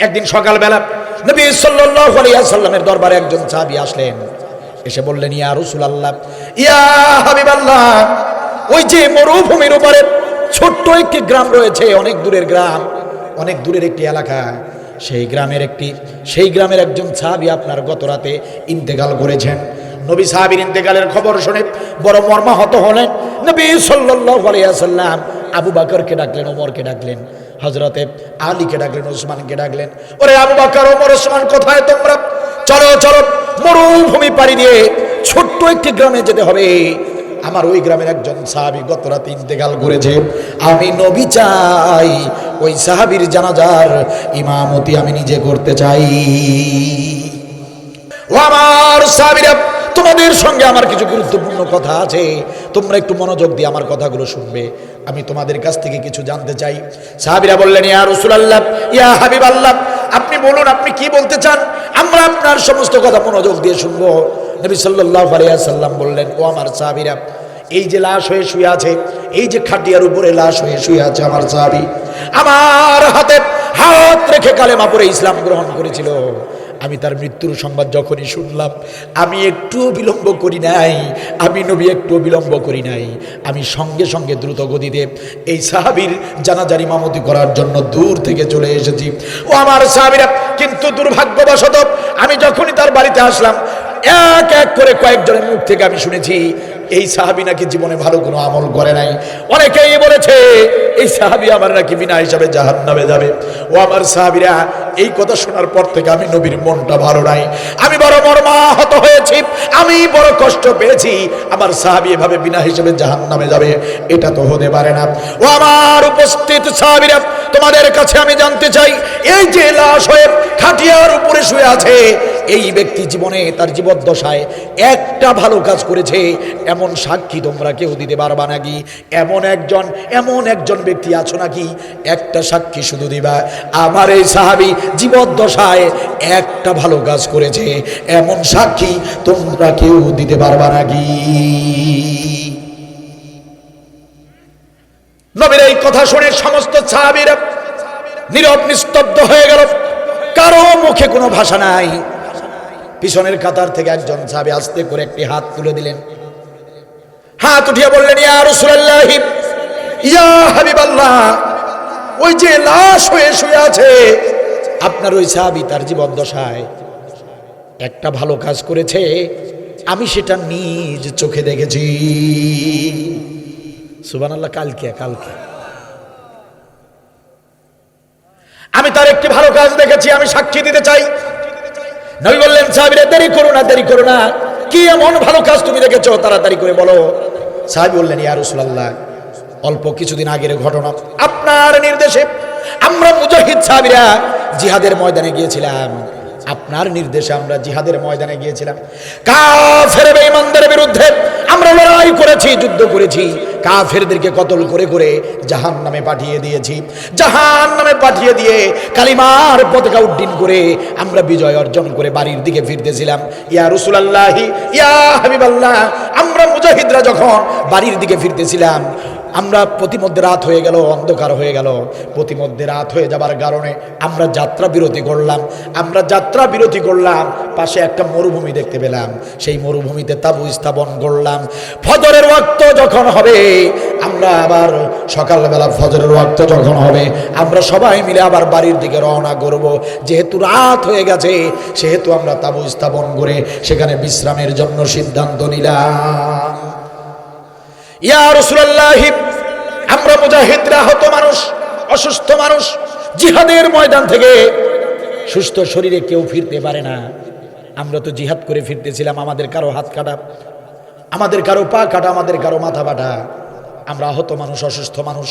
একদিন সকালবেলা নবী সাল্লাল্লাহু আলাইহি ওয়াসাল্লামের দরবারে একজন সাহাবী আসলেন, এসে বললেন, ইয়া রাসূলুল্লাহ, ইয়া হাবিবাল্লাহ, ওই যে মরুভূমির উপরে ছোট্ট একটি গ্রাম রয়েছে, অনেক দূরের গ্রাম, অনেক দূরের একটি এলাকা, সেই গ্রামের একজন সাহাবী আপনার গত রাতে ইন্তেকাল করেছেন। নবী সাহাবীর ইন্তেকালের খবর শুনে বড় মর্মাহত হলেন। নবী সাল্লাল্লাহু আলাইহি ওয়াসাল্লাম আবু বকরকে ডাকলেন, ওমরকে ডাকলেন, হযরতে আলীকে ডাকলেন, ওসমানকে ডাকলেন। ওরে আবু বকর, ওমর, ওসমান, কোথায় তোমরা? চলো চলো, মরুভূমি পাড়ি দিয়ে ছোট্ট একটি গ্রামে যেতে হবে। আমার ওই গ্রামের একজন সাহাবী গত রাতে ইন্তেকাল করেছে। আমি নবী চাই ওই সাহাবীর জানাজার ইমামতি আমি নিজে করতে চাই। ও আমার সাহাবীরা, তোমাদের সঙ্গে আমার কিছু গুরুত্বপূর্ণ কথা আছে, তোমরা একটু মনোযোগ দিয়ে আমার কথাগুলো শুনবে। আমি তোমাদের কাছ থেকে কিছু জানতে চাই। সাহাবীরা বললেন, ইয়া রাসূলুল্লাহ, ইয়া হাবিবাল্লাহ, আপনি বলুন, আপনি কি বলতে চান, আমরা আপনার সমস্ত কথা মনোযোগ দিয়ে শুনবো। নবী সাল্লাল্লাহু আলাইহি ওয়াসাল্লাম বললেন, ও আমার সাহাবীরা, এই যে লাশ হয়ে শুয়ে আছে, এই যে খাটিয়ার উপরে লাশ হয়ে শুয়ে আছে আমার সাহাবী, আমার হাতে হাত রেখে কালেমা পড়ে ইসলাম গ্রহণ করেছিল। আমি তার মৃত্যুর সংবাদ যখনই শুনলাম, আমি একটু বিলম্ব করি নাই, আমি নবী একটু বিলম্ব করি নাই, আমি সঙ্গে সঙ্গে দ্রুত গতিতে এই সাহাবীর জানাজার ইমামতি করার জন্য দূর থেকে চলে এসেছি। ও আমার সাহাবীরা, কিন্তু দুর্ভাগ্যবশত আমি যখনই তার বাড়িতে আসলাম, এক এক করে কয়েকজনের মুখ থেকে আমি শুনেছি এই সাহাবী নাকি জীবনে ভালো কোনো আমল করে নাই। অনেকেই বলেছে এই সাহাবী আমার নাকি বিনা হিসাবে জাহান্নামে যাবে। ও আমার সাহাবীরা, এই কথা শোনার পর থেকে আমি নবীর মনটা ভালো নাই, আমি বড় মর্মাহত হয়েছি, আমি বড় কষ্ট পেয়েছি। আমার সাহাবী এভাবে বিনা হিসাবে জাহান্নামে যাবে, এটা তো হতে পারে না। ও আমার উপস্থিত সাহাবীরা, তোমাদের কাছে আমি জানতে চাই, এই যে লাশ হয়ে খাটিয়ার উপরে শুয়ে আছে, এই ব্যক্তি জীবনে তার জীবদ্দশায় একটা ভালো কাজ করেছে, এমন সাক্ষী তোমরা কেউ দিতে পারবা নাকি? এমন একজন ব্যক্তি আছো নাকি? একটা সাক্ষী শুধু দিবা, আমার এই সাহাবী জীবদ্দশায় একটা ভালো কাজ করেছে, এমন সাক্ষী তোমরা কেউ দিতে পারবা নাকি? নবীর এই কথা শুনে সমস্ত সাহাবীরা নীরব নিস্তব্ধ হয়ে গেল, কারো মুখে কোনো ভাষা নাই। পিছনের কাতার থেকে একজন সাহাবী আস্তে করে একটি হাত তুলে দিলেন, হাত উঠিয়ে বললেন, ইয়া রাসূলুল্লাহ, ইয়া হাবিবাল্লাহ, ওই যে লাশ হয়ে শুয়ে আছে আপনার ওই সাহাবী তার জীবদ্দশায় একটা ভালো কাজ করেছে, আমি সেটা নিজ চোখে দেখেছি। সুবহানাল্লাহ। কালকে আমি তার একটি ভালো কাজ দেখেছি, আমি সাক্ষী দিতে চাই। নবী বললেন, সাহাবীরা, দেরি করো না, কি এমন ভালো কাজ তুমি দেখেছো, তাড়াতাড়ি করে বলো। সাহাবী বললেন, ইয়া রাসূলুল্লাহ, অল্প কিছুদিন আগের ঘটনা, আপনার নির্দেশে আমরা মুজাহিদ সাহাবীরা জিহাদের ময়দানে গিয়েছিলাম। আপনার নির্দেশে আমরা জিহাদের ময়দানে গিয়েছিলাম, কাফের বেঈমানদের বিরুদ্ধে আমরা লড়াই করেছি, যুদ্ধ করেছি, কাফেরদেরকে কতল করে করে জাহান্নামে পাঠিয়ে দিয়েছি। জাহান্নামে পাঠিয়ে দিয়ে কালিমার পতাকা উড্ডীন করে আমরা বিজয় অর্জন করে বাড়ির দিকে ফিরতেছিলাম। ইয়া রাসূলুল্লাহ, ইয়া হাবিবাল্লাহ, আমরা মুজাহিদরা যখন বাড়ির দিকে ফিরতেছিলাম, আমরা প্রতিমধ্যে রাত হয়ে গেল, অন্ধকার হয়ে গেল। প্রতিমধ্যে রাত হয়ে যাবার কারণে আমরা যাত্রা বিরতি করলাম। পাশে একটা মরুভূমি দেখতে পেলাম, সেই মরুভূমিতে তাঁবু স্থাপন করলাম। ফজরের ওয়াক্ত যখন হবে, আমরা আবার সকালবেলা ফজরের ওয়াক্ত যখন হবে, আমরা সবাই মিলে আবার বাড়ির দিকে রওনা করব। যেহেতু রাত হয়ে গেছে, সেহেতু আমরা তাঁবু স্থাপন করে সেখানে বিশ্রামের জন্য সিদ্ধান্ত নিলাম। ইয়া রাসূলুল্লাহ, আমরা মুজাহিদরা আহত মানুষ, অসুস্থ মানুষ, জিহাদের ময়দান থেকে সুস্থ শরীরে কেউ ফিরতে পারে না। আমরা তো জিহাদ করে ফিরতেছিলাম, আমাদের কারো হাত কাটা, আমাদের কারো পা কাটা, আমাদের কারো মাথা বাটা, আমরা আহত মানুষ, অসুস্থ মানুষ।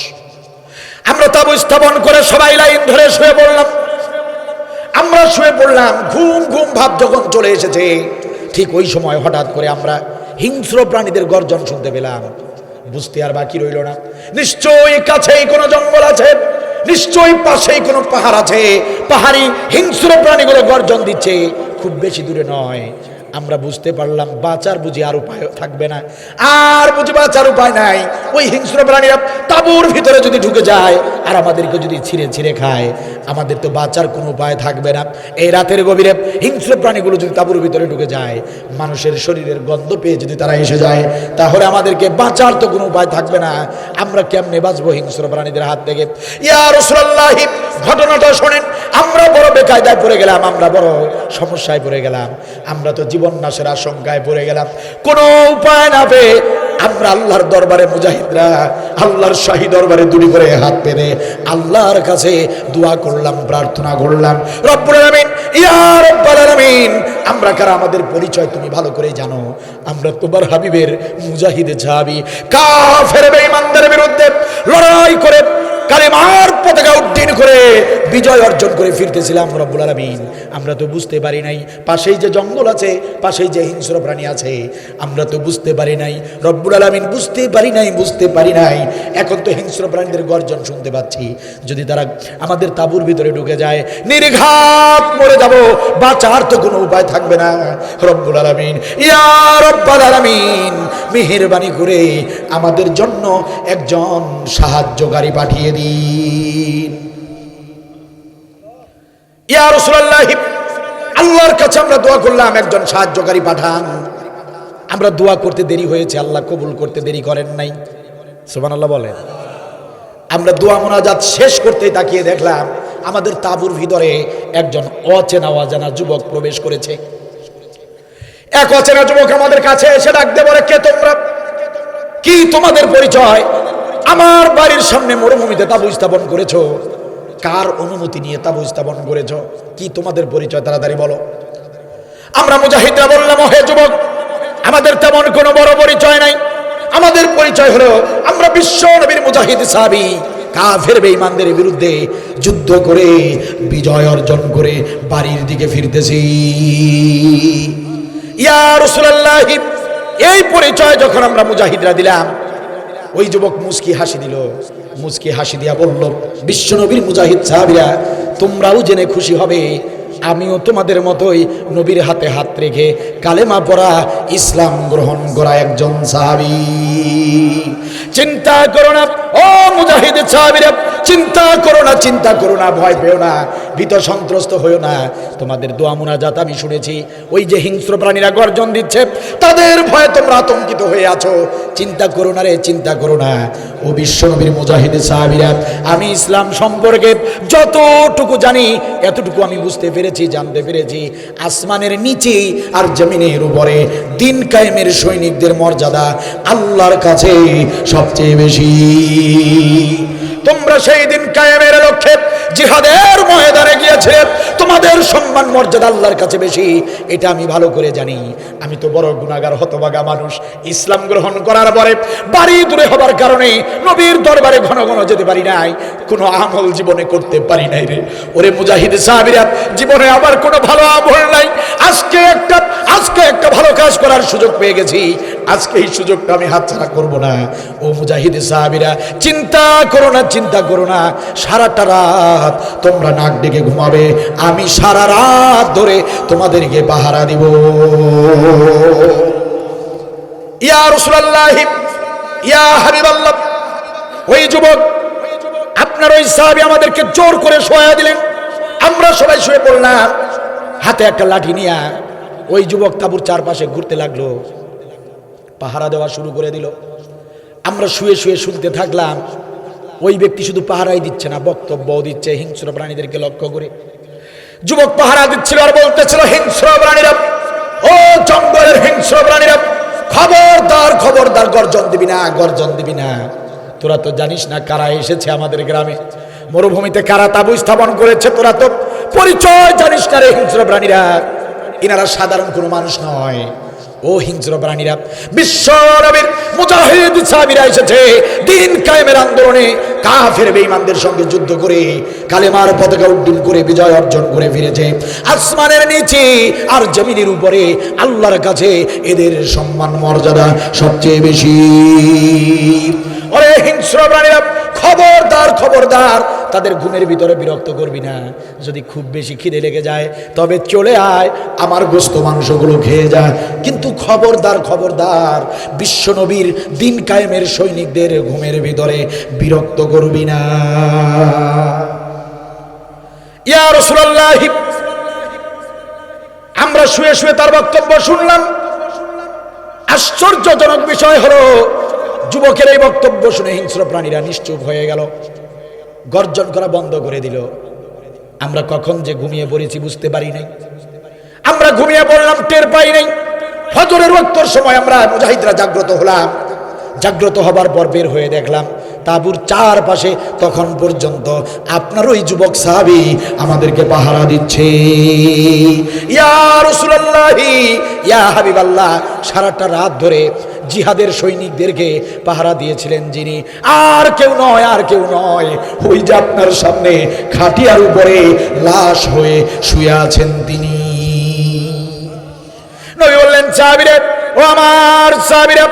আমরা তাঁবু স্থাপন করে সবাই লাইন ধরে শুয়ে পড়লাম। আমরা শুয়ে পড়লাম, ঘুম ভাব যখন চলে এসেছে, ঠিক ওই সময় হঠাৎ করে আমরা হিংস্র প্রাণীদের গর্জন শুনতে পেলাম। বুঝতে আর বাকি রইল না, নিশ্চয়ই কাছেই কোনো জঙ্গল আছে, নিশ্চয়ই পাশেই কোনো পাহাড় আছে, পাহাড়ি হিংস্র প্রাণীগুলো গর্জন দিচ্ছে, খুব বেশি দূরে নয়। আমরা বুঝতে পারলাম বাঁচার বুঝি আর উপায় থাকবে না, আর বুঝি বাঁচার উপায় নাই। ওই হিংস্র প্রাণীরা তাঁবুর ভিতরে যদি ঢুকে যায় আর আমাদেরকে যদি ছিঁড়ে ছিঁড়ে খায়, আমাদের তো বাঁচার কোনো উপায় থাকবে না। এই রাতের গভীরে হিংস্র প্রাণীগুলো যদি তাঁবুর ভিতরে ঢুকে যায়, মানুষের শরীরের গন্ধ পেয়ে যদি তারা এসে যায়, তাহলে আমাদেরকে বাঁচার তো কোনো উপায় থাকবে না। আমরা কেমনে বাঁচবো হিংস্র প্রাণীদের হাত থেকে? ইয়া রাসূলুল্লাহ, ঘটনাটা শোনেন। আমরা বড় বেকায়দায় পড়ে গেলাম, আমরা বড় সমস্যায় পড়ে গেলাম, আমরা তো জীবন নাশের আশঙ্কায় পড়ে গেলাম। কোনো উপায় না পেয়ে আমরা আল্লাহর দরবারে মুজাহিদরা আল্লাহর শাহী দরবারে দুটি করে হাত পেতে আল্লাহর কাছে দোয়া করলাম, প্রার্থনা করলাম, রব্বুল আলামিন, ইয়া রব্বুল আলামিন, আমরা কারা, আমাদের পরিচয় তুমি ভালো করে জানো। আমরা তোমার হাবিবের মুজাহিদ সাহাবী, কাফের বেঈমানদের বিরুদ্ধে লড়াই করে কালেমার পতাকা উড্ডীন করে বিজয় অর্জন করে ফিরতেছিলাম। রব্বুল আলামিন, আমরা তো বুঝতে পারি নাই পাশেই যে জঙ্গল আছে, পাশেই যে হিংস্র প্রাণী আছে, আমরা তো বুঝতে পারি নাই। রব্বুল আলামিন, বুঝতে পারি নাই। এখন তো হিংস্র প্রাণীদের গর্জন শুনতে পাচ্ছি। যদি তারা আমাদের তাঁবুর ভিতরে ঢুকে যায়, নির্ঘাত মরে যাব, বাঁচার তো কোনো উপায় থাকবে না। রব্বুল আলামিন, ইয়া রব্বুল আলামিন, মেহেরবানি করে আমাদের জন্য একজন সাহায্যকারী পাঠিয়ে দিন। ইয়া রাসূলুল্লাহ, আল্লাহর কাছে আমরা দোয়া করলাম, একজন সাহায্যকারী পাঠান। আমরা দোয়া করতে দেরি হয়েছে, আল্লাহ কবুল করতে দেরি করেন নাই। সুবহানাল্লাহ বলেন। আমরা দোয়া মোনাজাত শেষ করতেই তাকিয়ে দেখলাম আমাদের তাঁবুর ভিতরে একজন অচেনা অজানা যুবক প্রবেশ করেছে। এক অচেনা যুবক আমাদের কাছে এসে ডাকতে বলে, কে তোমরা? কি তোমাদের পরিচয়? আমার বাড়ির সামনে মরুভূমিতে তাঁবু স্থাপন করেছো, কার অনুমতি নিয়ে তাঁবু স্থাপন করেছো? কি তোমাদের পরিচয়, তাড়াতাড়ি বলো। আমরা মুজাহিদরা বললাম, হে যুবক, আমাদের তেমন কোনো বড় পরিচয় নাই। আমাদের পরিচয় হলো আমরা বিশ্ব নবীর মুজাহিদ সাহাবী, কাফের বেঈমানদের বিরুদ্ধে যুদ্ধ করে বিজয় অর্জন করে বাড়ির দিকে ফিরতেছি। ইয়া রাসূলুল্লাহ, এই পরিচয় যখন আমরা মুজাহিদরা দিলাম, ওই যুবক মুস্কি হাসি দিল। মুস্কি হাসি দিয়া বলল, বিশ্ব নবীর মুজাহিদ সাহাবীরা, তোমরাও জেনে খুশি হবে, আমিও তোমাদের মতোই নবীর হাতে হাত রেখে কালেমা পড়া, ইসলাম গ্রহণ করা একজন সাহাবী। চিন্তা করো না ও মুজাহিদ সাহাবীরা, চিন্তা করো না, ভয় পেও না, ভীত সন্ত্রস্ত হয়েও না। তোমাদের দোয়া মুনাজাত আমি শুনেছি। ওই যে হিংস্র প্রাণীরা গর্জন দিচ্ছে, তাদের ভয়ে তোমরা আতঙ্কিত হয়ে আছো। চিন্তা করো না রে, চিন্তা করো না। ও বিশ্বনবীর মুজাহিদ সাহাবীরা, আমি ইসলাম সম্পর্কে যতটুকু জানি এতটুকু আমি বুঝতে পেরেছি, জানতে পেরেছি। আসমানের নিচে আর জমিনের উপরে দিন কায়েমের সৈনিকদের মর্যাদা আল্লাহর কাছে সবচেয়ে বেশি। তোমরা সেই দিন কায়েমের লক্ষ্যে জিহাদের ময়দানে গিয়েছিলে, তোমাদের সম্মান মর্যাদা আল্লাহর কাছে বেশি, এটা আমি ভালো করে জানি। আমি তো বড় গুনাহগার হতভাগা মানুষ। ইসলাম গ্রহণ করার পরে বাড়ি দূরে হবার কারণে নবীর দরবারে ঘন ঘন যেতে পারি নাই, কোনো আমল জীবনে করতে পারি নাই রে। ওরে মুজাহিদ সাহাবীরা, জীবনে আবার কোনো ভালো আমল নাই। আজকে একটা ভালো কাজ করার সুযোগ পেয়ে গেছি, আজকে এই সুযোগটা আমি হাতছাড়া করব না। ও মুজাহিদ সাহাবীরা, চিন্তা করো না, সারাটা রাত তোমরা নাক ডেকে ঘুমাবে, আমি সারা রাত ধরে তোমাদেরকে পাহারা দিব। ইয়া রাসূলুল্লাহ, ইয়া হাবিবাল্লাহ, ওই যুবক, আপনার ওই সাহাবী আমাদেরকে জোর করে শোয়া দিলেন। আমরা সবাই শুয়ে পড়লাম। হাতে একটা লাঠি নিয়ে ওই যুবক তাঁবুর চারপাশে ঘুরতে লাগলো, পাহারা দেওয়া শুরু করে দিল। আমরা শুয়ে শুয়ে শুনতে থাকলাম। ওই ব্যক্তি শুধু পাহারাই দিচ্ছে না, বক্তব্য দিচ্ছে হিংস্র প্রাণীদেরকে লক্ষ্য করে। যুবক পাহারা দিচ্ছিল আর বলতেছিল, হিংস্র প্রাণীরা, ও জঙ্গলের হিংস্র প্রাণীরা, খবরদার, গর্জন দিবি না। তোরা তো জানিস না কারা এসেছে আমাদের গ্রামে, মরুভূমিতে কারা তাঁবু স্থাপন করেছে, তোরা তো পরিচয় জানিস না রে। হিংস্র প্রাণীরা, এনারা সাধারণ কোনো মানুষ নয়। ও হিংস্র প্রাণীরা, বিশ্ব নবীর মুজাহিদ সাহাবীরা এসেছে দিন কায়েমের আন্দোলনে, কাফের বেঈমানদের সঙ্গে যুদ্ধ করে কালেমার পতাকা উড্ডীন করে বিজয় অর্জন করে ফিরেছে। আসমানের নিচে আর জমিনের উপরে আল্লাহর কাছে এদের সম্মান মর্যাদা সবচেয়ে বেশি। ওরে হিংস্র প্রাণীরা, খবরদার, তাদের ঘুমের ভিতরে বিরক্ত করবি না। যদি খুব বেশি খিদে লেগে যায় তবে চলে আয়, আমার গোশত মাংসগুলো খেয়ে যা। কিন্তু খবরদার খবরদার, বিশ্বনবীর দিন কায়েমের সৈনিকদের ঘুমের ভিতরে বিরক্ত করবি না। ইয়া রাসূলুল্লাহ, আমরা শুয়ে শুয়ে তার বক্তব্য শুনলাম। আশ্চর্যজনক বিষয় হলো, যুবকের এই বক্তব্য শুনে হিংস্র প্রাণীরা নিশ্চুপ হয়ে গেল, গর্জন করা বন্ধ করে দিল। আমরা কখন যে ঘুমিয়ে পড়েছি বুঝতে পারি নাই, আমরা ঘুমিয়ে পড়লাম টের পাই নাই। ফজরের ওয়াক্তের সময় আমরা মুজাহিদরা জাগ্রত হলাম। জাগ্রত হবার পর বের হয়ে দেখলাম তাঁবুর চারপাশে তখন পর্যন্ত আপনার ওই যুবক সাহাবী আমাদেরকে পাহারা দিচ্ছে। ইয়া রাসূলুল্লাহ, ইয়া হাবিবাল্লাহ, সারাটা রাত ধরে জিহাদের সৈনিকদেরকে পাহারা দিয়েছিলেন যিনি, আর কেউ নয়, আর কেউ নয়, ওই যে আপনার সামনে খাটিয়ার উপরে লাশ হয়ে শুয়ে আছেন তিনি। নবী বললেন, সাহাবীরা, ও আমার সাহাবীরা,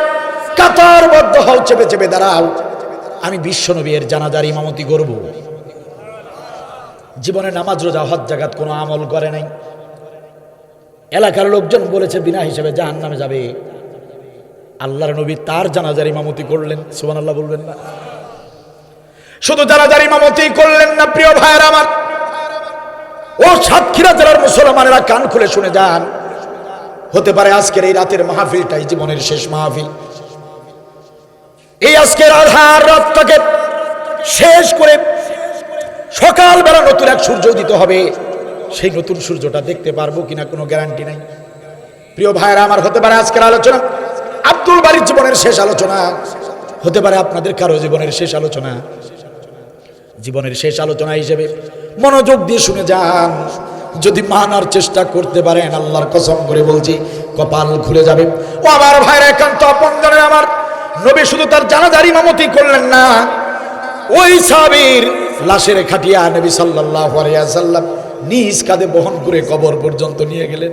কাতারবদ্ধ হও, চেপে চেপে দাঁড়াও, আমি বিশ্বনবীর জানাজার ইমামতি করব। জীবনে নামাজ রোজা হজ জাকাত কোনো আমল করে নাই। এলাকার লোকজন বলেছে বিনা হিসেবে জাহান্নামে যাবে। আল্লাহর নবী তার জানাজার ইমামতি করলেন। সুবহানাল্লাহ বলবেন না? শুধু জানাজার ইমামতি করলেন না, প্রিয় ভাইয়েরা আমার, ও সাতক্ষীরা জেলার মুসলমানেরা কান খুলে শুনে যান। হতে পারে আজকের এই রাতের মাহফিলটাই জীবনের শেষ মাহফিল। এই আজকের আধার রাতটাকে শেষ করে সকালবেলা নতুন এক সূর্য উদিত হবে। সেই নতুন সূর্যটা দেখতে পারবো কিনা কোনো গ্যারান্টি নাই। প্রিয় ভাইরা আমার, হতে পারে আজকের আলোচনা আব্দুল বারীর জীবনের শেষ আলোচনা, হতে পারে আপনাদের কারো জীবনের শেষ আলোচনা। জীবনের শেষ আলোচনা হিসেবে মনোযোগ দিয়ে শুনে যান। যদি মানার চেষ্টা করতে পারেন, আল্লাহর কসম করে বলছি, কপাল খুলে যাবে। ও আমার ভাইরা, একান্ত আপনজনের আমার, নবী শুধু তার জানাজার ইমামতি করলেন না, ওই সাহাবীর লাশের খাটিয়া নবী সাল্লাল্লাহু আলাইহি ওয়াসাল্লাম নিজ কাঁধে বহন করে কবর পর্যন্ত নিয়ে গেলেন।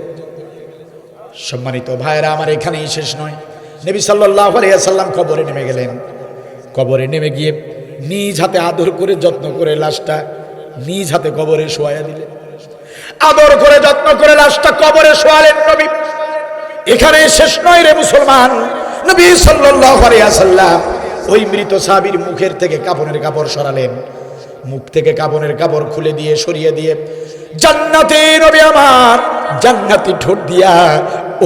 সম্মানিত ভাইরা আমার, এখানেই শেষ নয়। নবী সাল্লাল্লাহু আলাইহি ওয়াসাল্লাম কবরে নেমে গেলেন। কবরে নেমে গিয়ে নিজ হাতে আদর করে যত্ন করে লাশটা নিজ হাতে কবরে শোয়া দিলেন। আদর করে যত্ন করে লাশটা কবরে শোয়ালেন নবী। এখানে শেষ নয় রে মুসলমান। নবী সাল্লাল্লাহু আলাইহি ওয়াসাল্লাম ওই মৃত সাহাবীর মুখের থেকে কাফনের কাপড় সরালেন। মুখ থেকে কাফনের কাপড় খুলে দিয়ে, সরিয়ে দিয়ে, জান্নাতে নবী আমার জান্নাতি ঠোঁট দিয়া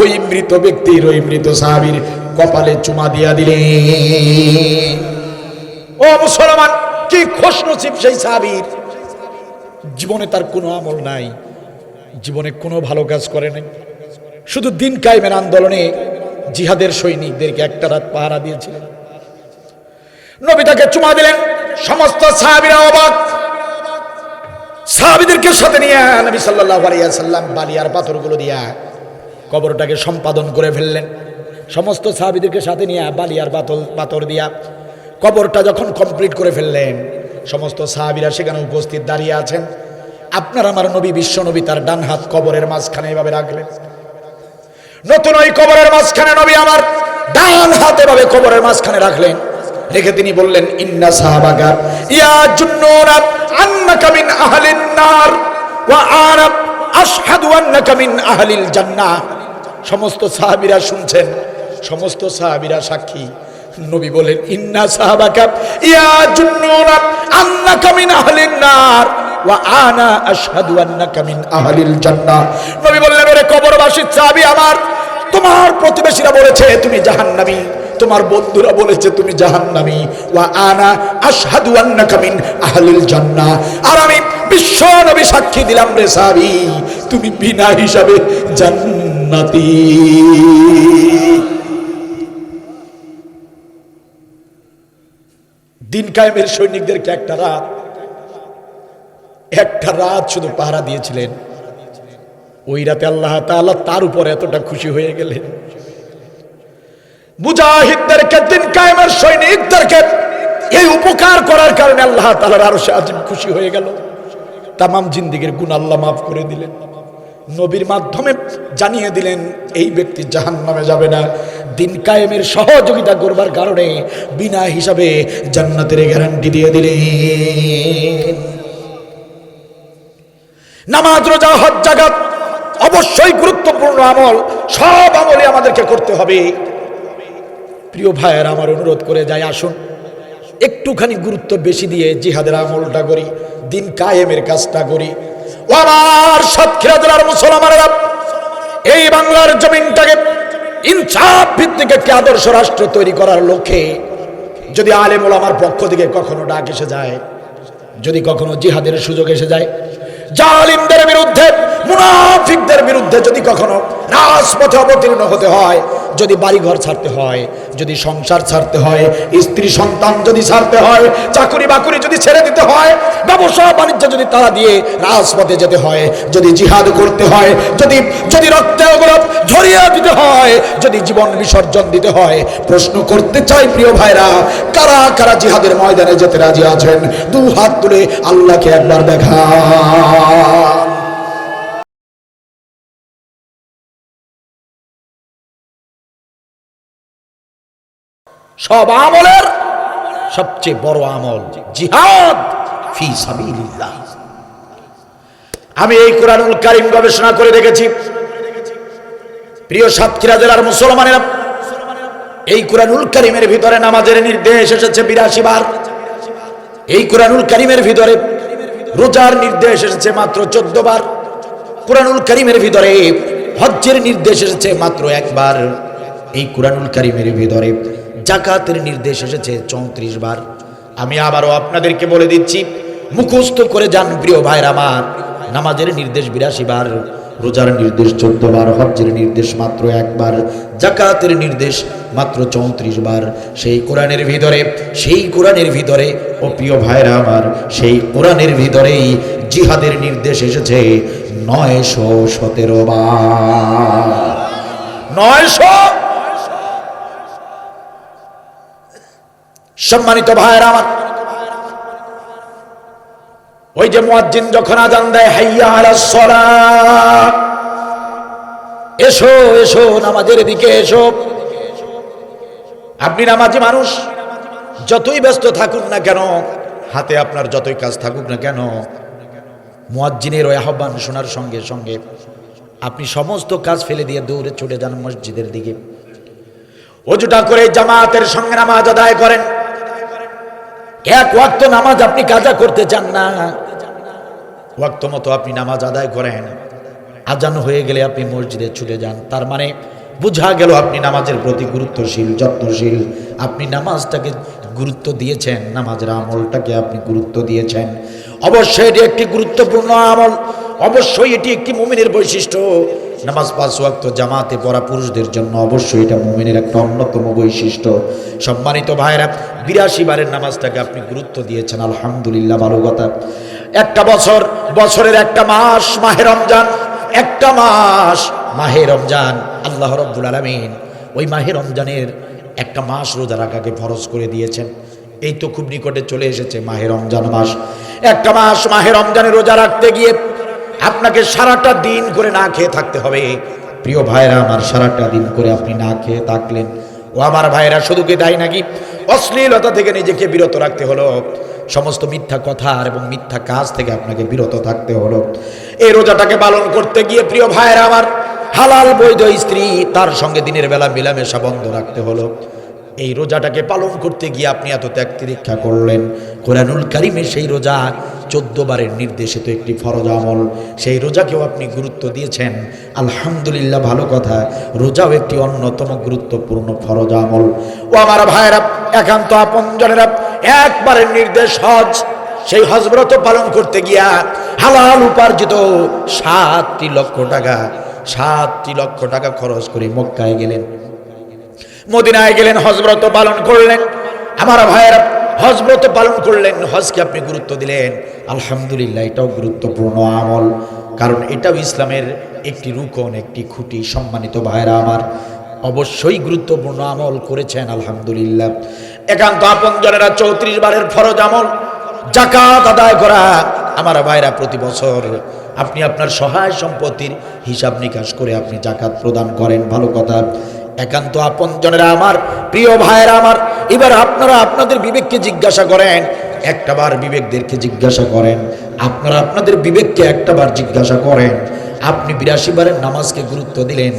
ওই মৃত ব্যক্তির, ওই মৃত সাহাবীর কপালে চুমা দিয়া দিলেন। ও মুসলমান, কি খুশনসিব সেই সাহাবীর! জীবনে তার কোনো আমল নাই, জীবনে কোনো ভালো কাজ করে নাই, শুধু দিন কায়েমের আন্দোলনে জিহাদের সৈনিকদেরকে একটা রাত পাহারা দিয়েছিলেন। নবী তাকে চুমা দিলেন। সমস্ত সাহাবীরা অবাক। সাহাবীদেরকে সাথে নিয়ে নবী সাল্লাল্লাহু আলাইহি ওয়াসাল্লাম বালি আর পাথরগুলো দিয়া কবরটাকে সম্পাদন করে ফেললেন। সমস্ত সাহাবীদেরকে সাথে নিয়ে বালি আর পাথর দিয়া কবরটা যখন কমপ্লিট করে ফেললেন, সমস্ত সাহাবীরা সেখানে উপস্থিত দাঁড়িয়ে আছেন। আপনার আমার নবী, বিশ্ব নবী, তার ডান হাত কবরের মাঝখানে এভাবে রাখলেন। নতুন ওই কবরের মাঝখানে নবী আমার ডান হাত এভাবে কবরের মাঝখানে রাখলেন। রেখে তিনি বললেন, ইন্না সাহাবাকা ইয়াজুন্নুনা আন্নাকা মিন আহলিন নার ওয়া আনা আশহাদু আন্নাকা মিন আহলিল জান্নাহ। সমস্ত সাহাবীরা শুনছেন, সমস্ত সাহাবীরা সাক্ষী। নবী বলেন, ইন্না সাহাবাকা ইয়াজুন্নুনা আন্নাকা মিন আহলিন নার ওয়া আনা আশহাদু আন্নাকা মিন আহলিল জান্নাহ। নবী বললেন, ওরে কবরবাসী সাহাবী আমার, তোমার প্রতিবেশীরা বলেছে তুমি জাহান্নামী, তোমার বন্ধুরা বলেছে তুমি জাহান্নামী। ওয়া আনা আশহাদু আন্নাকা মিন আহলিল জান্নাহ, আর আমি বিশ্ব নবী সাক্ষী দিলাম রে সাহাবী, তুমি বিনা হিসাবে জান্নাতি। দিন কায়েমের সৈনিকদেরকে একটা রাত শুধু পাহারা দিয়েছিলেন। ওই রাতে আল্লাহ তাআলা তার উপর এতটা খুশি হয়ে গেলেন। মুজাহিদদেরকে, দিন কায়েমের সৈনিকদেরকে এই উপকার করার কারণে আল্লাহ তাআলার আরশে আজিম খুশি হয়ে গেল। তামাম জিন্দেগীর গুনাহ আল্লাহ মাফ করে দিলেন। নবীর মাধ্যমে জানিয়ে দিলেন এই ব্যক্তি জাহান্নামে যাবে না। দিন কায়েমের সহযোগিতা করবার কারণে বিনা হিসাবে জান্নাতের গ্যারান্টি দিয়ে দিলেন। নামাজ, রোজা, হজ, যাকাত অবশ্যই গুরুত্বপূর্ণ আমল। সব আমলে আমাদেরকে করতে হবে। প্রিয় ভাইয়েরা, আমার অনুরোধ করে যাই, আসুন একটুখানি গুরুত্ব বেশি দিয়ে জিহাদের আমলটা করি, দিন কায়েমের কাজটা করি। ও আমার সাতক্ষীরা জেলার মুসলমানেরা, এই বাংলার জমিনটাকে ইনসাফ ভিত্তিক একটি আদর্শ রাষ্ট্র তৈরি করার লক্ষ্যে যদি আলেম ওলামার পক্ষ থেকে কখনো ডাক এসে যায়, যদি কখনো জিহাদের সুযোগ এসে যায়, জালিমদের বিরুদ্ধে, মুনাফিকদের বিরুদ্ধে যদি কখনো রাজপথে অবতীর্ণ হতে হয়, যদি বাড়িঘর ছাড়তে হয়, যদি সংসার ছাড়তে হয়, স্ত্রী সন্তান যদি ছাড়তে হয়, চাকরি বাকরি যদি ছেড়ে দিতে হয়, ব্যবসা বাণিজ্য যদি তারা দিয়ে রাজপথে যেতে হয়, যদি জিহাদ করতে হয়, যদি রক্তের গোলাপ ঝরিয়ে দিতে হয়, যদি জীবন বিসর্জন দিতে হয়, প্রশ্ন করতে চাই প্রিয় ভাইরা, কারা কারা জিহাদের ময়দানে যেতে রাজি আছেন? দু হাত তুলে আল্লাহকে একবার দেখা। সব আমলের সবচেয়ে বড় আমল জিহাদ ফি সাবিলিল্লাহ। আমি এই কুরআনুল কারীম গবেষণা করে দেখেছি, প্রিয় সাতক্ষীরা জেলার মুসলমানেরা, এই কুরআনুল কারীমের ভিতরে নামাজের নির্দেশ এসেছে 82 বার। এই কুরআনুল কারীমের ভিতরে রোজার নির্দেশ এসেছে মাত্র 14 বার। কুরআনুল কারীমের ভিতরে হজ্জের নির্দেশ এসেছে মাত্র 1 বার। এই কুরআনুল কারীমের ভিতরে যাকাতের নির্দেশ এসেছে 34 বার। আমি আবারও আপনাদেরকে বলে দিচ্ছি, মুখস্থ করে যান প্রিয় ভাইরা আমার, নামাজের নির্দেশ 82 বার, রোজার নির্দেশ 14 বার, হজ্জের নির্দেশ মাত্র 1 বার, যাকাতের নির্দেশ মাত্র 34 বার। সেই কোরআনের ভিতরে ও প্রিয় ভাইরা আমার, সেই কোরআনের ভিতরেই জিহাদের নির্দেশ এসেছে 917 বার। 900। সম্মানিত ভাইরা আমার, ওই যে মুয়াজ্জিন যখন আযান দেয়, হাইয়া আলাস সালাহ, এসো এসো নামাজের দিকে এসো। আপনি নামাজি মানুষ, যতই ব্যস্ত থাকুন না কেন, হাতে আপনার যতই কাজ থাকুক না কেন, মুয়াজ্জিনের ওই আহ্বান শোনার সঙ্গে সঙ্গে আপনি সমস্ত কাজ ফেলে দিয়ে দৌড়ে ছুটে যান মসজিদের দিকে। ওযুটা করে জামাতের সঙ্গে নামাজ আদায় করেন। এক ওয়াক্ত নামাজ আপনি কাজা করতে চান না, ওয়াক্ত মতো আপনি নামাজ আদায় করেন। আজান হয়ে গেলে আপনি মসজিদে ছুটে যান। তার মানে বোঝা গেল আপনি নামাজের প্রতি গুরুত্বশীল, যত্নশীল। আপনি নামাজটাকে গুরুত্ব দিয়েছেন, নামাজের আমলটাকে আপনি গুরুত্ব দিয়েছেন। অবশ্যই এটি একটি গুরুত্বপূর্ণ আমল, অবশ্যই এটি একটি মুমিনের বৈশিষ্ট্য। নামাজ 5 ওয়াক্ত জামাতে পড়া পুরুষদের জন্য অবশ্যই এটা মুমিনের একটা অন্যতম বৈশিষ্ট্য। সম্মানিত ভাইরা, 82 বারের নামাজটাকে আপনি গুরুত্ব দিয়েছেন, আলহামদুলিল্লাহ, ভালো কথা। একটা বছরের একটা মাস মাহে রমজান, একটা মাস মাহে রমজান, আল্লাহ রাব্বুল আলামিন ওই মাহে রমজানের একটা মাস রোজা রাখাকে ফরজ করে দিয়েছেন। এই তো খুব নিকটে চলে এসেছে মাহে রমজান মাস। একটা মাস মাহে রমজানে রোজা রাখতে গিয়ে আপনাকে সারাটা দিন করে না খেয়ে থাকতে হবে। প্রিয় ভাইরা আমার, সারাটা দিন করে আপনি না খেয়ে থাকলেন। ও আমার ভাইরা, শুধু কি তাই নাকি, অশ্লীলতা থেকে নিজেকে বিরত রাখতে হলো, সমস্ত মিথ্যা কথা এবং মিথ্যা কাজ থেকে আপনাকে বিরত থাকতে হলো। এই রোজাটাকে পালন করতে গিয়ে প্রিয় ভাইরা আমার, হালাল বৈধ স্ত্রী তার সঙ্গে দিনের বেলা মেলামেশা বন্ধ রাখতে হলো। এই রোজাটাকে পালন করতে গিয়ে আপনি এত ত্যাগ তিতিক্ষা করলেন। কোরআনুল কারীমে সেই রোজা 14 বারের নির্দেশিত একটি ফরজ আমল, সেই রোজাকেও আপনি গুরুত্ব দিয়েছেন, আলহামদুলিল্লাহ, ভালো কথা। রোজাও একটি অন্যতম গুরুত্বপূর্ণ ফরজ আমল। ও আমার ভাইয়েরা, একান্ত আপনজনেরা, একবারের নির্দেশ হজ। সেই হজ ব্রত পালন করতে গিয়া হালাল উপার্জিত 7 লক্ষ টাকা খরচ করে মক্কায় গেলেন, মদিনায় গেলেন, হজব্রত পালন করলেন। আমার ভাইয়েরা, হজব্রত পালন করলেন, হজকে আপনি গুরুত্ব দিলেন, আলহামদুলিল্লাহ, এটাও গুরুত্বপূর্ণ আমল, কারণ এটাও ইসলামের একটি রুকন, একটি খুঁটি। সম্মানিত ভাইয়েরা আমার, অবশ্যই গুরুত্বপূর্ণ আমল করেছেন, আলহামদুলিল্লাহ। একান্ত আপনজনেরা, 34 বারের ফরজ আমল যাকাত আদায় করা। আমার ভাইরা, প্রতি বছর আপনি আপনার সহায় সম্পত্তির হিসাব নিকাশ করে আপনি যাকাত প্রদান করেন, ভালো কথা। একান্ত আপনজনেরা আমার, প্রিয় ভাইয়েরা আমার, এবার আপনারা আপনাদের বিবেককে জিজ্ঞাসা করেন, একটাবার বিবেকদেরকে জিজ্ঞাসা করেন, আপনারা আপনাদের বিবেককে একটাবার জিজ্ঞাসা করেন। আপনি 82 বারের নামাজকে গুরুত্ব দিলেন,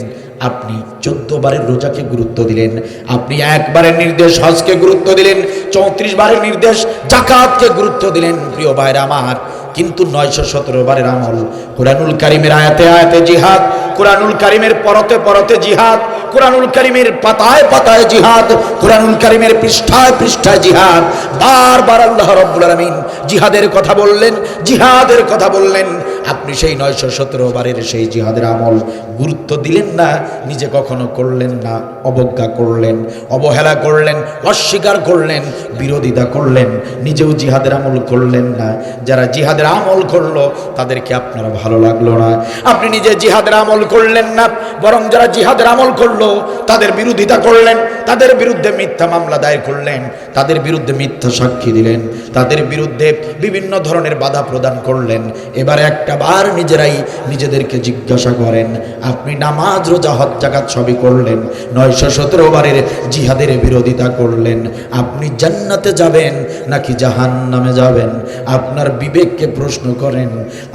আপনি 14 বারের রোজাকে গুরুত্ব দিলেন, আপনি একবারের নির্দেশ হজকে গুরুত্ব দিলেন, 34 বারের নির্দেশ যাকাতকে গুরুত্ব দিলেন, প্রিয় ভাইরা আমার। কিন্তু 917 বারের আমল, কুরআনুল কারীমের আয়াতে আয়াতে জিহাদ, কুরআনুল কারীমের পরতে পরতে জিহাদ, কুরআনুল কারীমের পাতায় পাতায় জিহাদ, কুরআনুল কারীমের পৃষ্ঠায় পৃষ্ঠায় জিহাদ। বারবার আল্লাহ রাব্বুল আলামিন জিহাদের কথা বললেন, জিহাদের কথা বললেন। আপনি সেই 917 বারের সেই জিহাদের আমল গুরুত্ব দিলেন না, নিজে কখনো করলেন না, অবজ্ঞা করলেন, অবহেলা করলেন, অস্বীকার করলেন, বিরোধিতা করলেন, নিজেও জিহাদের আমল করলেন না। যারা জিহাদের আমল করলো তাদেরকে আপনার ভালো লাগলো না, আপনি নিজে জিহাদের আমল করলেন না, বরং যারা জিহাদের আমল করলো তাদের বিরোধিতা করলেন, তাদের বিরুদ্ধে মিথ্যা মামলা দায়ের করলেন, তাদের বিরুদ্ধে মিথ্যা সাক্ষী দিলেন, তাদের বিরুদ্ধে বিভিন্ন ধরনের বাধা প্রদান করলেন। এবার একটা বার নিজেরাই নিজেদেরকে জিজ্ঞাসা করেন, আপনি নামাজ রোজা হজ যাকাত সবই করলেন, 917 বারের জিহাদের বিরোধিতা করলেন, আপনি জান্নাতে যাবেন নাকি জাহান্নামে যাবেন? আপনার বিবেককে প্রশ্ন করেন,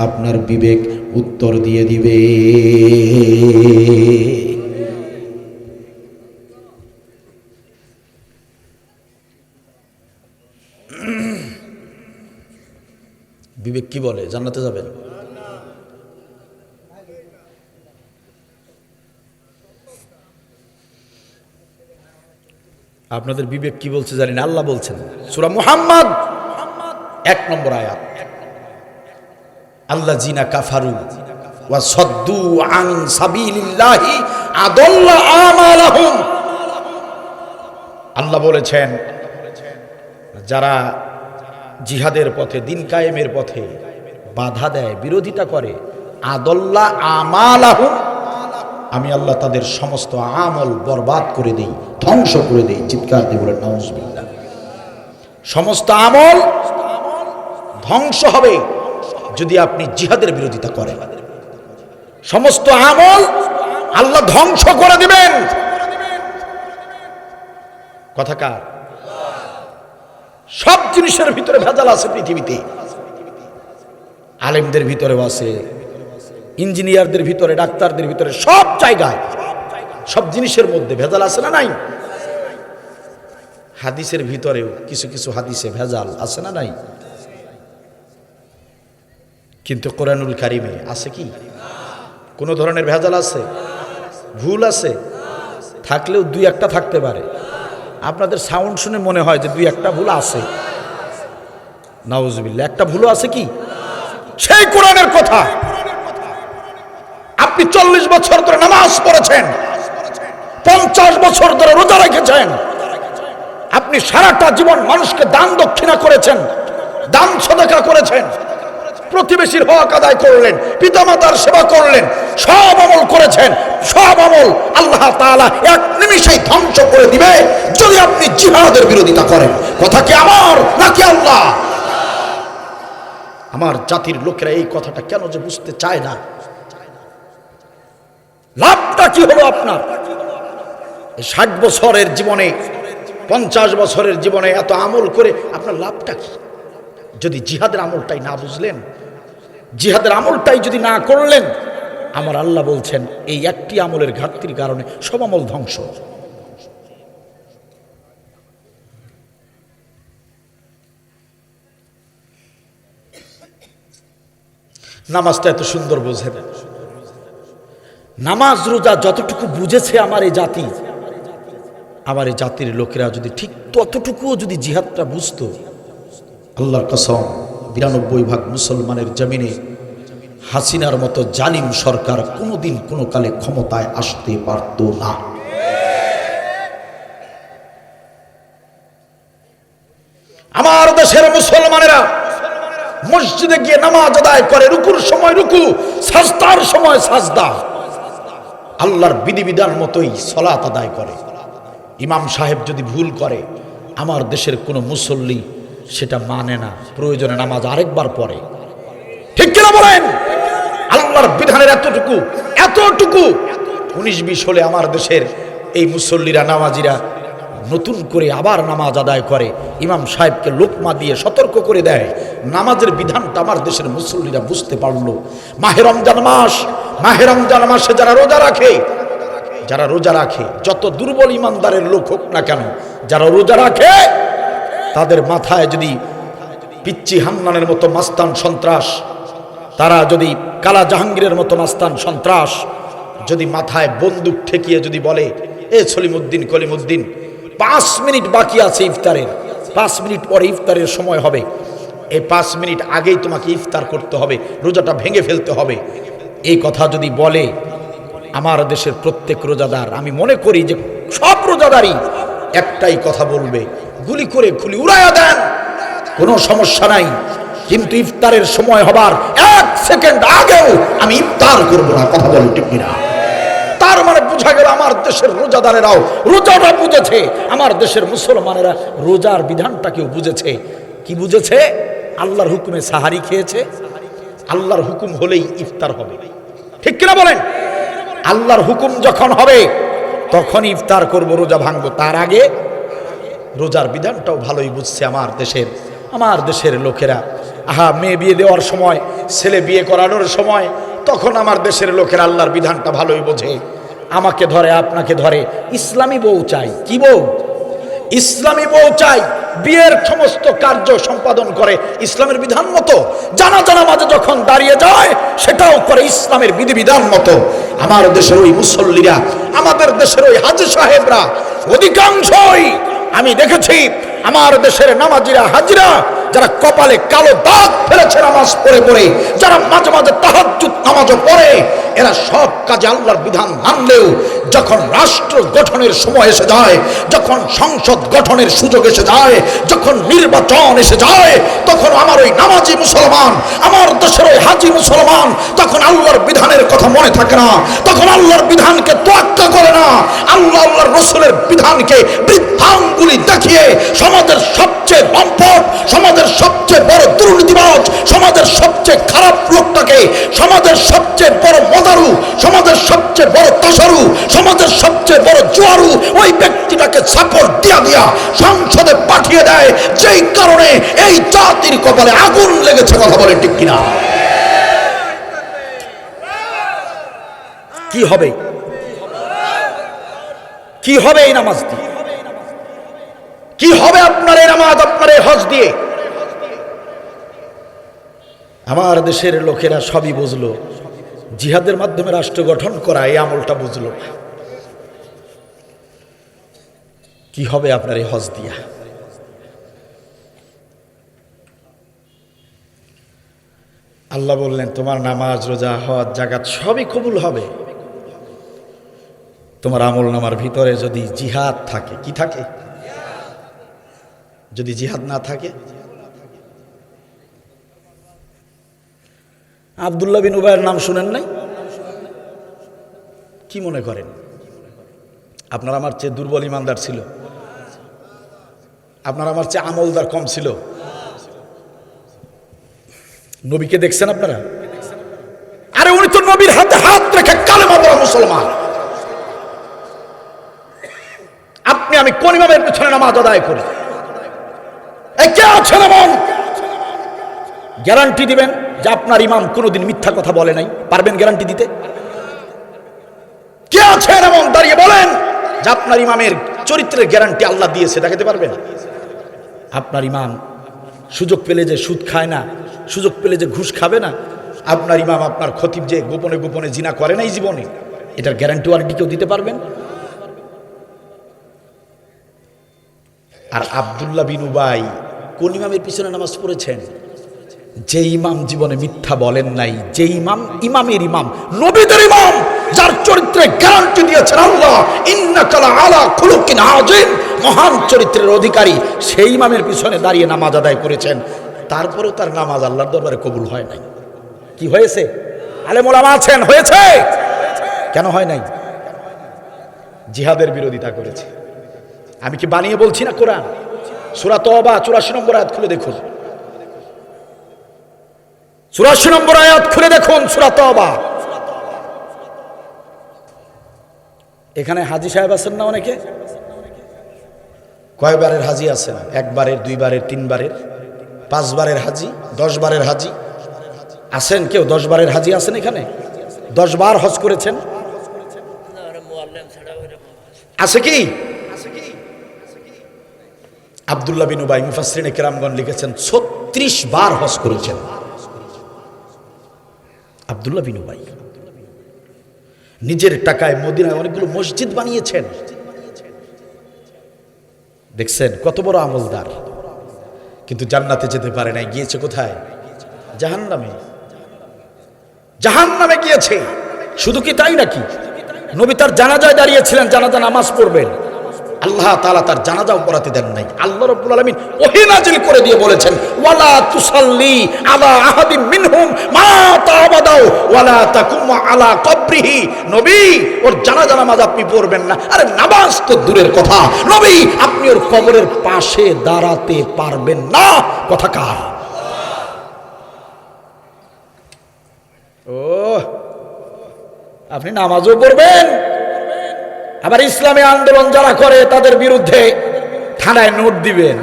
আপনার বিবেক উত্তর দিয়ে দিবে। বিবেক কি বলে? জান্নাতে যাবেন। আপনাদের বিবেক কি বলছে জানেন? আল্লাহ বলছেন সূরা মুহাম্মদ 1 নম্বর আয়াত, আল্লাযিনা কাফারু ওয়া সাদ্দু আন সাবিলিল্লাহি আদাল্লা আমালাহুম। আল্লাহ বলেছেন যারা জিহাদের পথে, দিন কায়েমের পথে বাধা দেয়, বিরোধিতা করে, আদাল্লা আমালাহুম, আমি আল্লাহ তাদের সমস্ত আমল বরবাদ করে দেই, ধ্বংস করে দেই। চিৎকার দিয়ে বলেন নাউজুবিল্লাহ। সমস্ত আমল ধ্বংস হবে যদি আপনি জিহাদের বিরোধিতা করেন। সমস্ত আমল আল্লাহ ধ্বংস করে দিবেন। কথা কার? সব জিনিসের ভিতরে ভেজাল আছে পৃথিবীতে। আলেমদের ভিতরেও আছে, ইঞ্জিনিয়ারদের ভিতরে, ডাক্তারদের ভিতরে, সব জায়গায়, সব জিনিসের মধ্যে ভেজাল আছে না নাই? হাদিসের ভিতরেও কিছু কিছু হাদিসে ভেজাল আছে না নাই? কিন্তু কোরআনুল কারীমে আছে কি কোন ধরনের ভেজাল আছে? ভুল আছে? থাকলেও 2-1টা থাকতে পারে। আপনাদের সাউন্ড শুনে মনে হয় যে 2-1টা ভুল আছে। নাউজুবিল্লাহ। একটা ভুলও আছে কি? সেই কোরআনের কথা। আপনি 40 বছর ধরে নামাজ পড়েছেন, 50 বছর ধরে রোজা রেখেছেন, আপনি সারাটা জীবন মানুষকে দান দক্ষিণা করেছেন, দান সদকা করেছেন, প্রতিবেশীর হক আদায় করলেন, পিতামাতার সেবা করলেন, সব আমল করেছেন। সব আমল আল্লাহ তাআলা এক নিমিষেই ধ্বংস করে দিবে যদি আপনি জিহাদের বিরোধিতা করেন। কথা কি আমার নাকি আল্লাহ? আমার জাতির লোকেরা এই কথাটা কেন যে বুঝতে চায় না? লাভটা কি হলো আপনার? 60 বছরের জীবনে, 50 বছরের জীবনে এত আমল করে আপনার লাভটা কি? যদি জিহাদের আমলটাই না বুঝলেন, জিহাদের আমলটাই যদি না করলেন, আমার আল্লাহ বলছেন এই একটি আমলের ঘাটতির কারণে সব আমল ধ্বংস। নামাজটা এত সুন্দর বোঝে না। নামাজ রোজা যতটুকু বুঝেছে আমার এই জাতি, আমার এই জাতির লোকেরা যদি ঠিক ততটুকুও যদি জিহাদটা বুঝতো, আল্লাহর কসম 92% মুসলমানের জমিনে হাসিনার মতো জালিম সরকার কোনোদিন কোনো কালে ক্ষমতায় আসতে পারত না। আমার দেশের মুসলমানেরা মসজিদে গিয়ে নামাজ আদায় করে, রুকুর সময় রুকু, সাজদার সময় সাজদা, আল্লাহর বিধিবিধান মতোই সালাত আদায় করে। ইমাম সাহেব যদি ভুল করে, আমার দেশের কোনো মুসল্লি সেটা মানে না, প্রয়োজনে নামাজ আরেকবার পড়ে। ঠিক কিনা বলেন? আল্লাহর বিধানের এতটুকু এতটুকু 19-20 হলে আমার দেশের এই মুসল্লিরা নামাজিরা নতুন করে আবার নামাজ আদায় করে, ইমাম সাহেবকে লোকমা দিয়ে সতর্ক করে দেয়। নামাজের বিধানটা আমার দেশের মুসল্লিরা বুঝতে পারলো। মাহে রমজান মাসে যারা রোজা রাখে যত দুর্বল ইমানদারের লোক হোক না কেন, যারা রোজা রাখে তাদের মাথায় যদি পিচ্চি হান্নানের মতো মাস্তান সন্ত্রাস, তারা যদি কালা জাহাঙ্গীরের মতো মাস্তান সন্ত্রাস যদি মাথায় বন্দুক ঠেকিয়ে যদি বলে, এ সলিমুদ্দিন কলিমুদ্দিন 5 মিনিট বাকি আছে ইফতারের, 5 মিনিট পরে ইফতারের সময় হবে, এই 5 মিনিট আগেই তোমাকে ইফতার করতে হবে, রোজাটা ভেঙে ফেলতে হবে, এই কথা যদি বলে আমার দেশের প্রত্যেক রোজাদার, আমি মনে করি যে সব রোজাদারই একটাই কথা বলবে, গুলি করে খুলি উড়াইয়া দেন, কোনো সমস্যা নাই, কিন্তু ইফতারের সময় হবার 1 সেকেন্ড আগেও আমি ইফতার করব না। কথা বলো ঠিক কিনা? তার মানে বোঝা গেল আমার দেশের রোজাদারেরাও রোজাটা বুঝেছে, আমার দেশের মুসলমানেরা রোজার বিধানটাকেও বুঝেছে। কি বুঝেছে? আল্লাহর হুকুমে সাহারি খেয়েছে, আল্লাহর হুকুম হলেই ইফতার হবে। ঠিক কিনা বলেন? আল্লাহর হুকুম যখন হবে তখন ইফতার করব, রোজা ভাঙবো, তার আগে রোজার বিধানটাও ভালোই বুঝছে আমার দেশের লোকেরা। মেয়ে বিয়ে দেওয়ার সময়, ছেলে বিয়ে করানোর সময়, তখন আমার দেশের লোকেরা আল্লাহর বিধানটা ভালোই বোঝে। আমাকে ধরে, আপনাকে ধরে, ইসলামী বউ চাই। কি বউ? ইসলামী বউ চাই, বিয়ের সমস্ত কার্য সম্পাদন করে ইসলামের বিধান মতো, জানাজা নামাজে যখন দাঁড়িয়ে যায় সেটাও করে ইসলামের বিধিবিধান মতো। আমার দেশের ওই মুসল্লিরা, আমাদের দেশের ওই হাজী সাহেবরা অধিকাংশই আমি দেখেছি, আমার দেশের নামাজিরা হাজিরা যারা কপালে কালো দাগ ফেলেছে নামাজ পড়ে পড়ে, যারা মাঝে মাঝে তাহাজ্জুদ নামাজও পড়ে, এরা সব কাজে আল্লাহর বিধান মানলেও যখন রাষ্ট্র গঠনের সময় এসে যায়, যখন সংসদ গঠনের সুযোগ এসে যায়, যখন নির্বাচন এসে যায়, তখন আমার ওই নামাজি মুসলমান, আমার দেশের ওই হাজি মুসলমান তখন আল্লাহর বিধানের কথা মনে থাকে না, তখন আল্লাহর বিধানকে তোয়াক্কা করে না, আল্লাহর রসুলের বিধানকে বৃদ্ধাঙ্গুলি দেখিয়ে সমাজের সবচেয়ে লম্পট, সমাজের সবচেয়ে বড় দুর্নীতিবাজ, সমাজের সবচেয়ে খারাপ লোকটাকে, সমাজের সবচেয়ে বড় মদারু, সমাজের সবচেয়ে বড় তাসারু, সমাজের সবচেয়ে বড় জোয়ারু, ওই ব্যক্তিটাকে সাপোর্ট দিয়া সংসদে পাঠিয়ে দেয়, যেই কারণে এই জাতির কপালে আগুন লেগেছে। কথা বলে ঠিক কিনা? কি হবে? কি হবে এই নামাজ দিয়ে? কি হবে আপনার এই নামাজ, আপনার এই হজ দিয়ে? আমার দেশের লোকেরা সবই বুঝলো, জিহাদের মাধ্যমে রাষ্ট্র গঠন করা এই আমলটা বুঝলো। কি হবে আপনার এই হজ দিয়া? আল্লাহ বললেন তোমার নামাজ, রোজা, হজ, যাকাত সবই কবুল হবে তোমার আমল নামার ভিতরে যদি জিহাদ থাকে। কি থাকে? যদি জিহাদ না থাকে? আব্দুল্লাহ বিন উবাইয়ের নাম শুনেন নাই? কি মনে করেন আপনার আমার চেয়ে দুর্বল ইমানদার ছিল? আপনার আমার চেয়ে আমলদার কম ছিল? নবীকে দেখছেন আপনারা? আরে উনি তো নবীর হাতে হাত রেখে কালেমা পড়া মুসলমান। আপনি আমি কোন ইমামের পিছনে নামাজ আদায় করি? কে আছেন এমন গ্যারান্টি দিবেন যে আপনার ইমাম কোনোদিন মিথ্যা কথা বলে নাই? পারবেন গ্যারান্টি দিতে? কে আছেন এমন দাঁড়িয়ে বলেন যে আপনার ইমামের চরিত্রের গ্যারান্টি আল্লাহ দিয়েছে? দেখাতে পারবেন? আপনার ইমাম সুযোগ পেলে যে সুদ খায় না, সুযোগ পেলে যে ঘুষ খাবে না, আপনার ইমাম আপনার খতিব যে গোপনে গোপনে জিনা করে নাই জীবনে, এটার গ্যারান্টি ওয়ারেন্টি কেউ দিতে পারবেন? আর আব্দুল্লাহ বিন উবাই কোন ইমামের পিছনে নামাজ পড়েছেন? যে ইমাম জীবনে মিথ্যা বলেন নাই, যে ইমাম ইমামের ইমাম, নবীদের ইমাম, যার চরিত্রে গ্যারান্টি দিয়েছেন আল্লাহ, ইন্নাকা আলা খুলুকিন আযীম, মহান চরিত্রের অধিকারী, সেই ইমামের পিছনে দাঁড়িয়ে নামাজ আদায় করেছেন। তারপরেও তার নামাজ আল্লাহর দরবারে কবুল হয় নাই। কি হয়েছে? আলেম ওলামা আছেন, হয়েছে। কেন হয় নাই? জিহাদের বিরোধিতা করেছে। আমি কি বানিয়ে বলছি না? কোরআন সূরা তওবা 84 নম্বর আয়াত খুলে দেখুন। ৮৪ নম্বর আয়াত খুলে দেখুন, সূরা তওবা। এখানে হাজী সাহেব আছেন না অনেকে? কয়বারের হাজী আছেন? একবারের, দুইবারের, তিনবারের, 5 বারের হাজী, 10 বারের হাজী আছেন? কেউ 10 বারের হাজী আছেন এখানে? 10 বার হজ করেছেন? আছে কি? আব্দুল্লাহ বিন উবাই মুফাসসিরিনে কেরামগণ লিখেছেন 36 বার হজ করেছেন আব্দুল্লাহ বিন উবাই। নিজের টাকায় মদিনায় অনেকগুলো মসজিদ বানিয়েছেন। দেখছেন কত বড় আমলদার, কিন্তু জান্নাতে যেতে পারে নাই। গিয়েছে কোথায়? জাহান্নামে। জাহান্নামে গিয়েছে। শুধু কি তাই নাকি? নবী তার জানাজায় দাঁড়িয়েছিলেন, জানাজা নামাজ পড়বেন, আল্লাহ তাআলা তার জানাজাও পড়াতে দেন নাই। আল্লাহ রাব্বুল আলামিন ওহী নাজিল করে দিয়ে বলেছেন, ওয়ালা তুসাল্লি আলা আহাদিম মিনহুম মাতা আবাদাও ওয়ালা তাকুম আলা কবরিহি। নবী ওর জানাজা নামাজ আপনি পড়বেন না। আরে নামাজ তো দূরের কথা, নবী আপনি ওর কবরের পাশে দাঁড়াতে পারবেন না। কথা কার? ও, আপনি নামাজও পড়বেন, আবার ইসলামী আন্দোলন যারা করে তাদের বিরুদ্ধে থানায় নোট দিবেন।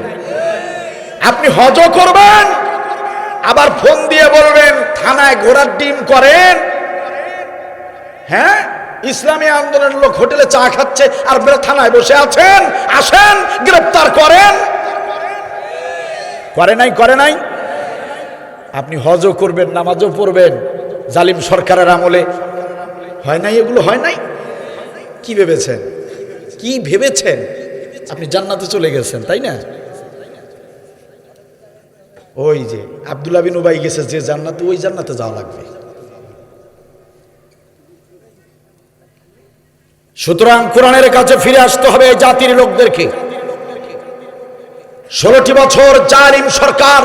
আপনি হজও করবেন, আবার ফোন দিয়ে বলবেন থানায় ঘোড়ার ডিম করেন। হ্যাঁ, ইসলামী আন্দোলনের লোক হোটেলে চা খাচ্ছে আর থানায় বসে আছেন, আসেন গ্রেফতার করেন। করে নাই? করে নাই? আপনি হজও করবেন, নামাজও পড়বেন, জালিম সরকারের আমলে হয় নাই? এগুলো হয় নাই? কি ভেবেছেন? কি ভেবেছেন আপনি জান্নাতে চলে গেছেন, তাই না? ওই যে আব্দুল্লাহ বিন উবাই গেছে যে জান্নাতে, ওই জান্নাতে যাওয়া লাগবে। সুতরাং কোরআনের কাছে ফিরে আসতে হবে এই জাতির লোকদেরকে। 16টি বছর জালিম সরকার,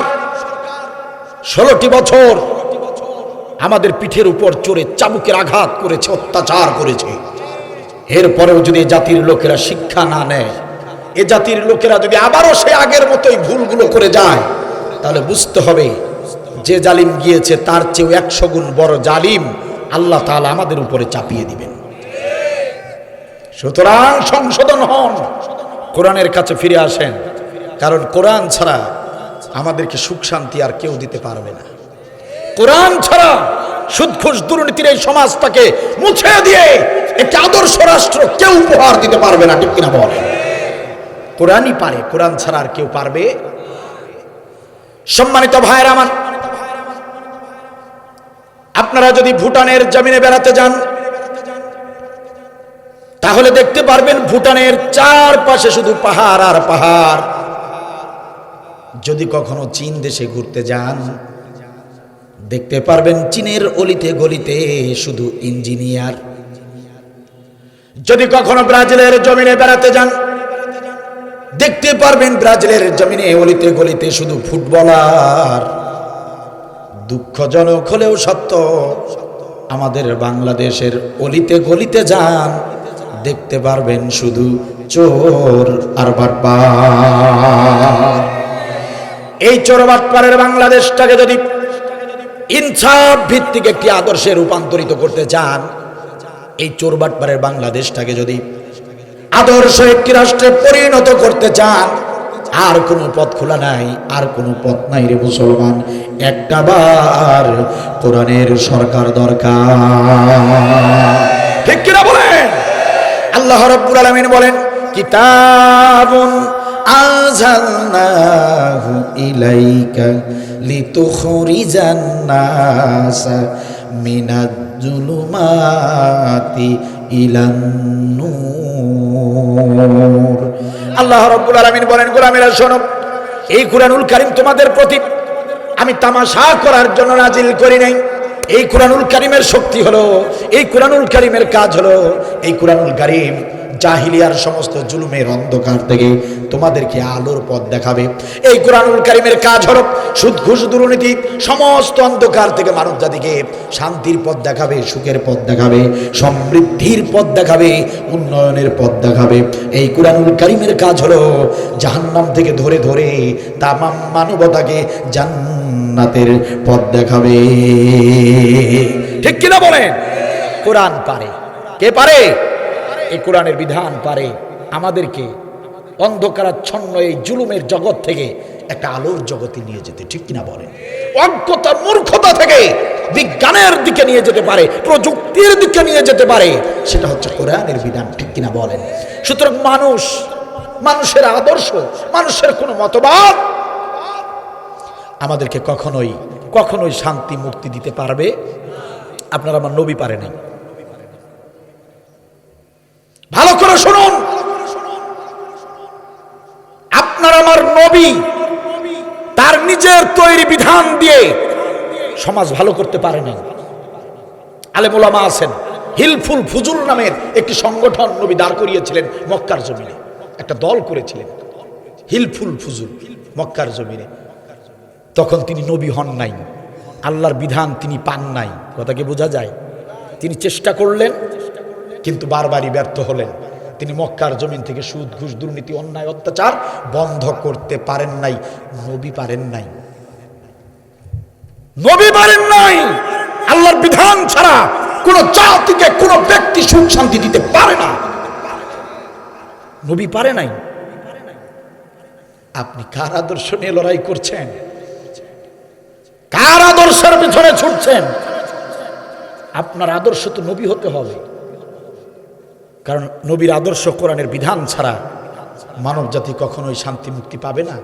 16টি বছর আমাদের পিঠের উপর চড়ে চাবুকের আঘাত করেছে, অত্যাচার করেছে। এরপরেও যদি জাতির লোকেরা শিক্ষা না নেয়, এ জাতির লোকেরা যদি আবারও সে আগের মতোই ভুলগুলো করে যায়, তাহলে বুঝতে হবে যে জালিম গিয়েছে তার চেয়েও 100 গুণ বড় জালিম আল্লাহ তাআলা আমাদের উপরে চাপিয়ে দিবেন। সুতরাং সংশোধন হন, কোরআনের কাছে ফিরে আসেন, কারণ কোরআন ছাড়া আমাদেরকে সুখ শান্তি আর কেউ দিতে পারবে না। কোরআন ছাড়া সুদ ঘুষ দুর্নীতির এই সমাজটাকে মুছে দিয়ে একটি আদর্শ রাষ্ট্র কেউ উপহার দিতে পারবে না। ঠিক কিনা বলেন? কোরআনই পারে, কোরআন ছাড়া আর কেউ পারবে? সম্মানিত ভাইরা আমার, আপনারা যদি ভুটানের জমিনে বেড়াতে যান তাহলে দেখতে পারবেন ভুটানের চারপাশে শুধু পাহাড় আর পাহাড়। যদি কখনো চীন দেশে ঘুরতে যান দেখতে পারবেন চীনের অলিতে গলিতে শুধু ইঞ্জিনিয়ার। যদি কখনো ব্রাজিলের জমিনে বেড়াতে যান দেখতে পারবেন ব্রাজিলের জমিনে অলিতে গলিতে শুধু ফুটবলার। দুঃখজনক হলেও সত্য, আমাদের বাংলাদেশের অলিতে গলিতে যান দেখতে পারবেন শুধু চোর আর বাটপার। এই চোর বাটপারের বাংলাদেশটাকে যদি ইনসাফ ভিত্তিক একটি আদর্শে রূপান্তরিত করতে চান, এই চোর বাটপারের বাংলাদেশটাকে যদি আদর্শ একটি রাষ্ট্রে পরিণত করতে চান, আর কোনো পথ খোলা নাই, আর কোনো পথ নাই রে মুসলমান। একটা বার কোরআনের সরকার দরকার। ঠিক কিনা বলেন? আল্লাহ রাব্বুল আলামিন বলেন, কিতাবুন আনজালনাহু ইলাইকা লিতুখরিজান নাসা মিনাজ জুলুমাতি ইলান নূর। আল্লাহ রাব্বুল আলামিন বলেন, গোলামেরা শোনো, এই কুরআনুল কারীম তোমাদের প্রতি আমি তামাশা করার জন্য নাজিল করি নাই। এই কুরআনুল কারীমের শক্তি হলো, এই কুরআনুল কারীমের কাজ হলো, এই কুরআনুল কারীম জাহিলিয়ার সমস্ত জুলুমের অন্ধকার থেকে তোমাদেরকে আলোর পথ দেখাবে। এই কুরআনুল কারীমের কাজ হলো সুদ ঘুষ দুর্নীতি সমস্ত অন্ধকার থেকে মানব জাতিকে শান্তির পথ দেখাবে, সুখের পথ দেখাবে, সমৃদ্ধির পথ দেখাবে, উন্নয়নের পথ দেখাবে। এই কুরআনুল কারীমের কাজ হলো জাহান্নাম থেকে ধরে ধরে তামাম মানবতাকে জান্নাত জান্নাতের পথ দেখাবে। ঠিক কিনা বলেন? কোরআন পারে। কে পারে? এই কোরআনের বিধান পারে আমাদেরকে অন্ধকারাচ্ছন্ন এই জুলুমের জগৎ থেকে একটা আলোর জগতে নিয়ে যেতে। ঠিক কিনা বলেন? অজ্ঞতা মূর্খতা থেকে বিজ্ঞানের দিকে নিয়ে যেতে পারে, প্রযুক্তির দিকে নিয়ে যেতে পারে। সেটা হচ্ছে কোরআনের বিধান। ঠিক কিনা বলেন? সুতরাং মানুষের আদর্শ, মানুষের কোনো মতবাদ আমাদেরকে কখনোই শান্তি মুক্তি দিতে পারবে। আপনার আমার নবী পারে নাই। ভালো করে শুনুন, আপনার আমার নবী তার নিজের তৈরি বিধান দিয়ে সমাজ ভালো করতে পারে নাই। আলেম ওলামা আছেন, হিলফুল ফুজুল নামের একটি সংগঠন নবী দাঁড় করিয়েছিলেন মক্কার জমিনে, একটা দল করেছিলেন হিলফুল ফুজুল মক্কার জমিনে। তখন তিনি নবী হন নাই, আল্লাহর বিধান তিনি পান নাই। কথা কি বোঝা যায়? তিনি চেষ্টা করলেন কিন্তু বারবারই ব্যর্থ হলেন। তিনি মক্কার জমিন থেকে সুদ ঘুষ দুর্নীতি অন্যায় অত্যাচার বন্ধ করতে পারেন নাই। নবী পারেন নাই, নবী পারেন নাই। আল্লাহর বিধান ছাড়া কোন জাতিকে কোন ব্যক্তি সুখ শান্তি দিতে পারে না। নবী পারে নাই। আপনি কার আদর্শ নিয়ে লড়াই করছেন? কার আদর্শের পিছনে ছুটছেন? আপনার আদর্শ তো নবী হতে হবে, কারণ নবীর আদর্শ কোরআনের বিধান ছাড়া মানব জাতি কখনোই শান্তি মুক্তি পাবে না।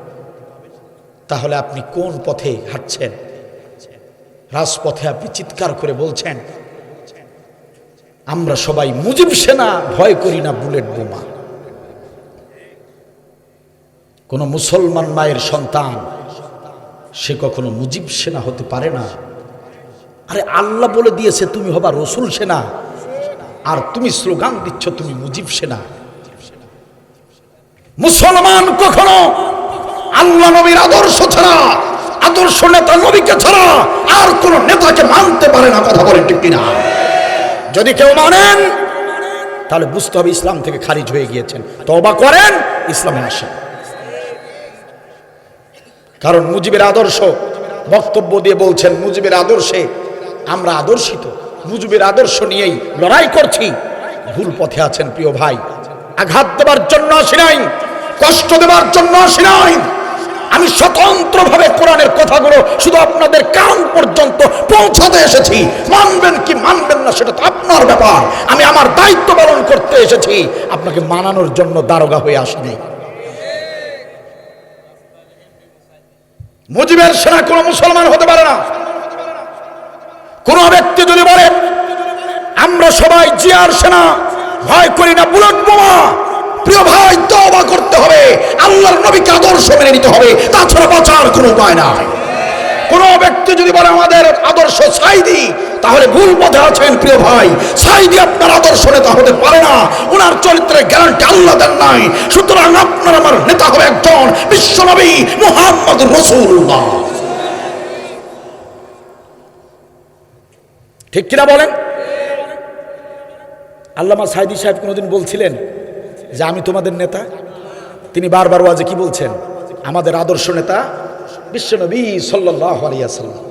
তাহলে আপনি কোন পথে হাঁটছেন? রাজপথে আপনি চিৎকার করে বলছেন আমরা সবাই মুজিব সেনা, ভয় করি না বুলেট বোমা। কোন মুসলমান মায়ের সন্তান সে কখনো মুজিব সেনা হতে পারে না। আরে আল্লাহ বলে দিয়েছে তুমি হবা রসুল সেনা, আর তুমি স্লোগান দিচ্ছ তুমি মুজিব সেনা। মুসলমান কখনো আল্লাহ নবীর আদর্শ ছাড়া, আদর্শ নেতা নবীকে ছাড়া আর কোন নেতাকে মানতে পারে না। কথা বলেন ঠিক কিনা? যদি কেউ মানেন তাহলে বুঝতে হবে ইসলাম থেকে খারিজ হয়ে গিয়েছেন, তওবা করেন, ইসলামে আসেন। কারণ মুজিবের আদর্শ বক্তব্য দিয়ে বলছেন মুজিবের আদর্শে আমরা আদর্শিত, মুজিবের আদর্শ নিয়েই লড়াই করছি। ভুল পথে আছেন প্রিয় ভাই। আঘাত দেবার জন্য আসি নাই, কষ্ট দেবার জন্য আসি নাই। আমি স্বতন্ত্রভাবে কোরআনের কথাগুলো শুধু আপনাদের কান পর্যন্ত পৌঁছাতে এসেছি। মানবেন কি মানবেন না সেটা তো আপনার ব্যাপার। আমি আমার দায়িত্ব পালন করতে এসেছি, আপনাকে মানানোর জন্য দারোগা হয়ে আসিনি। মুজিবের সেনা কোনো মুসলমান হতে পারে না। কোন ব্যক্তি যদি বলে আমরা সবাই জিয়ার সেনা, ভয় করি না বুলেট বোমা, প্রিয় ভাই তওবা করতে হবে, আল্লাহর নবীকে আদর্শ মেনে নিতে হবে, তাছাড়া বাঁচার কোনো উপায় নাই। কোন ব্যক্তি যদি বলে আমাদের আদর্শ সাইদি, তাহলে ভুল পথে আছেন প্রিয় ভাই। সাইদি আপনার আদর্শ নেতা হতে পারে না, ওনার চরিত্রের গ্যারান্টি আল্লাহ দেন নাই। সুতরাং আপনার আমার নেতা হবে একজন বিশ্বনবী মুহাম্মদ রাসূলুল্লাহ। ঠিক কিনা বলেন? আল্লামা সাইদি সাহেব কোনোদিন বলছিলেন যে আমি তোমাদের নেতা? তিনি বারবার ওয়াজে কি বলছেন? আমাদের আদর্শ নেতা বিশ্বনবী সাল্লাল্লাহু আলাইহি ওয়াসাল্লাম।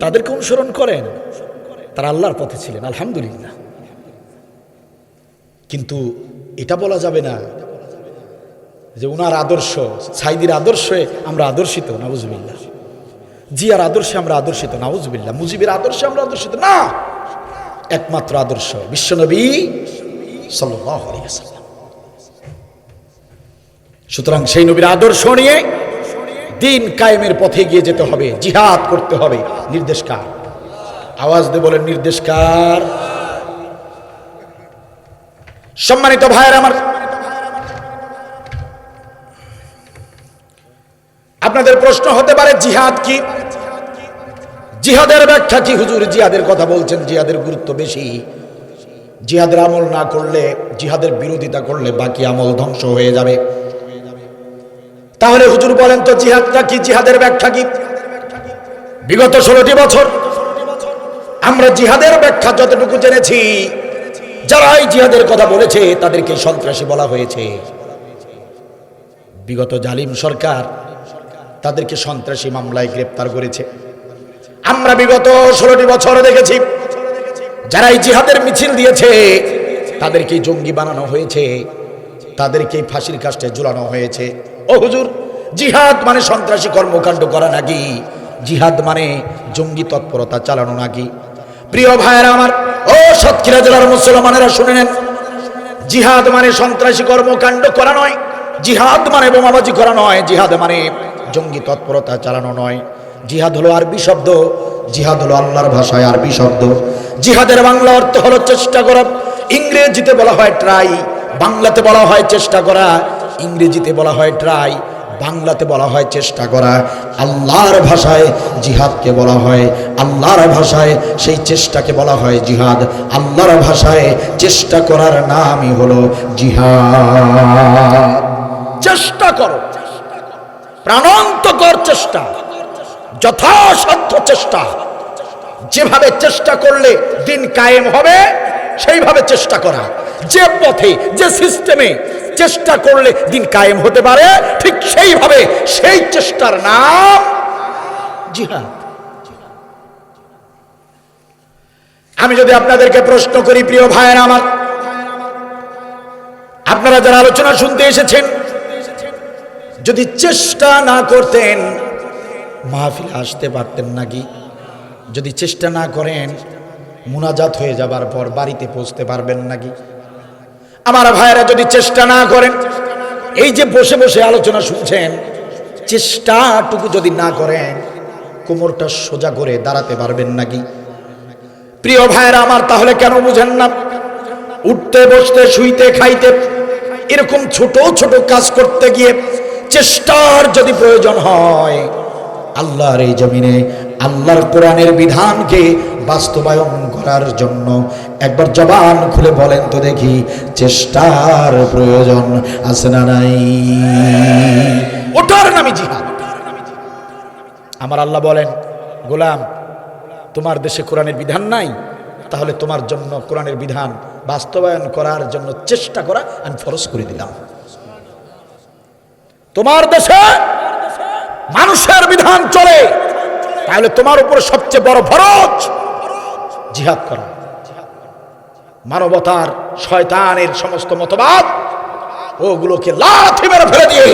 তাদেরকে অনুসরণ করেন, তারা আল্লাহর পথে ছিলেন, আলহামদুলিল্লাহ। কিন্তু এটা বলা যাবে না যে উনার আদর্শ, সাইদির আদর্শে আমরা আদর্শিত, নাউজুবিল্লাহ। জিয়ার আদর্শে আমরা আদর্শিত, নাউজুবিল্লাহ। মুজিবের আদর্শে আমরা আদর্শিত না। একমাত্র আদর্শ বিশ্বনবী সাল্লাল্লাহু আলাইহি ওয়াসাল্লাম। সুতরাং সেই নবীর আদর্শ নিয়ে দিন কায়েমের পথে গিয়ে যেতে হবে, জিহাদ করতে হবে। নির্দেশ কার? আওয়াজ দিয়ে বলেন নির্দেশ কার? সম্মানিত ভাইয়েরা আমার, আপনাদের প্রশ্ন হতে পারে জিহাদ কি? জিহাদের ব্যাখ্যা কি? হুজুর জিহাদের কথা বলছেন, জিহাদের গুরুত্ব বেশি। জিহাদের আমল না করলে, জিহাদের বিরোধিতা করলে বাকি আমল ধ্বংস হয়ে যাবে। তাহলে হুজুর বলেন তো জিহাদটা কি, জিহাদের ব্যাখ্যা কি? বিগত 16টি বছর আমরা জিহাদের ব্যাখ্যা যতটুকু জেনেছি, যারা এই জিহাদের কথা বলেছে তাদেরকে সন্ত্রাসী বলা হয়েছে। বিগত জালিম সরকার তাদেরকে সন্ত্রাসী মামলায় গ্রেপ্তার করেছে। আমরা বিগত 16টি বছর দেখেছি যারা এই জিহাদের মিছিল দিয়েছে তাদেরকে জঙ্গি বানানো হয়েছে, তাদেরকে ফাঁসির কাস্টে ঝুলানো হয়েছে। ও হুজুর, জিহাদ মানে সন্ত্রাসী কর্মকাণ্ড করা নাকি? জিহাদ মানে জঙ্গি তৎপরতা চালানো নাকি? প্রিয় ভাইয়েরা আমার, ও সাতক্ষীরা জেলার মুসলমানেরা শুনে নেন, জিহাদ মানে সন্ত্রাসী কর্মকাণ্ড করা নয়, জিহাদ মানে বোমাবাজি করা নয়, জিহাদ মানে জঙ্গি তৎপরতা চালানো নয়। জিহাদ হলো আরবি শব্দ, জিহাদ হলো আল্লাহর ভাষায় আরবি শব্দ। জিহাদের বাংলা অর্থ হলো চেষ্টা করা। ইংরেজিতে বলা হয় ট্রাই, বাংলাতে বলা হয় চেষ্টা করা। ইংরেজিতে বলা হয় ট্রাই, বাংলাতে বলা হয় চেষ্টা করা। আল্লাহর ভাষায় জিহাদকে বলা হয়, আল্লাহর ভাষায় সেই চেষ্টাকে বলা হয় জিহাদ। আল্লাহর ভাষায় চেষ্টা করার নামই হলো জিহাদ। চেষ্টা করো, প্রাণান্তকর চেষ্টা, যথাসাধ্য চেষ্টা। যেভাবে চেষ্টা করলে দিন কায়েম হবে সেইভাবে চেষ্টা করা। যে পথে, যে সিস্টেমে চেষ্টা করলে দিন কায়েম হতে পারে, ঠিক সেইভাবে সেই চেষ্টার নাম জিহাদ। আমি যদি আপনাদেরকে প্রশ্ন করি, প্রিয় ভাইয়েরা আমার, আপনারা যারা আলোচনা শুনতে এসেছেন, যদি চেষ্টা না করতেন মাহফিলে আসতে পারতেন নাকি? যদি চেষ্টা না করেন মুনাজাত হয়ে যাবার পর বাড়িতে পৌঁছতে পারবেন নাকি? আমার ভাইয়েরা, যদি চেষ্টা না করেন, এই যে বসে বসে আলোচনা শুনছেন, চেষ্টাটুকু যদি না করেন কোমরটা সোজা করে দাঁড়াতে পারবেন নাকি? প্রিয় ভাইয়েরা আমার, তাহলে কেন বুঝেন না? উঠতে বসতে শুইতে খাইতে এরকম ছোট ছোট কাজ করতে গিয়ে চেষ্টার যদি প্রয়োজন হয়, আল্লাহর এই জমিনে আল্লাহর কোরআনের বিধানকে বাস্তবায়ন করার জন্য একবার জবান খুলে বলেন তো দেখি, চেষ্টার প্রয়োজন আছে না নাই? ওটার নামই জিহাদ। আমার আল্লাহ বলেন, গোলাম, তোমার দেশে কোরআনের বিধান নাই, তাহলে তোমার জন্য কোরআনের বিধান বাস্তবায়ন করার জন্য চেষ্টা করা আমি ফরজ করে দিলাম। তোমার দেশে মানুষের বিধান চলে, তাহলে তোমার উপর সবচেয়ে বড় ফরজ জিহাদ করা। মানবতার শয়তানের সমস্ত মতবাদ ওগুলোকে লাথি মেরে ফেলে দিয়ে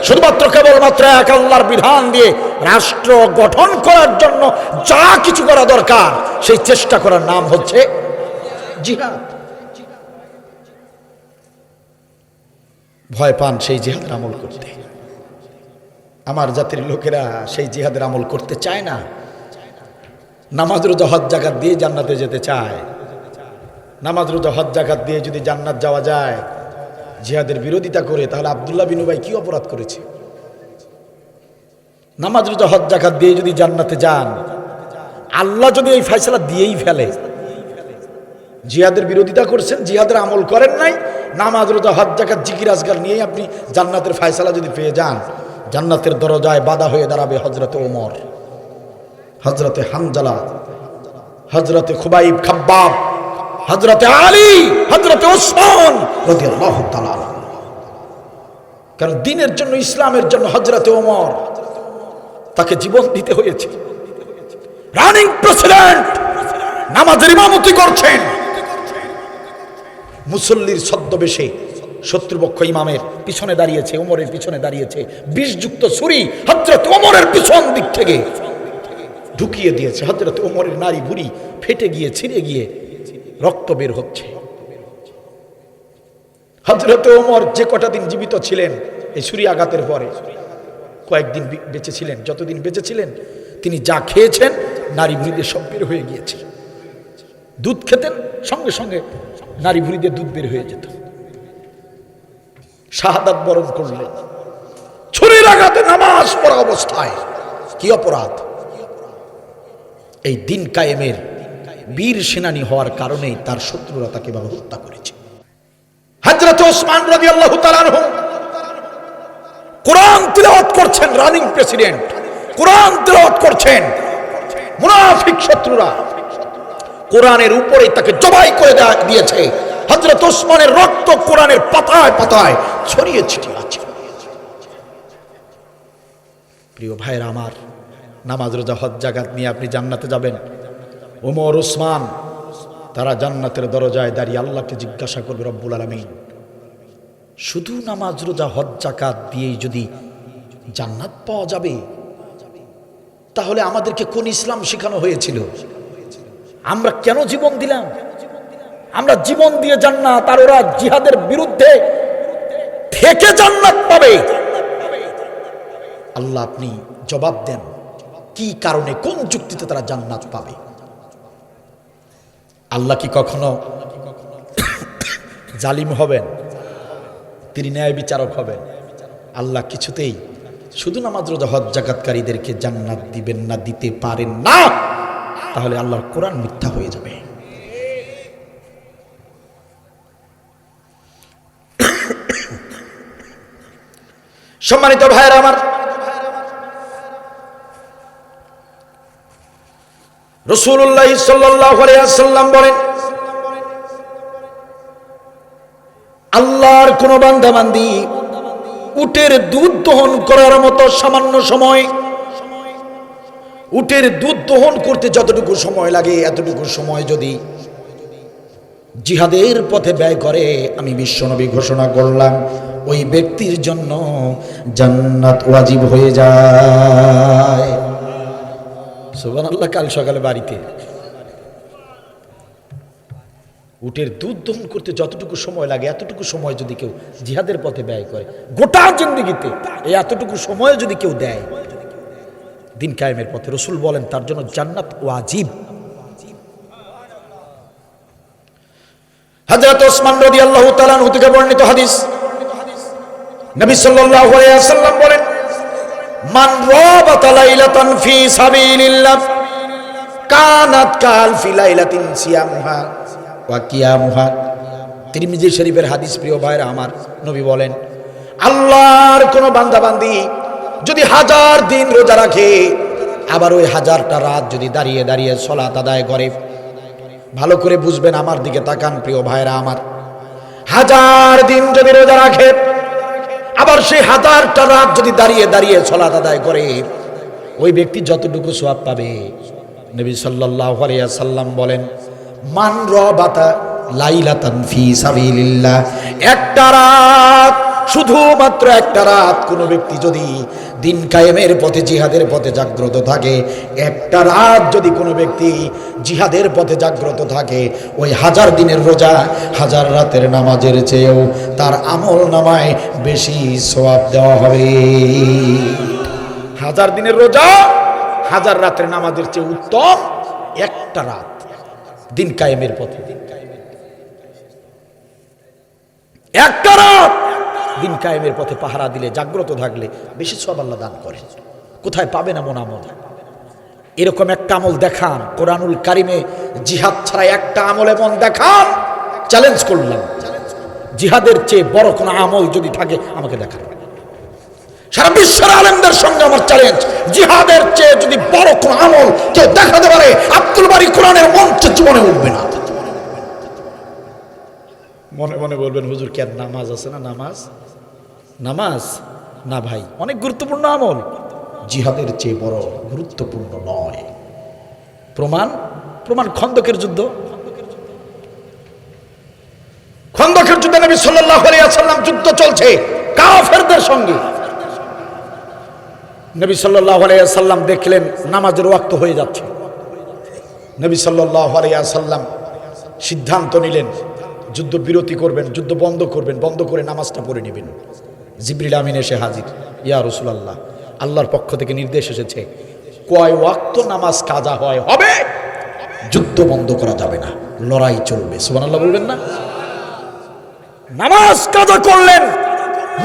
শুধুমাত্র কেবলমাত্র এক আল্লাহর বিধান দিয়ে রাষ্ট্র গঠন করার জন্য যা কিছু করা দরকার সেই চেষ্টা করার নাম হচ্ছে জিহাদ। ভয় পান সেই জিহাদের আমল করতে। আমার জাতির লোকেরা সেই জিহাদের আমল করতে চায় না। নামাজ রোজা হজ জাকাত দিয়ে জান্নাতে যেতে চায়। নামাজ রোজা হজ জাকাত দিয়ে যদি জান্নাত যাওয়া যায়, জিহাদের বিরোধিতা করে, তাহলে আব্দুল্লাহ বিন উবাই কি অপরাধ করেছে? নামাজ রোজা হজ জাকাত দিয়ে যদি জান্নাতে যান, আল্লাহ যদি এই ফয়সালা দিয়েই ফেলে, জিহাদের বিরোধিতা করছেন, জিহাদের আমল করেন নাই, নামাজ রোজা হজ জাকাত জিকির আজগার নিয়েই আপনি জান্নাতের ফয়সালা যদি পেয়ে যান, জান্নাতের দরজায় বাধা হয়ে দাঁড়াবে হযরতে ওমর, হযরতে হানজালা, হযরতে খুবাইব খাব্বাব, হযরতে আলী, হযরতে ওসমান রাদিয়াল্লাহু তাআলা। কারণ দ্বীনের জন্য, ইসলামের জন্য হযরতে ওমর তাকে জীবন দিতে হয়েছে। রানিং প্রেসিডেন্ট নামাজের ইমামতি করছেন, মুসল্লির ছদ্মবেশে শত্রুপক্ষ ইমামের পিছনে দাঁড়িয়েছে, ওমরের পিছনে দাঁড়িয়েছে, বিষযুক্ত ছুরি হযরত ওমরের পিছন দিক থেকে ঢুকিয়ে দিয়েছে। হযরত ওমরের নাড়ি ভুঁড়ি ফেটে গিয়ে ছিঁড়ে গিয়ে রক্ত বের হচ্ছে। হযরত ওমর যে কটা দিন জীবিত ছিলেন এই ছুরি আঘাতের পরে, কয়েকদিন বেঁচে ছিলেন। যতদিন বেঁচে ছিলেন তিনি যা খেয়েছেন নারী ভুঁড়িতে সব বের হয়ে গিয়েছে। দুধ খেতেন, সঙ্গে সঙ্গে নারী ভুঁড়ি দিয়ে দুধ বের হয়ে যেত। শাহাদাত বরণ করলেন ছুরির আঘাতে নামাজ পড়া অবস্থায়। কি অপরাধ! এই দিন কায়েমের বীর সেনানী হওয়ার কারণেই তার শত্রুরা তাকে ভাবে হত্যা করেছে। হযরত ওসমান রাদিয়াল্লাহু তাআলা আনহু কোরআন তিলাওয়াত করছেন, রানিং প্রেসিডেন্ট কোরআন তিলাওয়াত করছেন, মুনাফিক শত্রুরা কোরআনের উপরেই তাকে জবাই করে দিয়েছে। হযরত ওসমানের রক্ত কোরআনের পাতায় পাতায় ছড়িয়ে ছিটিয়ে আছে। প্রিয় ভাইরা আমার, নামাজ রোজা হজ জাকাত নিয়ে আপনি জান্নাতে যাবেন। ওমর ওসমান তারা জান্নাতের দরজায় দাঁড়িয়ে আল্লাহকে জিজ্ঞাসা করবে, রব্বুল আলামিন, শুধু নামাজ রোজা হজ জাকাত দিয়েই যদি জান্নাত পাওয়া যাবে, তাহলে আমাদেরকে কোন ইসলাম শেখানো হয়েছিল? আমরা কেন জীবন দিলাম? আমরা জীবন দিয়ে জান্নাত, আর ওরা জিহাদের বিরুদ্ধে থেকে জান্নাত পাবে। আল্লাহ আপনি জবাব দেন, কি কারণে, কোন যুক্তিতে তারা জান্নাত পাবে? আল্লাহ কি কখনো জালিম হবেন? তিনি ন্যায় বিচারক হবেন? আল্লাহ কিছুতেই শুধু নামাজ রোজা হজ জাকাতকারীদেরকে জান্নাত দিবেন না, দিতে পারেন না। তাহলে আল্লাহর কোরআন মিথ্যা হয়ে যাবে। সম্মানিত ভাইরা আমার, রাসূলুল্লাহ সাল্লাল্লাহু আলাইহি ওয়াসাল্লাম বলেন, আল্লাহর কোন বান্দা বান্দি উটের দুধ দহন করার মতো সামান্য সময়, উটের দুধ দহন করতে যতটুকু সময় লাগে এতটুকু সময় যদি জিহাদের পথে ব্যয় করে, আমি বিশ্বনবী ঘোষণা করলাম ওই ব্যক্তির জন্য জান্নাত ওয়াজিব হয়ে যায়। সুবহানাল্লাহ। কাল সকালে বাড়িতে উটের দুধ দহন করতে যতটুকু সময় লাগে এতটুকু সময় যদি কেউ জিহাদের পথে ব্যয় করে, গোটা জিন্দেগিতে এই এতটুকু সময় যদি কেউ দেয় দিন কায়েমের পথে, রাসূল বলেন তার জন্য জান্নাত ওয়াজিব। হযরত ওসমান রাদিয়াল্লাহু তাআলা আনহু থেকে বর্ণিত হাদিস, নবী সাল্লাল্লাহু আলাইহি ওয়াসাল্লাম বলেন, মান রাবাতা লাইলাতান ফি সাবিলিল্লাহ কানাত কাল ফি লাইলাতিন সিয়ামুহা ওয়া কিয়ামুহা। তিরমিজি শরীফের হাদিস। প্রিয় ভাইরা আমার, নবী বলেন, আল্লাহর কোন বান্দা বান্দি যদি 1000 দিন রোজা রাখে, আবার ওই 1000টা রাত যদি দাঁড়িয়ে দাঁড়িয়ে সালাত আদায় করে, ভালো করে বুঝবেন, আমার দিকে তাকান প্রিয় ভাইরা আমার, 1000 দিন যদি রোজা রাখে, আবার সেই 1000টা রাত যদি দাঁড়িয়ে দাঁড়িয়ে সালাত আদায় করে, ওই ব্যক্তি যতটুকু সওয়াব পাবে, নবী সাল্লাল্লাহু আলাইহি ওয়াসাল্লাম বলেন, মান রাবাতা লাইলাতান ফি সাবিলিল্লাহ, একটা রাত, শুধুমাত্র একটা রাত কোনো ব্যক্তি যদি দিন কায়েমের পথে জিহাদের পথে জাগ্রত থাকে, একটা রাত যদি কোনো ব্যক্তি জিহাদের পথে জাগ্রত থাকে, ওই 1000 দিনের রোজা 1000 রাতের নামাজের চেয়েও তার আমল নামায় বেশি সওয়াব দেওয়া হবে। 1000 দিনের রোজা 1000 রাতের নামাজের চেয়ে উত্তম একটা রাত দিন কায়েমের পথে, একটা রাত দিন কায়েমের পথে পাহারা দিলে, জাগ্রত থাকলে বেশি সওয়াব আল্লাহ দান করেন। কোথায় পাবেন এমন আমল? এরকম একটা আমল দেখান কোরআনুল কারিমে, জিহাদ ছাড়া একটা আমল এমন দেখান, চ্যালেঞ্জ করলাম, জিহাদের চেয়ে বড় কোন আমল যদি থাকে আমাকে দেখান। সারা বিশ্বের আলেমদের সঙ্গে আমার চ্যালেঞ্জ, জিহাদের চেয়ে যদি বড় কোন আমল কেউ দেখাতে পারে, আব্দুল বারী কোরআনের মঞ্চে জীবনে উঠবে না। মনে মনে বলবেন, হুজুর কি আর নামাজ আছে না? নামাজ না ভাই, অনেক গুরুত্বপূর্ণ আমল, জিহাদের চেয়ে বড় গুরুত্বপূর্ণ নয়। প্রমাণ খন্দকের যুদ্ধ। খন্দকের যুদ্ধে নবী সাল্লাল্লাহু আলাইহি ওয়াসাল্লাম যুদ্ধ চলছে কাফেরদের সঙ্গে। নবী সাল্লাল্লাহু আলাইহি ওয়াসাল্লাম দেখলেন নামাজের ওয়াক্ত হয়ে যাচ্ছে। নবী সাল্লাল্লাহু আলাইহি ওয়াসাল্লাম সিদ্ধান্ত নিলেন যুদ্ধ বিরতি করবেন, যুদ্ধ বন্ধ করবেন, বন্ধ করে নামাজটা পড়ে নেবেন। জিবরিল আমিন এসে হাজির, ইয়া রাসূলুল্লাহ, আল্লাহর পক্ষ থেকে নির্দেশ এসেছে, কয় ওয়াক্ত নামাজ কাজা হয় হবে, যুদ্ধ বন্ধ করা যাবে না, লড়াই চলবে। সুবহানাল্লাহ বলবেন না? নামাজ কাজা করলেন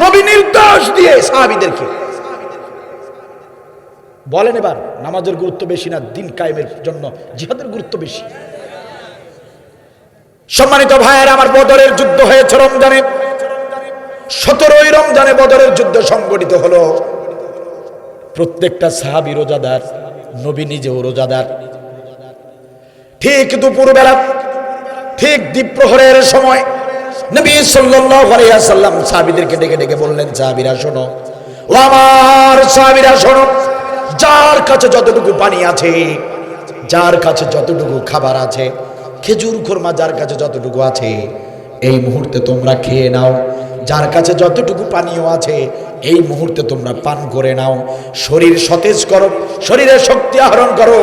নবী নির্দেশ দিয়ে সাহাবীদেরকে। বলেন এবার, নামাজের গুরুত্ব বেশি না দিন কায়েমের জন্য জিহাদের গুরুত্ব বেশি? সম্মানিত ভাইয়েরা আমার, বদরের যুদ্ধ হয়েছে রমজানে, 17ই রমজানে বদরের যুদ্ধ সংগঠিত হলো। প্রত্যেকটা সাহাবী রোজাদার, নবী নিজেও রোজাদার। ঠিক দুপুরবেলা, ঠিক দ্বীপ্রহরের সময় নবী সাল্লাল্লাহু আলাইহি ওয়াসাল্লাম সাহাবীদেরকে ডেকে ডেকে বললেন, সাহাবীরা শোনো, ও আমার সাহাবীরা শোনো, যার কাছে যতটুকু পানি আছে, যার কাছে যতটুকু খাবার আছে, খেজুর খুরমা যার কাছে যতটুকু আছে, এই মুহূর্তে তোমরা খেয়ে নাও। যার কাছে যতটুকু পানীয় আছে, এই মুহূর্তে তোমরা পান করে নাও। শরীর সতেজ করো, শরীরে শক্তি আহরণ করো,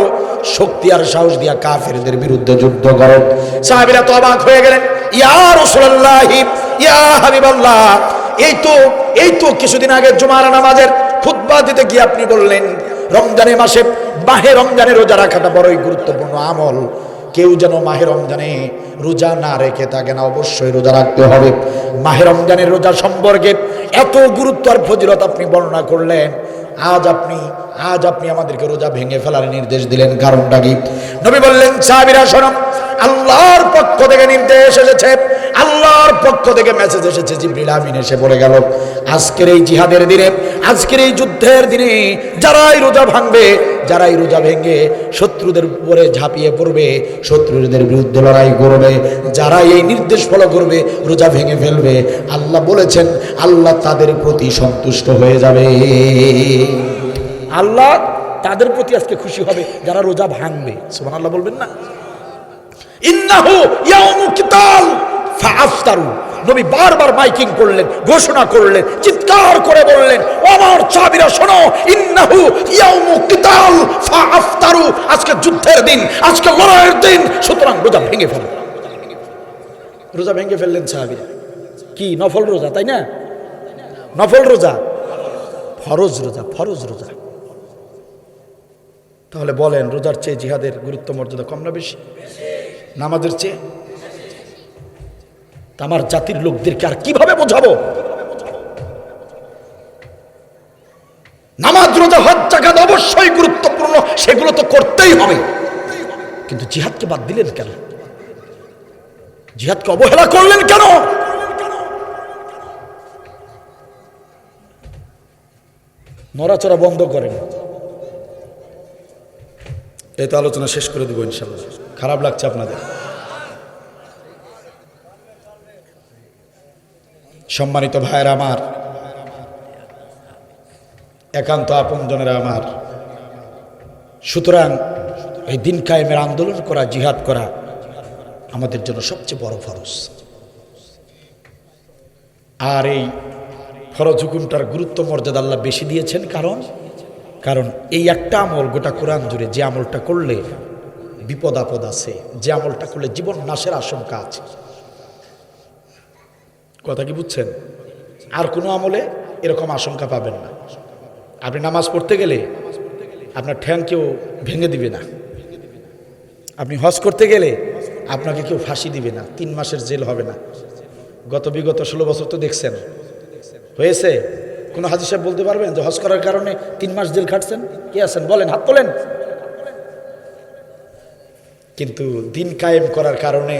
শক্তি আর সাহস দিয়া কাফেরদের বিরুদ্ধে যুদ্ধ করো। সাহাবীরা তো অবাক হয়ে গেলেন, ইয়া রাসূলুল্লাহ, ইয়া হাবিবাল্লাহ, এই তো কিছুদিন আগে জুমার নামাজের খুতবা দিতে গিয়ে আপনি বললেন রমজানের মাসে মাহে রমজানে রোজা রাখাটা বড়ই গুরুত্বপূর্ণ আমল। কেউ যেন মাহে রমজানে রোজা না রেখে থাকে না, অবশ্যই রোজা রাখতে হবে। মাহে রমজানের রোজা সম্পর্কে এত গুরুত্ব আর ফজিলত আপনি বর্ণনা করলেন, আজ আপনি আমাদেরকে রোজা ভেঙে ফেলার নির্দেশ দিলেন, কারণটা কি? নবী বললেন, সাহাবীরা শোনো, আল্লাহর পক্ষ থেকে নির্দেশ এসেছে, আল্লাহর পক্ষ থেকে মেসেজ এসেছে। জিবরিল আমিন এসে বলে গেল, আজকের এই জিহাদের দিনে, আজকের এই যুদ্ধের দিনে যারাই রোজা ভাঙবে, যারাই রোজা ভেঙে শত্রুদের উপরে ঝাঁপিয়ে পড়বে, শত্রুদের বিরুদ্ধে লড়াই করবে, যারা এই নির্দেশ ফলো করবে, রোজা ভেঙে ফেলবে, আল্লাহ বলেছেন আল্লাহ তাদের প্রতি সন্তুষ্ট হয়ে যাবে। আল্লাহ তাদের প্রতি আজকে খুশি হবে যারা রোজা ভাঙবে। সুবহানাল্লাহ বলবেন না? ইন্নাহু ইয়াউমু কিতাল ফাআফতারু। নবী বারবার মাইকিং করলেন, ঘোষণা করলেন, চিৎকার করে বললেন, ও আমার সাহাবীরা শোনো, ইন্নাহু ইয়াউমু কিতাল ফাআফতারু, আজকে যুদ্ধের দিন, আজকে লড়াইয়ের দিন, সুতরাং রোজা ভেঙে ফেলুন। রোজা ভেঙে ফেললেন সাহাবীরা। কি নফল রোজা, তাই না? নফল রোজা, ফরজ রোজা, ফরজ রোজা। তাহলে বলেন, রোজার চেয়ে জিহাদের গুরুত্ব মর্যাদা কম না বেশি? নামাজের চেয়ে? আমার জাতির লোকদেরকে আর কিভাবে বোঝাবো? নামাজ, রোজা, হজ, যাকাত অবশ্যই গুরুত্বপূর্ণ, সেগুলো তো করতেই হবে, কিন্তু জিহাদকে বাদ দিলেন কেন? জিহাদকে অবহেলা করলেন কেন? নড়াচড়া বন্ধ করেন। এই তো আলোচনা শেষ করে দেবো ইনশাআল্লাহ। খারাপ লাগছে আপনাদের? সম্মানিত ভাইয়েরা আমার, একান্ত আপনজনেরা আমার, সুতরাং এই দিন কায়েমের আন্দোলন করা, জিহাদ করা আমাদের জন্য সবচেয়ে বড় ফরজ। আর এই ফরজ হুকুমটার গুরুত্ব মর্যাদা আল্লাহ বেশি দিয়েছেন, কারণ এই একটা আমল গোটা কোরআন জুড়ে, যে আমলটা করলে বিপদ আপদ আছে, যে আমলটা করলে জীবন নাশের আশঙ্কা আছে। কথা কি বুঝছেন? আর কোনো আমলে এরকম আশঙ্কা পাবেন না। আপনি নামাজ পড়তে গেলে আপনার ঠ্যাং কেউ ভেঙে দিবে না। আপনি হজ করতে গেলে আপনাকে কেউ ফাঁসি দিবে না, 3 মাসের জেল হবে না। বিগত 16 বছর তো দেখছেন হয়েছে। কোনো হাজী সাহেব বলতে পারবেন যে হজ করার কারণে 3 মাস জেল খাটছেন? কে আছেন বলেন, হাত তোলেন। কিন্তু দিন কায়েম করার কারণে,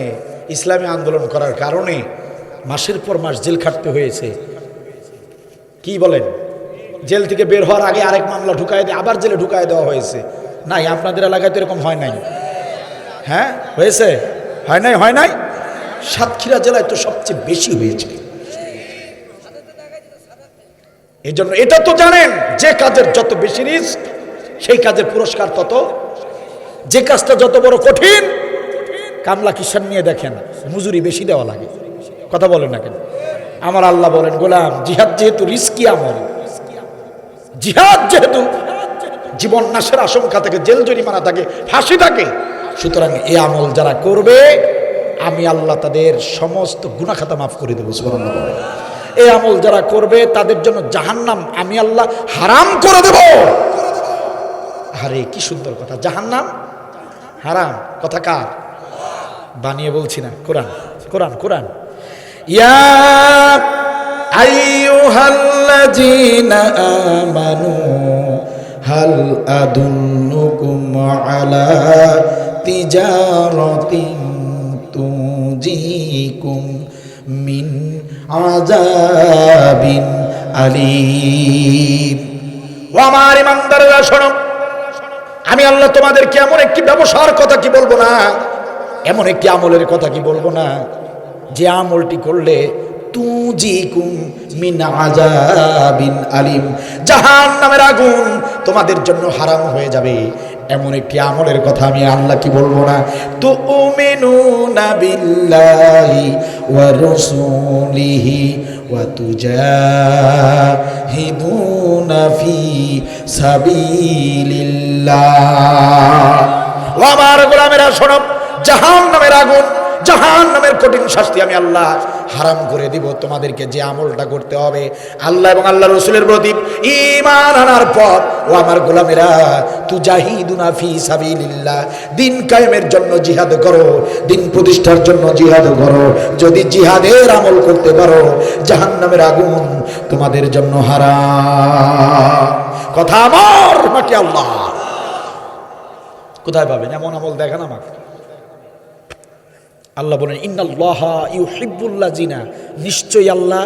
ইসলামী আন্দোলন করার কারণে মাসের পর মাস জেল খাটতে হয়েছে। কি বলেন? জেল থেকে বের হওয়ার আগে আরেক মামলা ঢুকায় দিয়ে আবার জেলে ঢুকায় দেওয়া হয়েছে। নাই, আপনাদের এলাকায় তো এরকম হয় নাই? হ্যাঁ হয়েছে? হয় নাই? সাতক্ষীরা জেলায় তো সবচেয়ে বেশি হয়েছে। এই জন্য এটা তো জানেন, যে কাজের যত বেশি রিস্ক, সেই কাজের পুরস্কার তত। যে কাজটা যত বড় কঠিন, কামলা কিষান নিয়ে দেখেন, মজুরি বেশি দেওয়া লাগে। কথা বলেন না কেন? আমার আল্লাহ বলেন, গোলাম, জিহাদ যেহেতু রিস্কি আমল, জিহাদ যেহেতু জীবন নাশের আশঙ্কা থাকে, জেল জরিমানা থাকে, ফাঁসি থাকে, সুতরাং এই আমল যারা করবে, আমি আল্লাহ তাদের সমস্ত গুনাহ খাতা মাফ করে দেবো। সুবহানাল্লাহ। এই আমল যারা করবে তাদের জন্য জাহান্নাম আমি আল্লাহ হারাম করে দেব। আরে কি সুন্দর কথা! জাহান্নাম হারাম, কথা কার? বানিয়ে বলছি না, কোরআন কোরআন কোরআন। ইয়া আইয়ুহাল্লাযীনা আমানু হাল আদুল্লুকুম আলা তিজারাতিন তুজিকুম মিন আযাবিন আলীম। ও আমার ইমানদাররা শোনো, আমি আল্লাহ তোমাদেরকে এমন একটি ব্যবসার কথা কি বলবো না, এমন একটি আমলের কথা কি বলবো না, যে আমলটি করলে তুজিকুম মিন আযাবিন আলিম, জাহান্নামের আগুন তোমাদের জন্য হারাম হয়ে যাবে এমন একটি আমলের কথা আমি আল্লাহ কি বলবো না? তুমিনুনা বিল্লাহি ওয়া রাসূলিহি ওয়া তুজাহিদুনা ফি সাবিলিল্লাহ। ও আমার গোলামেরা শোনো, জাহান্নামের আগুন, জাহান্নামের কঠিন শাস্তি আমি আল্লাহ হারাম করে দিব তোমাদেরকে যে আমলটা করতে হবে আল্লাহ এবং আল্লাহ রাসূলের প্রতি ঈমান আনার পর। ও আমার গোলামেরা, তুজাহিদুনা ফি সাবিলিল্লাহ, দিন কায়েমের জন্য জিহাদ করো, দিন প্রতিষ্ঠার জন্য জিহাদ করো। যদি জিহাদের আমল করতে পারো জাহান্নামের আগুন তোমাদের জন্য হারাম। কথা আমার নাকি আল্লাহ? কোথায় পাবেন এমন আমল? দেখান আমাকে। আল্লাহ বলেন ইন্নাল্লাহা ইউহিব্বুল্লাযিনা, নিশ্চয়ই আল্লাহ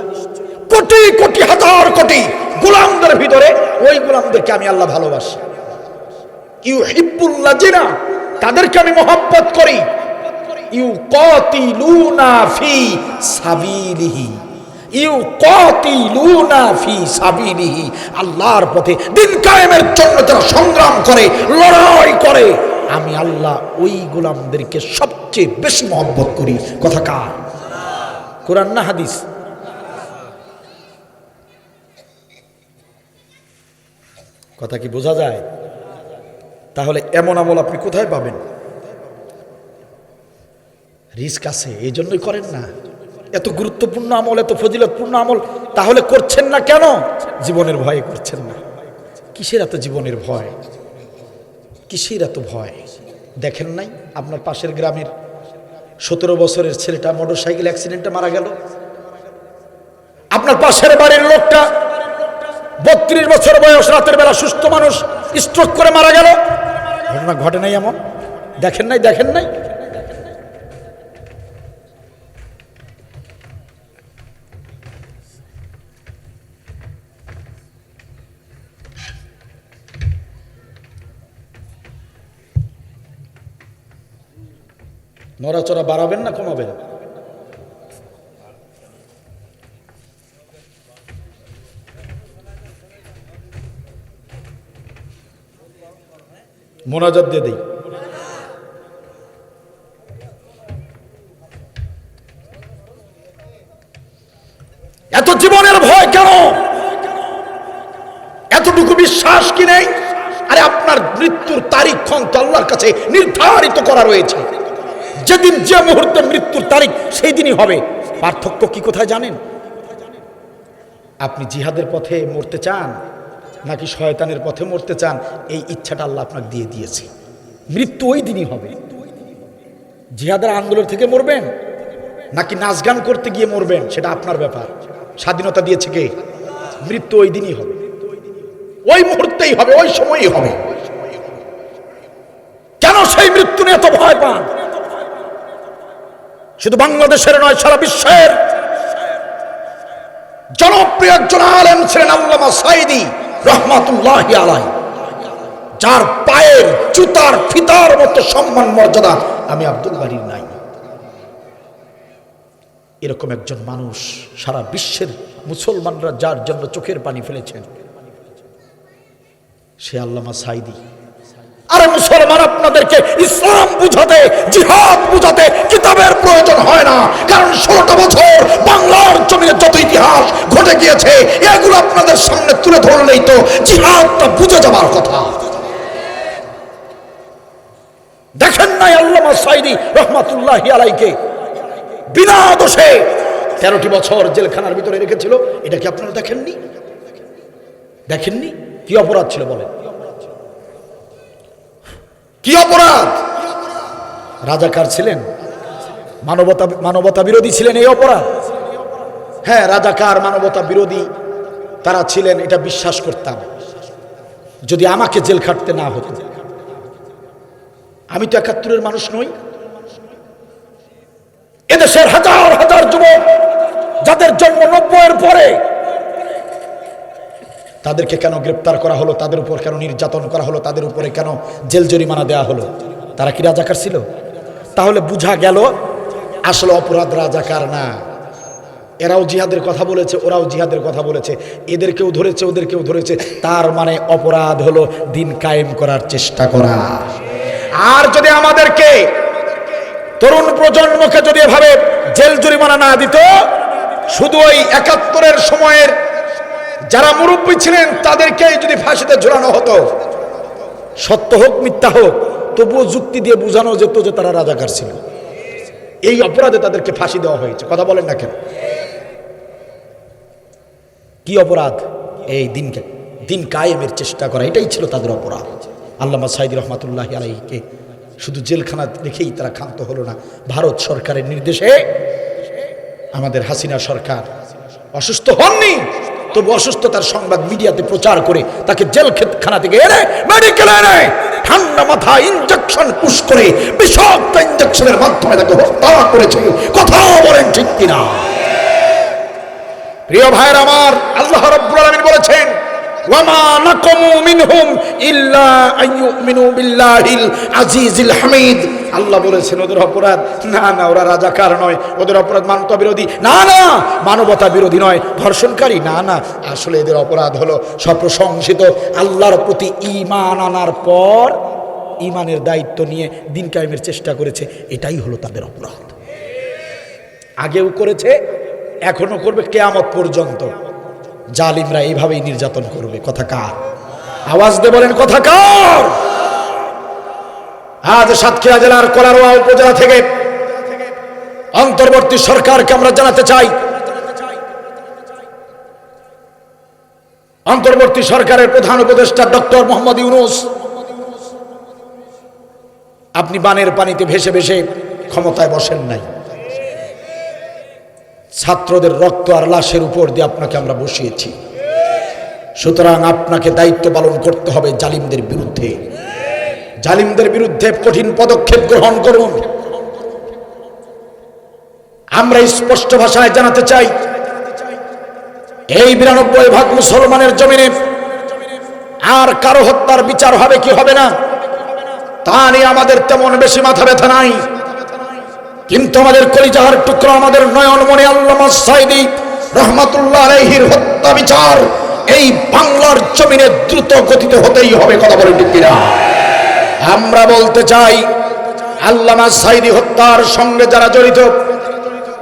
কোটি কোটি হাজার কোটি গোলামদের ভিতরে ওই গোলামদেরকে আমি আল্লাহ ভালোবাসি। ইউহিব্বুল্লাযিনা, তাদেরকে আমি মহব্বত করি। ইউকাতিলুনা ফি সাবিলিহি, ইউকাতিলুনা ফি সাবিলিহি, আল্লাহর পথে দিন কায়েমের জন্য যারা সংগ্রাম করে, লড়াই করে, আমি আল্লাহ ওই গোলামদেরকে সবচেয়ে বেশি মহব্বত করি। কথা কার? কোরআন না হাদিস? কথা কি বোঝা যায়? তাহলে এমন আমল আপনি কোথায় পাবেন? রিস্ক আছে, এই জন্যই করেন না। এত গুরুত্বপূর্ণ আমল, এত ফজিলতপূর্ণ আমল তাহলে করছেন না কেন? জীবনের ভয়ে করছেন না। কিসের এত জীবনের ভয়? কিসের এত ভয়? দেখেন নাই আপনার পাশের গ্রামের 17 বছরের ছেলেটা মোটরসাইকেল অ্যাক্সিডেন্টে মারা গেল? আপনার পাশের বাড়ির লোকটা 32 বছর বয়স, রাতের বেলা সুস্থ মানুষ, স্ট্রোক করে মারা গেল। ঘটনা ঘটে নাই এমন? দেখেন নাই? দেখেন নাই? নড়াচড়া বাড়াবেন না কমাবেন? মোনাজাত দিয়ে দেই। এত জীবনের ভয় কেন? এতটুকু বিশ্বাস কি নেই? আরে আপনার মৃত্যুর তারিখক্ষণ তো আল্লাহর কাছে নির্ধারিত করা রয়েছে। যেদিন যে মুহূর্তে মৃত্যুর তারিখ সেই দিনই হবে। পার্থক্য কি কোথায় জানেন? আপনি জিহাদের পথে মরতে চান নাকি শয়তানের পথে মরতে চান, এই ইচ্ছাটা আল্লাহ আপনাকে দিয়ে দিয়েছে। মৃত্যু ওই দিনই হবে। জিহাদের আন্দোলন থেকে মরবেন নাকি নাচ গান করতে গিয়ে মরবেন সেটা আপনার ব্যাপার। স্বাধীনতা দিয়েছে কে? মৃত্যু ওই দিনই হবে, ওই মুহূর্তেই হবে, ওই সময়ই হবে। কেন সেই মৃত্যু নিয়ে এত ভয় পান? শুধু বাংলাদেশের নয়, সারা বিশ্বের জনপ্রিয় একজন আলেম ছিলেন আল্লামা সাঈদী রহমাতুল্লাহি আলাইহি, যার পায়ের জুতার ফিতার মতো সম্মান মর্যাদা আমি আব্দুল বারীর নাই। এরকম একজন মানুষ সারা বিশ্বের মুসলমানরা যার জন্য চোখের পানি ফেলেছেন, সে আল্লামা সাঈদী। আরে মুসলমান, আপনাদেরকে ইসলাম বুঝাতে, জিহাদ বুঝাতে কিতাবের প্রয়োজন হয় না। কারণ 16টা বছর বাংলার জমিনে যত ইতিহাস ঘটে গিয়েছে এগুলো আপনাদের সামনে তুলে ধরলেই তো জিহাদটা বুঝে যাবার কথা। দেখেন নাই আল্লামা সাঈদী রহমাতুল্লাহি আলাইহিকে বিনা দোষে 13টি বছর জেলখানার ভিতরে রেখেছিল? এটা কি আপনারা দেখেননি? দেখেননি? কি অপরাধ ছিল বলেন? কি অপরাধ? রাজাকার ছিলেন, মানবতা বিরোধী ছিলেন, এই অপরাধ? হ্যাঁ, রাজাকার মানবতা বিরোধী তারা ছিলেন, এটা বিশ্বাস করতাম যদি আমাকে জেল খাটতে না হতো। আমি তো 71-এর মানুষ নই। এদেশের হাজার হাজার যুবক যাদের জন্ম 90-এর পরে, তাদেরকে কেন গ্রেপ্তার করা হলো? তাদের উপর কেন নির্যাতন করা হলো? তাদের উপরে কেন জেল জরিমানা দেওয়া হলো? তারা কি রাজাকার ছিল? তাহলে বুঝা গেল আসলে অপরাধ রাজাকার না, এরাও জিহাদের কথা বলেছে, ওরাও জিহাদের কথা বলেছে, এদেরকেও ধরেছে ওদেরকেও ধরেছে। তার মানে অপরাধ হলো দিন কায়েম করার চেষ্টা করা। আর যদি আমাদেরকে তরুণ প্রজন্মকে যদি এভাবে জেল জরিমানা না দিত, শুধু ওই ৭১-এর সময়ের যারা মুরব্বী ছিলেন তাদেরকেই যদি ফাঁসিতে ঝুলানো হতো, সত্য হোক মিথ্যা হোক, তবুও যুক্তি দিয়ে বোঝানো যেত যে তারা রাজাকার ছিল। এই অপরাধে তাদেরকে ফাঁসি দেওয়া হয়েছে। কথা বলেন না কেন? কি অপরাধ? এই দিন কায়েমের চেষ্টা করা, এটাই ছিল তাদের অপরাধ। আল্লামা সাঈদী রহমাতুল্লাহি আলাইহিকে শুধু জেলখানা দেখেই তারা ক্ষান্ত হলো না। ভারত সরকারের নির্দেশে আমাদের হাসিনা সরকার অসুস্থ হননি, তবু অসুস্থতার সংবাদ মিডিয়াতে প্রচার করে তাকে জেলখানা থেকে এনে মেডিকেলে এনে ঠান্ডা মাথা ইনজেকশন পুশ করে বিষাক্ত ইনজেকশনের মাধ্যমে তাকে হত্যা করেছে। কথা বলেন ঠিক কিনা? প্রিয় ভাইয়ের আমার, আল্লাহ রাব্বুল আলামিন বলেছেন, ওয়ামা নাকামু মিনহুম ইল্লা আইয়ুমিনু বিল্লাহিল আজিজিল হামিদ। আল্লাহ বলেছেন ওদের অপরাধ না ওরা রাজাকার নয়, ওদের অপরাধ মানবতা বিরোধী না মানবতা বিরোধী নয়, ধর্ষণকারী না। আসলে এদের অপরাধ হলো সপ্রশংসিত আল্লাহর প্রতি ঈমান আনার পর ঈমানের দায়িত্ব নিয়ে দিন কায়েমের চেষ্টা করেছে। এটাই হলো তাদের অপরাধ। আগেও করেছে, এখনো করবে, কিয়ামত পর্যন্ত জালিমরা এইভাবেই নির্যাতন করবে। কথা কার? আওয়াজ দিয়ে বলেন কথা কার? আজ সাতক্ষীরা জেলার কলারোয়া উপজেলা থেকে অন্তর্বর্তী সরকারকে আমরা জানাতে চাই, অন্তর্বর্তী সরকারের প্রধান উপদেষ্টা ডক্টর মোহাম্মদ ইউনূস, আপনি বানের পানিতে ভেসে ভেসে ক্ষমতায় বসেন নাই। ছাত্রদের রক্ত আর লাশের উপর দিয়ে আপনাকে আমরা বসিয়েছি। সুতরাং আপনাকে দায়িত্ব পালন করতে হবে জালিমদের বিরুদ্ধে। জালিমদের বিরুদ্ধে কঠিন পদক্ষেপ গ্রহণ করুন। আমরা স্পষ্ট ভাষায় জানাতে চাই, এই ৯২ মুসলমানের জমিনে আর কারো হত্যার বিচার হবে কি হবে না তা নিয়ে আমাদের তেমন বেশি মাথা ব্যথা নাই। কিন্তু আমাদের কলিজার টুকরা, আমাদের নয়নমণি আল্লামা সাঈদী রহমাতুল্লাহ আলাইহির হত্যা বিচার এই বাংলার জমিনে দ্রুত গতিতে হতেই হবে। কথা বলেন ঠিক কিনা? আমরা বলতে চাই, আল্লামা সাঈদী হত্যার সঙ্গে যারা জড়িত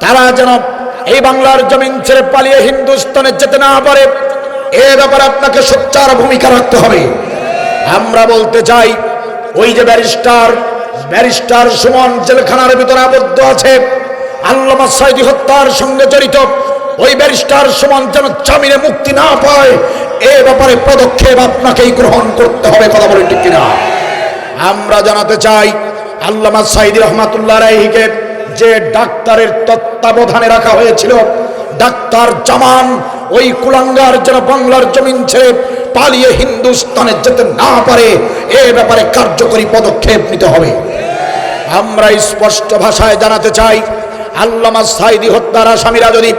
তারা যেন এই বাংলার জমিন ছেড়ে পালিয়ে হিন্দুস্তানে যেতে না পারে, এ ব্যাপারে আপনাকে সোচ্চার ভূমিকা রাখতে হবে। আমরা বলতে চাই, ওই যে ব্যারিস্টার সুমন জেলখানার ভিতরে আবদ্ধ আছে, আল্লামা সাঈদী হত্যার সঙ্গে জড়িত ওই ব্যারিস্টার সুমন যেন জামিনে মুক্তি না পায়, এ ব্যাপারে পদক্ষেপ আপনাকেই গ্রহণ করতে হবে। কথা বলেন ঠিক কিনা? আমরা জানাতে চাই, আল্লামা সাঈদী রহমাতুল্লাহ আলাইহিকে যে ডাক্তারের তত্ত্বাবধানে রাখা হয়েছিল, ডাক্তার জামান, ওই কুলাঙ্গার যেন বাংলার জমিন ছেড়ে পালিয়ে হিন্দুস্তানে যেতে না পারে, এ ব্যাপারে কার্যকরী পদক্ষেপ নিতে হবে। আমরা স্পষ্ট ভাষায় জানাতে চাই, আল্লামা সাঈদী হত্যার আসামিরা যদি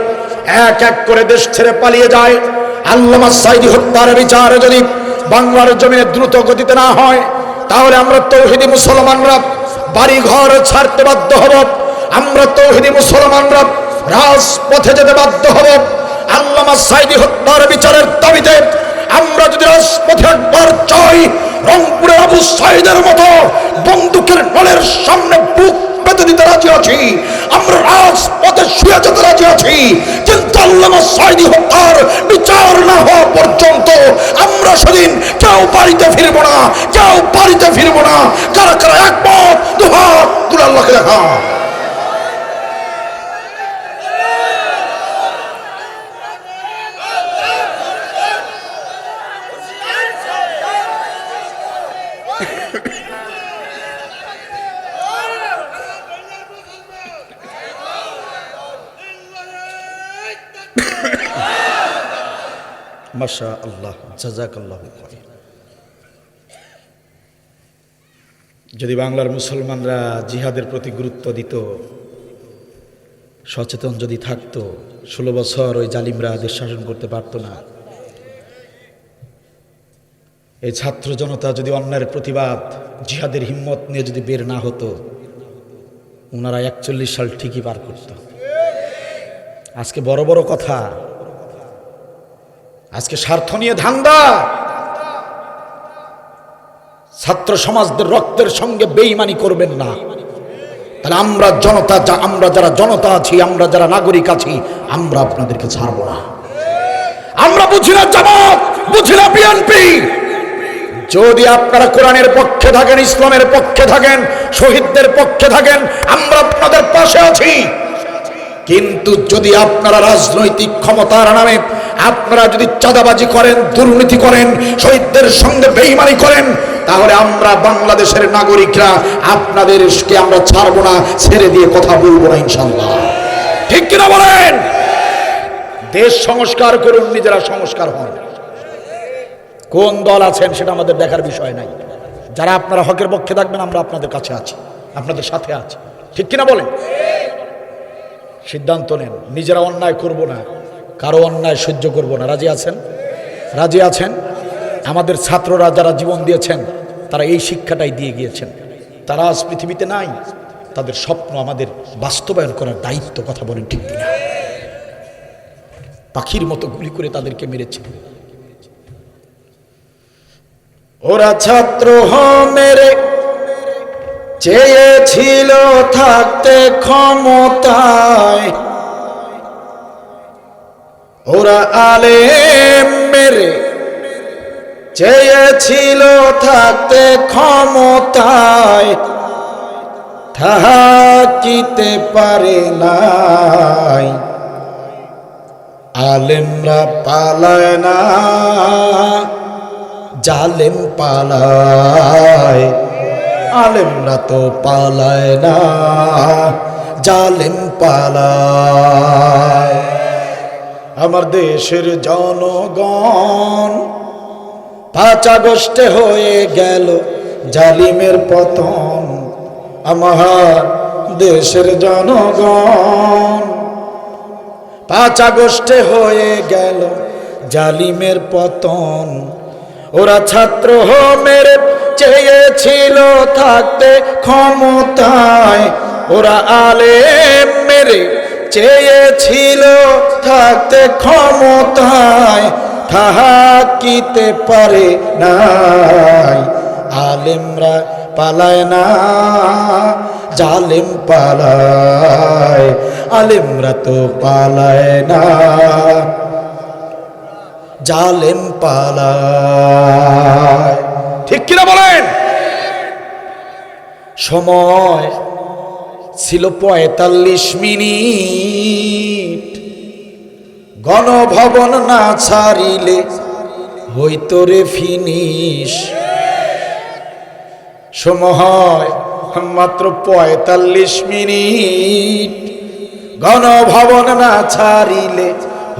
এক এক করে দেশ ছেড়ে পালিয়ে যায়, আল্লামা সাঈদী হত্যার বিচারে যদি বাংলার জমিনে দ্রুত গতিতে না হয়, তাহলে আমরা তৌহিদি মুসলমানরা বাড়ি ঘর ছাড়তে বাধ্য হব। আমরা তৌহিদি মুসলমানরা রাজপথে যেতে বাধ্য হব। আল্লামা সাঈদী হত্যার বিচারের দাবিতে আমরা যদি রাজপথে একবার চাই, রংপুরের আবু সাঈদের মতো বন্দুকের নলের সামনে বুক পেতে দিতে রাজি আছি, আমরা রাজপথে শুয়ে যেতে রাজি আছি। কিন্তু আল্লামা সাঈদী হত্যার বিচার না হওয়া পর্যন্ত আমরা সেদিন কেউ বাড়িতে ফিরবো না। কারা কারা একমত? দুহাত তুলে আল্লাহকে দেখা। মাশা আল্লাহ, জাযাকাল্লাহু খায়র। যদি বাংলার মুসলমানরা জিহাদের প্রতি গুরুত্ব দিত, সচেতন যদি থাকতো, 16 বছর ওই জালিমরা দেশ শাসন করতে পারত না। এই ছাত্র জনতা যদি অন্যায়ের প্রতিবাদ জিহাদের হিম্মত নিয়ে যদি বের না হতো, ওনারা 41 সাল ঠিকই পার করত। আজকে বড় বড় কথা, আজকে স্বার্থ নিয়ে ধান্দা, ছাত্র সমাজদের রক্তের সঙ্গে বেঈমানি করবেন না। তাহলে আমরা জনতা, আমরা যারা জনতা আছি, আমরা যারা নাগরিক আছি, আমরা আপনাদেরকে ছাড়বো না। আমরা বুঝি না জামাত, বুঝি না বিএনপি। যদি আপনারা কোরআনের পক্ষে থাকেন, ইসলামের পক্ষে থাকেন, শহীদদের পক্ষে থাকেন, আমরা আপনাদের পাশে আছি। কিন্তু যদি আপনারা রাজনৈতিক ক্ষমতার নামে আপনারা যদি চাঁদাবাজি করেন, দুর্নীতি করেন, শহীদদের সঙ্গে বেঈমানি করেন, তাহলে আমরা বাংলাদেশের নাগরিকরা আপনাদেরকে আমরা ছাড়বো না, ছেড়ে দিয়ে কথা বলবো না ইনশাআল্লাহ। ঠিক কিনা বলেন? দেশ সংস্কার করুন, নিজেরা সংস্কার হন। কোন দল আছেন সেটা আমাদের দেখার বিষয় নাই। যারা আপনারা হকের পক্ষে থাকবেন, আমরা আপনাদের কাছে আছি, আপনাদের সাথে আছি। ঠিক কিনা বলেন? সিদ্ধান্ত নেন, নিজেরা অন্যায় করব না, কারো অন্যায় সহ্য করব না। রাজি আছেন? রাজি আছেন? আমাদের ছাত্ররা যারা জীবন দিয়েছেন, তারা এই শিক্ষাটাই দিয়ে গিয়েছেন। তারা আজ পৃথিবীতে নাই, তাদের স্বপ্ন আমাদের বাস্তবায়ন করার দায়িত্ব। কথা বলেন ঠিক কিনা? পাখির মতো গুলি করে তাদেরকে মেরেছে। ওরা ছাত্র মেরে চেয়েছিল থাকতে ক্ষমতায়, ওরা আলেম মেরে চেয়েছিল থাকতে ক্ষমতায়, থাকিতে পারে নাই। আলেমরা পালায় না, জালেম পালায়। আলেমরা তো পালায় না, জালেম পালায়। আমার দেশের জনগণ 5 আগস্টে হয়ে গেল জালিমের পতন। আমার দেশের জনগণ 5 আগস্টে হয়ে গেল জালিমের পতন। ওরা ছাত্র মেরে চেয়েছিল থাকতে ক্ষমতায়, ওরা আলেম মেরে চেয়েছিল থাকতে ক্ষমতায়, থাকিতে পারে নাই। আলেমরা পালায় না, জালেম পালায়। আলেমরা তো পালায় না, জালেম পালায়। ঠিক কিনা বলেন? সময় ছিল 45 মিনিট, গণভবন না ছাড়িলে হইতো রে ফিনিশ। সময় মাত্র 45 মিনিট, গণভবন না ছাড়িলে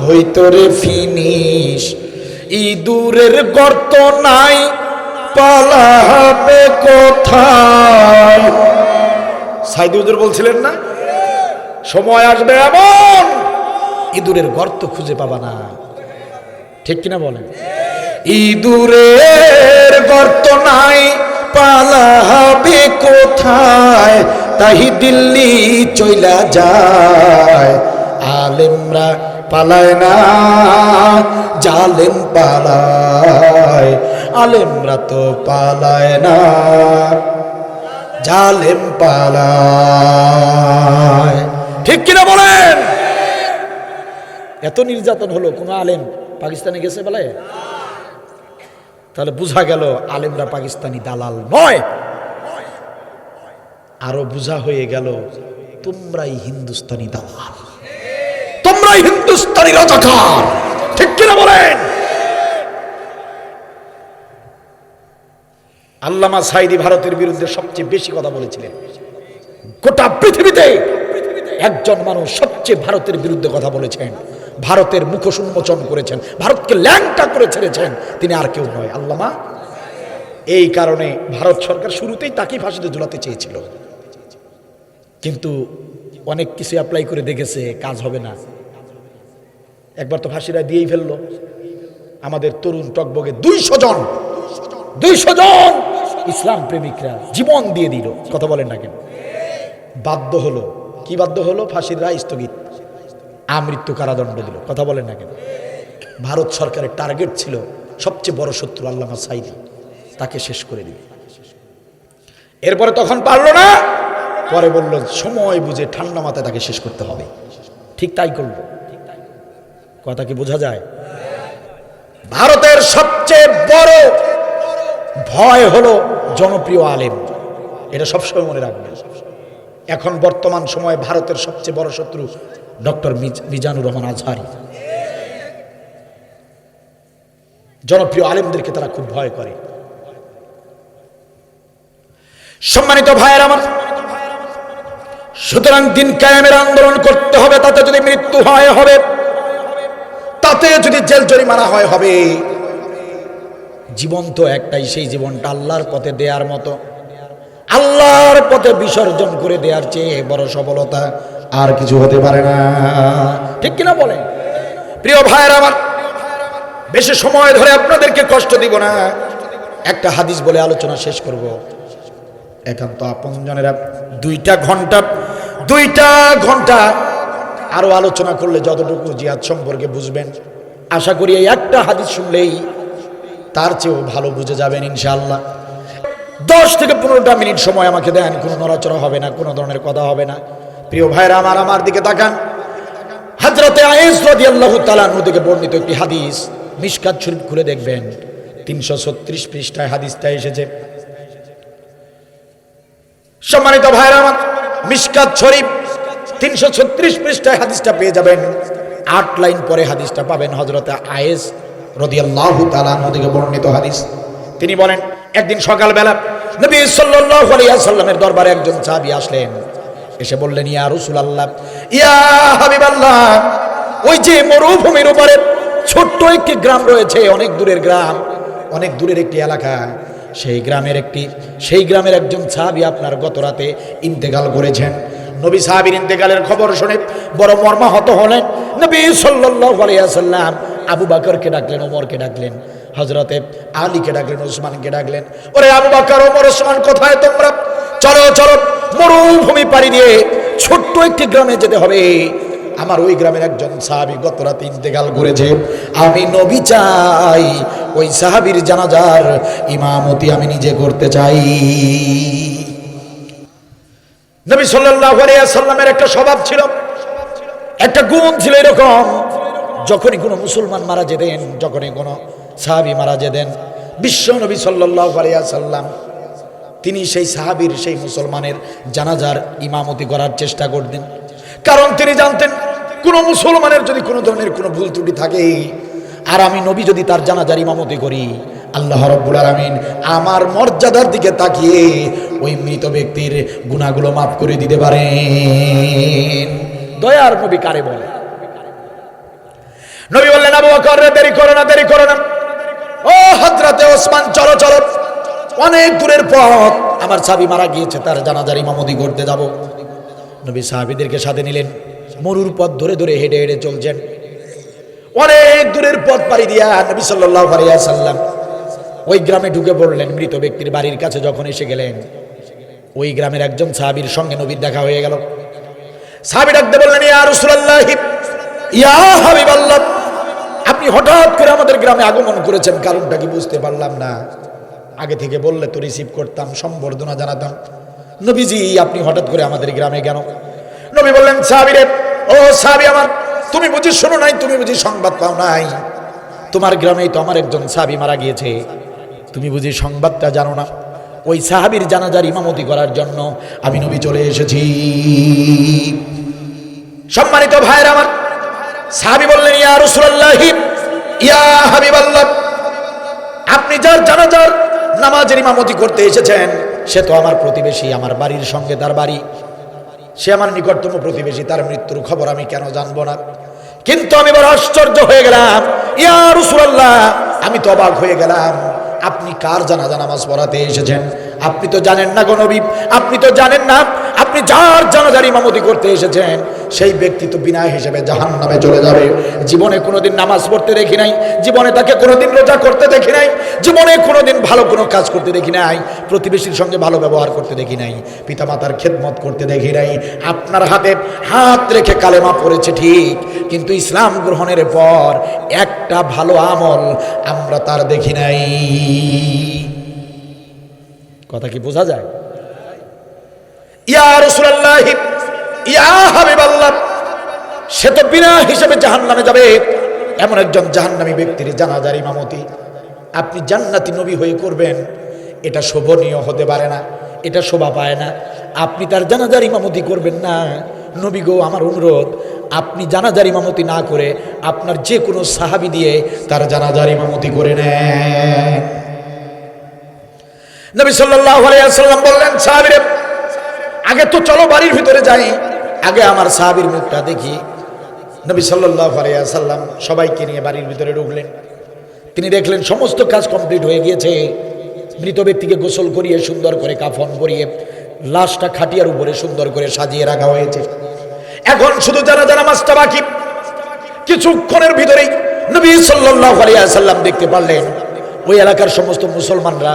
হইতো রে ফিনিশ। ইঁদুরের গর্ত নাই, পালাবে কোথায়? সাইদ হুজুর বলছিলেন না, সময় আসবে এমন ইঁদুরের গর্ত খুঁজে পাবা না। ঠিক কিনা বলেন? ইঁদুরের গর্ত নাই, পালাবে কোথায়? তাহি দিল্লি চইলা যায়। আলেমরা পালায় না, জালেম পালায়। আলেমরা তো পালায় না, জালেম পালায়। ঠিক কিনা বলেন? এত নির্যাতন হলো, কোন আলেম পাকিস্তানে গেছে বলে? তাহলে বোঝা গেল আলেমরা পাকিস্তানি দালাল নয়। আরো বোঝা হয়ে গেল তোমরাই হিন্দুস্তানি দালাল, তোমরাই হিন্দুস্তানি রাজাকার। ঠিক কিনা বলেন? আল্লামা সাঈদী ভারতের বিরুদ্ধে সবচেয়ে বেশি কথা বলেছিলেন। গোটা পৃথিবীতে একজন মানুষ সবচেয়ে ভারতের বিরুদ্ধে কথা বলেছেন, ভারতের মুখোশ উন্মোচন করেছেন, ভারতকে ল্যাংটা করে ছেড়েছেন, তিনি আর কেউ নয়, আল্লামা। এই কারণে ভারত সরকার শুরুতেই তাকে ফাঁসিতে ঝুলাতে চেয়েছিল, কিন্তু অনেক কিছু অ্যাপ্লাই করে দেখেছে, কাজ হবে না। একবার তো ফাঁসিরা দিয়েই ফেললো। আমাদের তরুণ টকবগে 200 জন ইসলাম প্রেমিকরা জীবন দিয়ে দিল। কথা বলেন না কেন? বাধ্য হলো। কি বাধ্য হলো? ফাঁসির রায় স্থগিত। আমৃত্যু কারাদণ্ড দিল। কথা বলেন না কেন? ভারত সরকারের টার্গেট ছিল সবচেয়ে বড় শত্রু আল্লামা সাঈদী, তাকে শেষ করে দিবে। এরপরে তখন পারলো না, পরে বলল সময় বুঝে ঠান্ডা মাথায় তাকে শেষ করতে হবে। ঠিক তাই করলো। কথা কি বোঝা যায়? ভারতের সবচেয়ে বড় ভয় হলো জনপ্রিয় আলেম, এটা সবসময় মনে রাখবেন। এখন বর্তমান সময়ে ভারতের সবচেয়ে বড় শত্রু ডক্টর মিজানুর রহমান আজহারি। জনপ্রিয় আলেমদেরকে তারা খুব ভয় করে। সম্মানিত ভাইয়ের আমার, সুতরাং দিন কায়েমের আন্দোলন করতে হবে। তাতে যদি মৃত্যু হয় হবে, তাতে যদি জেল জরিমানা হয় হবে। জীবন তো একটাই, সেই জীবনটা আল্লাহর পথে দেওয়ার মতো, আল্লাহর পথে বিসর্জন করে দেওয়ার চেয়ে বড় সফলতা আর কিছু হতে পারে না। ঠিক কিনা বলেন? প্রিয় ভাইয়ের আমার, বেশি সময় ধরে আপনাদেরকে কষ্ট দিব না, একটা হাদিস বলে আলোচনা শেষ করব। একান্ত আপনজনেরা, দুইটা ঘন্টা আরো আলোচনা করলে যতটুকু জিহাদ সম্পর্কে বুঝবেন, আশা করি এই একটা হাদিস শুনলেই তার চেয়েও ভালো বুঝে যাবেন ইনশাআল্লাহ। 10 থেকে 15টা মিনিট সময় আমাকে দেন, কোনো নড়াচড়া হবে না, কোনো ধরনের কথা হবে না। প্রিয় ভাইরা আমার দিকে তাকান। হযরতে আয়েশা রাদিয়াল্লাহু তাআলা আনহা থেকে বর্ণিত একটি হাদিস, মিশকাত শরীফ খুলে দেখবেন 336 পৃষ্ঠায় হাদিসটা এসেছে। সম্মানিত ভাইরা আমার, মিশকাত শরীফ 336 পৃষ্ঠায় হাদিসটা পেয়ে যাবেন। 8 লাইন পরে হাদিসটা পাবেন হযরতে আয়েশা রাদিয়াল্লাহু তাআলা আনহা থেকে বর্ণিত হাদিস। তিনি বলেন, একদিন সকালবেলা নবী সাল্লাল্লাহু আলাইহি ওয়াসাল্লামের দরবারে একজন সাহাবী আসলেন। এসে বললেন, ইয়া রাসূলুল্লাহ, ইয়া হাবিবাল্লাহ, ওই যে মরুভূমির উপরে ছোট্ট একটি গ্রাম রয়েছে, অনেক দূরের গ্রাম, অনেক দূরের একটি এলাকা, সেই গ্রামের একজন সাহাবী আপনার গত রাতে ইন্তেকাল করেছেন। নবী সাহাবীর ইন্তেকালের খবর শুনে বড় মর্মাহত হলেন। নবী সাল্লাল্লাহু আলাইহি ওয়াসাল্লাম আবু বকরকে ডাকলেন, ওমরকে ডাকলেন, হযরতে আলীকে ডাকলেন, ওসমানকে ডাকলেন। ওরে আবু বকর, ওমর, ওসমান, কোথায় তোমরা? চলো মরুভূমি পাড়ি দিয়ে ছোট্ট একটি গ্রামে যেতে হবে। আমার ওই গ্রামের একজন সাহাবী গত রাতে ইন্তেকাল করেছে। আমি নবী চাই ওই সাহাবীর জানাজার ইমামতি আমি নিজে করতে চাই। নবী সাল্লাল্লাহু আলাইহি ওয়াসাল্লামের একটা স্বভাব ছিল, একটা গুণ ছিল এরকম, যখনই কোনো মুসলমান মারা যেতেন, যখনই কোনো সাহাবী মারা যেতেন, বিশ্ব নবী সাল্লাল্লাহু আলাইহি ওয়াসাল্লাম তিনি সেই সাহাবীর, সেই মুসলমানের জানাজার ইমামতি করার চেষ্টা করতেন। কারণ তিনি জানতেন, কোনো মুসলমানের যদি কোনো ধরনের কোনো ভুল ত্রুটি থাকে আর আমি নবী যদি তার জানাজার ইমামতি করি, আল্লাহ রাব্বুল আলামিন আমার মর্যাদার দিকে তাকিয়ে ওই মৃত ব্যক্তির গুনাহগুলো মাফ করে দিতে পারেন। দয়ার নবী কারে বলে? নবী বললেন, আবু বকর, দেরি করো না। ও হযরতে ওসমান, চলো, অনেক দূরের পথ, আমার সাহাবী মারা গিয়েছে, তার জানাজার ইমামতি করতে যাব। নবী সাহাবীদেরকে সাথে নিলেন, মরুর পথ ধরে হেঁটে চলছেন। অনেক দূরের পথ পাড়ি দিয়া নবী সাল্লাল্লাহু আলাইহি ওয়াসাল্লাম ওই গ্রামে ঢুকে পড়লেন। মৃত ব্যক্তির বাড়ির কাছে যখন এসে গেলেন, ওই গ্রামের একজন সাহাবীর সঙ্গে নবীর দেখা হয়ে গেল। সাহাবী ডাকতে বললেন, ইয়া রাসূলুল্লাহ, ইয়া হাবিবাল্লাহ, আপনি হঠাৎ করে আমাদের গ্রামে আগমন করেছেন, কারণটা কি বুঝতে পারলাম না। আগে থেকে বললে তো রিসিভ করতাম, সম্বর্ধনা জানাতাম। নবীজি, আপনি হঠাৎ করে আমাদের গ্রামে কেন? নবী বললেন, সাহাবীরে, ও সাহাবী আমার, তুমি বুঝি শোনো নাই, তুমি বুঝি সংবাদ পাও নাই? তোমার গ্রামেই তো আমার একজন সাহাবী মারা গিয়েছে, তুমি বুঝি সংবাদটা জানো না? ওই সাহাবীর জানাজার ইমামতি করার জন্য আমি নবী চলে এসেছি। সম্মানিত ভাইরা আমার, সাহাবী বললেন, ইয়া রাসূলুল্লাহ, ইয়া হাবিবাল্লাহ, আপনি যার জানাজার নামাজের ইমামতি করতে এসেছেন, সে তো আমার প্রতিবেশী, আমার বাড়ির সঙ্গে তার বাড়ি, সে আমার নিকটতম প্রতিবেশী, তার মৃত্যুর খবর আমি কেন জানবো না? কিন্তু আমি বড় আশ্চর্য হয়ে গেলাম, ইয়া রাসূলুল্লাহ, আমি তো অবাক হয়ে গেলাম, আপনি কার জানাজা নামাজ পড়াতে এসেছেন? আপনি তো জানেন না গো নবী, আপনি তো জানেন না আপনি যার জানাজার ইমামতি করতে এসেছেন সেই ব্যক্তি তো বিনা হিসেবে জাহান্নামে চলে যাবে। জীবনে কোনোদিন নামাজ পড়তে দেখি নাই, জীবনে তাকে কোনোদিন রোজা করতে দেখি নাই, জীবনে কোনোদিন ভালো কোনো কাজ করতে দেখি নাই, প্রতিবেশীর সঙ্গে ভালো ব্যবহার করতে দেখি নাই, পিতামাতার খেদমত করতে দেখি নাই। আপনার হাতে হাত রেখে কালেমা পড়েছে ঠিক, কিন্তু ইসলাম গ্রহণের পর একটা ভালো আমল আমরা তার দেখি নাই। কথা কি বোঝা যায়? ইয়া রাসূলুল্লাহ, ইয়া হাবিবাল্লাহ, সে তো বিনা হিসেবে জাহান্নামে যাবে। এমন একজন জাহান্নামী ব্যক্তির জানাজার ইমামতি আপনি জান্নাতি নবী হয়ে করবেন, এটা শোভনীয় হতে পারে না, এটা শোভা পায় না। আপনি তার জানাজার ইমামতি করবেন না। নবী গো, আমার অনুরোধ, আপনি জানাজার ইমামতি না করে আপনার যে কোনো সাহাবী দিয়ে তার জানাজার ইমামতি করে নেন। নবী সাল্লাল্লাহু আলাইহি ওয়াসাল্লাম বললেন, সাহাবীরা আগে তো চলো বাড়ির ভিতরে যাই, আগে আমার সাহাবীর মুখটা দেখি। নবী সাল্লাল্লাহু আলাইহি ওয়াসাল্লাম সবাইকে নিয়ে বাড়ির ভিতরে ঢুকলেন। তিনি দেখলেন সমস্ত কাজ কমপ্লিট হয়ে গিয়েছে। মৃত ব্যক্তিকে গোসল করিয়ে সুন্দর করে কাফন পরিয়ে লাশটা খাটিয়ার উপরে সুন্দর করে সাজিয়ে রাখা হয়েছে। এখন শুধু জানাজা নামাজটা বাকি। কিছুক্ষণের ভিতরেই নবী সাল্লাল্লাহু আলাইহি ওয়াসাল্লাম দেখতে পারলেন ওই এলাকার সমস্ত মুসলমানরা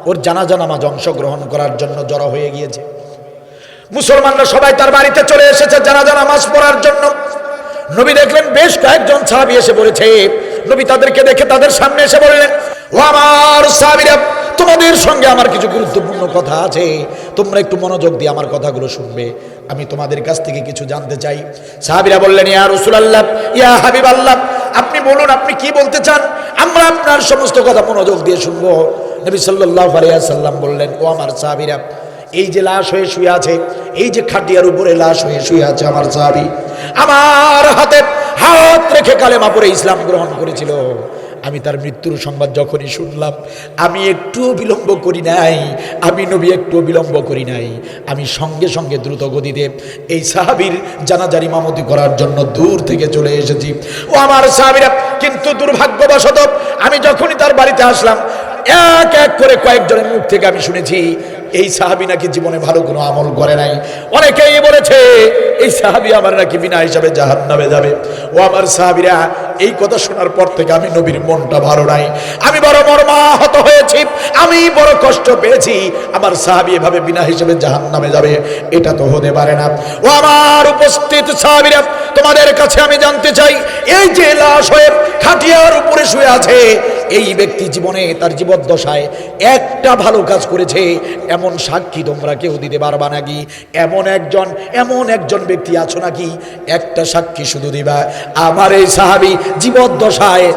ওর জানাজা নামাজ অংশগ্রহণ করার জন্য জড়ো হয়ে গিয়েছে। মুসলমানরা সবাই তার বাড়িতে চলে এসেছে জানাজা নামাজ পড়ার জন্য। নবী দেখলেন বেশ কয়েকজন সাহাবী এসে পড়েছে। নবী তাদেরকে দেখে তাদের সামনে এসে বললেন, ও আমার সাহাবীরা, তোমাদের সঙ্গে আমার কিছু গুরুত্বপূর্ণ কথা আছে, তোমরা একটু মনোযোগ দিয়ে আমার কথাগুলো শুনবে। আমি তোমাদের কাছ থেকে কিছু জানতে চাই। সাহাবীরা বললেন, ইয়া রাসূলুল্লাহ, ইয়া হাবিবাল্লাহ, আপনি বলুন, আপনি কি বলতে চান, আমরা আপনার সমস্ত কথা মনোযোগ দিয়ে শুনবো। নবী সাল্লাল্লাহু আলাইহি ওয়াসাল্লাম বললেন, ও আমার সাহাবীরা, এই যে লাশ হয়ে শুয়ে আছে, এই যে খাটিয়ার উপরে লাশ হয়ে শুয়ে আছে আমার সাহাবী, আমার হাতে হাত রেখে কালেমা পড়ে ইসলাম গ্রহণ করেছিল। আমি তার মৃত্যুর সংবাদ যখনই শুনলাম, আমি একটু বিলম্ব করি নাই, আমি নবী একটু বিলম্ব করি নাই, আমি সঙ্গে সঙ্গে দ্রুত গতিতে এই সাহাবীর জানাজার ইমামতি করার জন্য দূর থেকে চলে এসেছি। ও আমার সাহাবীরা, কিন্তু দুর্ভাগ্যবশত আমি যখনই তার বাড়িতে আসলাম, এক এক করে কয়েকজনের মুখ থেকে আমি শুনেছি এই সাহাবী নাকি জীবনে ভালো কোনো আমল করে নাই। অনেকেই বলেছে এই সাহাবী আমার নাকি বিনা হিসাবে জাহান্নামে যাবে। ও আমার সাহাবীরা, এই কথা শোনার পর থেকে আমি নবীর মনটা ভালো নাই, আমি বড় মর্মাহত হয়েছি, আমি বড় কষ্ট পেয়েছি। আমার সাহাবী এভাবে বিনা হিসাবে জাহান্নামে যাবে, এটা তো হতে পারে না। ও আমার উপস্থিত সাহাবীরা, তোমাদের কাছে আমি জানতে চাই, এই যে লাশ হয়ে খাটিয়ার উপরে শুয়ে আছে, এই ব্যক্তি জীবনে তার জীবদ্দশায় একটা ভালো কাজ করেছে, এমন সাক্ষী তোমরা কেউ দিতে পারবা নাকি? এমন একজন ব্যক্তি আছো নাকি? একটা সাক্ষী শুধু দিবা, আমার এই সাহাবী জীবদ্দশায়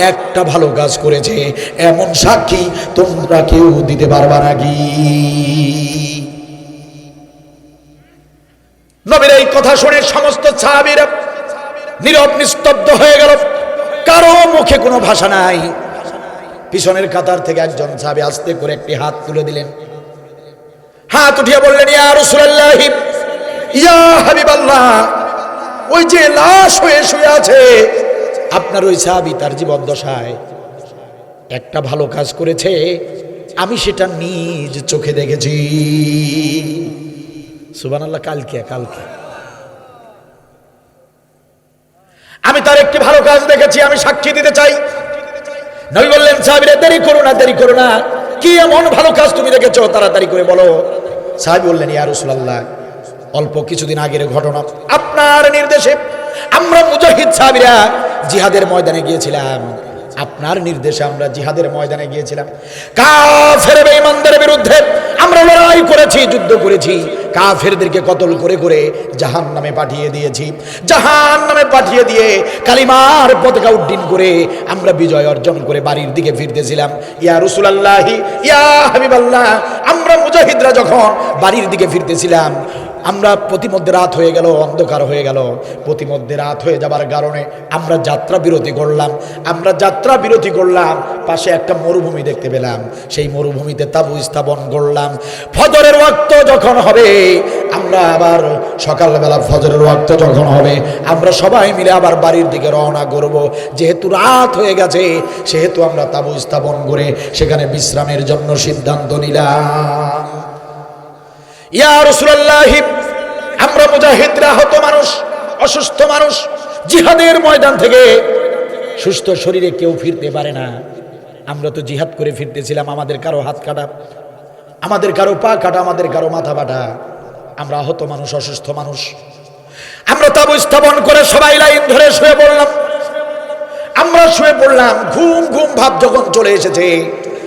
একটা ভালো কাজ করেছে, এমন সাক্ষী তোমরা কেউ দিতে পারবা নাকি? নবীর এই কথা শুনে সমস্ত সাহাবীরা নীরব নিস্তব্ধ হয়ে গেল, কারো মুখে কোনো ভাষা নাই। পিছনের কাতার থেকে একজন সাহাবী আস্তে করে একটি হাত তুলে দিলেন, হাত উঠিয়ে বললেন, ইয়া রাসূলুল্লাহ, ইয়া হাবিবাল্লাহ, ওই যে লাশ হয়ে শুয়ে আছে আপনার ওই সাহাবী তার জীবদ্দশায় একটা ভালো কাজ করেছে, আমি সেটা নিজ চোখে দেখেছি। সুবহানাল্লাহ। কালকে আমি তার একটি ভালো কাজ দেখেছি, আমি সাক্ষী দিতে চাই। নবী বললেন, সাহাবীরা দেরি করো না, কি এমন ভালো কাজ তুমি দেখেছো, তাড়াতাড়ি করে বলো। সাহাবী বললেন, ইয়া রাসূলুল্লাহ, অল্প কিছুদিন আগের ঘটনা, আপনার নির্দেশে আমরা মুজাহিদ সাহাবীরা জিহাদের ময়দানে গিয়েছিলাম। আপনার নির্দেশে আমরা জিহাদের ময়দানে গিয়েছিলাম, কাফের বেঈমানদের বিরুদ্ধে আমরা লড়াই করেছি, যুদ্ধ করেছি, কাফেরদেরকে কতল করে করে জাহান্নামে পাঠিয়ে দিয়েছি। জাহান্নামে পাঠিয়ে দিয়ে কালিমার পতাকা উড্ডীন করে আমরা বিজয় অর্জন করে বাড়ির দিকে ফিরতেছিলাম। ইয়া রাসূলুল্লাহ, ইয়া হাবিবাল্লাহ, আমরা মুজাহিদরা যখন বাড়ির দিকে ফিরতেছিলাম, আমরা প্রতিমধ্যে রাত হয়ে গেল, অন্ধকার হয়ে গেল। প্রতিমধ্যে রাত হয়ে যাবার কারণে আমরা যাত্রা বিরতি করলাম। পাশে একটা মরুভূমি দেখতে পেলাম, সেই মরুভূমিতে তাঁবু স্থাপন করলাম। ফজরের ওয়াক্ত যখন হবে, আমরা আবার সকালবেলা ফজরের ওয়াক্ত যখন হবে, আমরা সবাই মিলে আবার বাড়ির দিকে রওনা করব। যেহেতু রাত হয়ে গেছে, সেহেতু আমরা তাঁবু স্থাপন করে সেখানে বিশ্রামের জন্য সিদ্ধান্ত নিলাম। ইয়া রাসূলুল্লাহ, আমরা মুজাহিদরা আহত মানুষ, অসুস্থ মানুষ, জিহাদের ময়দান থেকে সুস্থ শরীরে কেউ ফিরতে পারে না। আমরা তো জিহাদ করে ফিরতেছিলাম, আমাদের কারো হাত কাটা, আমাদের কারো পা কাটা, আমাদের কারো মাথা কাটা। আমরা আহত মানুষ, অসুস্থ মানুষ। আমরা তাবু স্থাপন করে সবাই লাইন ধরে শুয়ে পড়লাম। আমরা শুয়ে পড়লাম, ঘুম ঘুম ভাব যখন চলে এসেছে,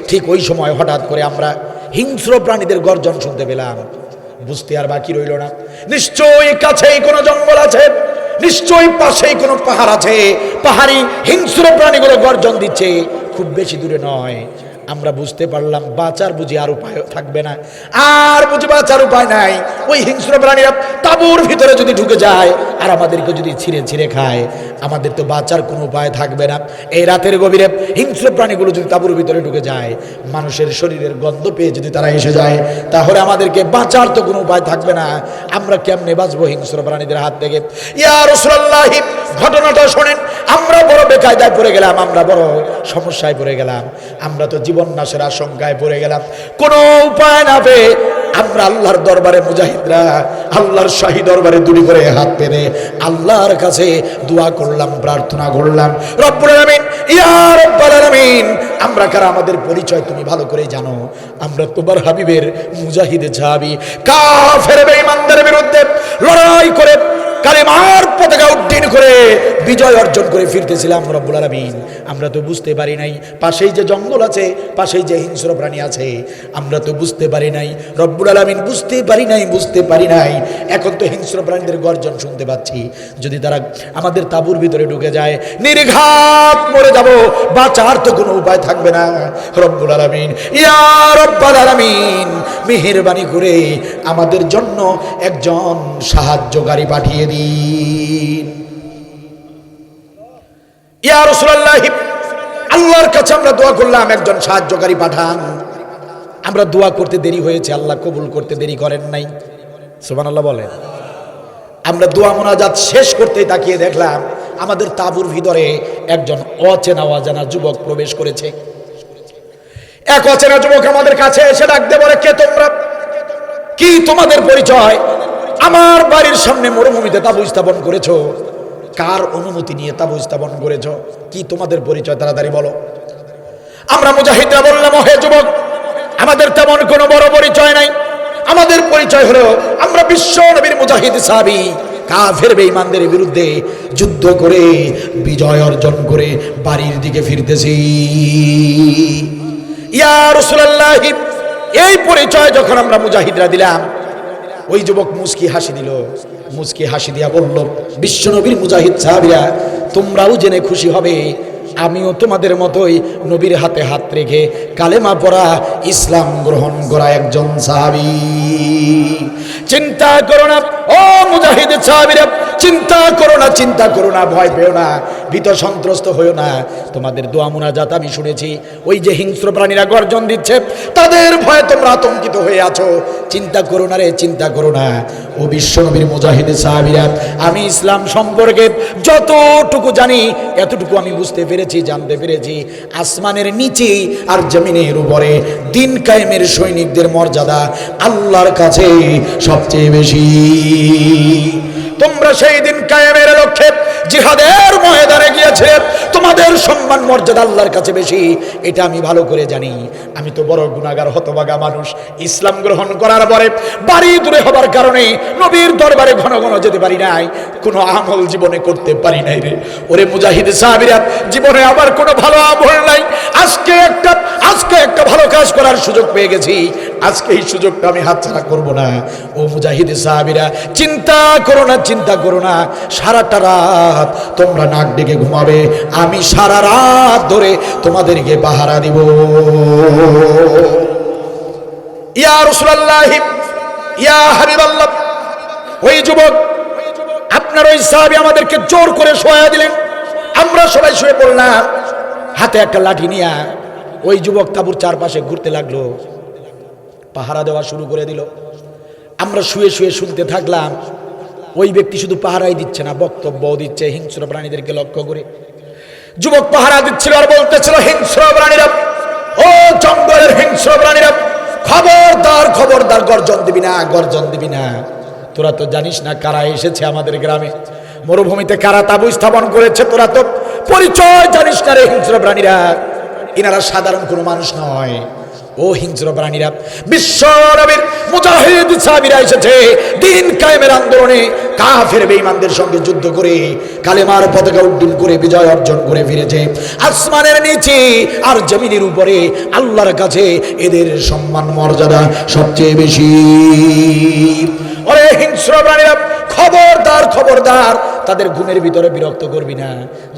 ঠিক ওই সময় হঠাৎ করে আমরা হিংস্র প্রাণীদের গর্জন শুনতে পেলাম। বুঝতে আর বাকি রইল না, নিশ্চয়ই কাছেই কোনো জঙ্গল আছে, নিশ্চয়ই পাশেই কোনো পাহাড় আছে, পাহাড়ি হিংস্র প্রাণীগুলো গর্জন দিচ্ছে, খুব বেশি দূরে নয়। আমরা বুঝতে পারলাম বাঁচার বুঝি আর উপায় থাকবে না, আর বুঝি বাঁচার উপায় নাই। ওই হিংস্র প্রাণীরা তাঁবুর ভিতরে যদি ঢুকে যায় আর আমাদেরকে যদি ছিঁড়ে ছিঁড়ে খায়, আমাদের তো বাঁচার কোনো উপায় থাকবে না। এই রাতের গভীরে হিংস্র প্রাণীগুলো যদি তাঁবুর ভিতরে ঢুকে যায়, মানুষের শরীরের গন্ধ পেয়ে যদি তারা এসে যায়, তাহলে আমাদেরকে বাঁচার তো কোনো উপায় থাকবে না। আমরা কেমনে বাঁচবো হিংস্র প্রাণীদের হাত থেকে? ইয়া রাসূলুল্লাহ, ঘটনাটা শোনেন। আমরা বড় বেকায়দায় পড়ে গেলাম, আমরা বড় সমস্যায় পড়ে গেলাম, আমরা তো জীবন নাশের আশঙ্কায় পড়ে গেলাম। কোনো উপায় না পেয়ে আমরা আল্লাহর দরবারে, মুজাহিদরা আল্লাহর শাহী দরবারে দুটি করে হাত পেতে আল্লাহর কাছে দোয়া করলাম, প্রার্থনা করলাম। রব্বুল আলামিন, ইয়া রব্বুল আলামিন, আমরা কারা, আমাদের পরিচয় তুমি ভালো করে জানো। আমরা তোমার হাবিবের মুজাহিদ সাহাবী, কাফের বেঈমানদের বিরুদ্ধে লড়াই করে কালেমার পতাকা উড্ডীন করে বিজয় অর্জন করে ফিরতেছিলাম। রব্বুল আলামিন, আমরা তো বুঝতে পারি নাই পাশেই যে জঙ্গল আছে, পাশেই যে হিংস্র প্রাণী আছে, আমরা তো বুঝতে পারি নাই। রব্বুল আলামিন, বুঝতে পারি নাই। এখন তো হিংস্র প্রাণীদের গর্জন শুনতে পাচ্ছি, যদি তারা আমাদের তাঁবুর ভিতরে ঢুকে যায়, নির্ঘাত মরে যাব, বাঁচার তো কোনো উপায় থাকবে না। রব্বুল আলামিন, ইয়া রব্বুল আলামিন, মেহেরবানি করে আমাদের জন্য একজন সাহায্যকারী পাঠিয়ে দিন। ইয়া রাসূলুল্লাহ, আল্লাহর কাছে আমরা দোয়া করলাম, একজন সাহায্যকারী পাঠান। আমরা দোয়া করতে দেরি হয়েছে, আল্লাহ কবুল করতে দেরি করেন নাই। সুবহানাল্লাহ বলেন। আমরা দোয়া মুনাজাত শেষ করতেই তাকিয়ে দেখলাম আমাদের তাঁবুর ভিতরে একজন অচেনা অজানা যুবক প্রবেশ করেছে। এক অচেনা যুবক আমাদের কাছে এসে ডাকতে বলে, কে তোমরা? কি তোমাদের পরিচয়? আমার বাড়ির সামনে মরুভূমিতে তাঁবু স্থাপন করেছো, কার অনুমতি নিয়ে তাঁবু স্থাপন করেছো? কি তোমাদের পরিচয়, তাড়াতাড়ি বলো। আমরা মুজাহিদরা বললাম, হে যুবক, আমাদের তেমন কোনো বড় পরিচয় নাই। আমাদের পরিচয় হলো আমরা বিশ্ব নবীর মুজাহিদ সাহাবী, কাফের বেঈমানদের বিরুদ্ধে যুদ্ধ করে বিজয় অর্জন করে বাড়ির দিকে ফিরতেছি। ইয়া রাসূলুল্লাহ, এই পরিচয় যখন আমরা মুজাহিদরা দিলাম, ওই যুবক মুস্কি হাসি দিল। মুস্কি হাসি দিয়া বলল, বিশ্ব নবীর মুজাহিদ সাহাবীরা, তোমরাও জেনে খুশি হবে, আমিও তোমাদের মতোই নবীর হাতে হাত রেখে কালেমা পড়া, ইসলাম গ্রহণ করা একজন সাহাবী। চিন্তা করো না ও মুজাহিদ সাহাবীরা, চিন্তা করো না, ভয় পেও না, ভীত সন্ত্রস্ত হইও না। তোমাদের দোয়া মুনাজাত আমি শুনেছি, ওই যে হিংস্র প্রাণীরা গর্জন দিচ্ছে, তাদের ভয়ে তোমরা আতঙ্কিত হয়ে আছো। চিন্তা করো না রে, চিন্তা করো না। ও বিশ্বনবীর মুজাহিদ সাহাবীরা, আমি ইসলাম সম্পর্কে যতটুকু জানি এতটুকু আমি বুঝতে পেরেছি, জানতে পেরেছি, আসমানের নিচে আর জমিনের উপরে দিন কায়েমের সৈনিকদের মর্যাদা আল্লাহর কাছে সবচেয়ে বেশি। তোমরা সেই দিন কায়েমের লক্ষ্যে জিহাদের ময়দানে গিয়েছে, তোমাদের সম্মান মর্যাদা আল্লাহর কাছে বেশি, এটা আমি ভালো করে জানি। আমি তো বড় গুনাহগার, হতভাগা মানুষ। ইসলাম গ্রহণ করার পরে বাড়ি দূরে হবার কারণে নবীর দরবারে ঘন ঘন যেতে পারি নাই, কোনো আমল জীবনে করতে পারি নাই রে। ওরে মুজাহিদ সাহাবীরা, জীবনে আবার কোনো ভালো আমল নাই। আজকে একটা ভালো কাজ করার সুযোগ পেয়ে গেছি, আজকে এই সুযোগটা আমি হাতছাড়া করব না। ও মুজাহিদ সাহাবীরা, চিন্তা করো না, সারাটা রাত তোমরা নাক ডেকে ঘুমাবে, আমি সারা রাত ধরে তোমাদেরকে পাহারা দিব। ইয়া রাসূলুল্লাহ, ইয়া হাবিবাল্লাহ, ওই যুবক, আপনার ওই সাহাবী আমাদেরকে জোর করে শোয়া দিলেন। আমরা সবাই শুয়ে পড়লাম, হাতে একটা লাঠি নিয়ে ওই যুবক তাঁবুর চারপাশে ঘুরতে লাগলো, পাহারা দেওয়া শুরু করে দিল। আমরা শুয়ে শুয়ে শুনতে থাকলাম। ওই ব্যক্তি শুধু পাহারাই দিচ্ছে না, বক্তব্য দিচ্ছে হিংস্র প্রাণীদেরকে লক্ষ্য করে। যুবক পাহারা দিচ্ছিল আর বলতেছিল, হিংস্র প্রাণীরা, ও জঙ্গলের হিংস্র প্রাণীরা, খবরদার খবরদার গর্জন দিবি না, গর্জন দিবি না। তোরা তো জানিস না কারা এসেছে আমাদের গ্রামে, মরুভূমিতে কারা তাবু স্থাপন করেছে, তোরা তো পরিচয় জানিস না রে হিংস্র প্রাণীরা। এনারা সাধারণ কোনো মানুষ নয়। ও হিংস্র প্রাণীরা, বিশ্ব নবীর মুজাহিদ সাহাবীরা এসেছে দিন কায়েমের আন্দোলনে, কাফের বেঈমানদের সঙ্গে যুদ্ধ করে কালেমার পতাকা উড্ডীন করে বিজয় অর্জন করে ফিরেছে। আসমানের নিচে আর জমিনের উপরে আল্লাহর কাছে এদের সম্মান মর্যাদা সবচেয়ে বেশি। ওরে হিংস্র প্রাণীরা, খবরদার খবরদার তাদের ঘুমের ভিতরে বিরক্ত করবি না।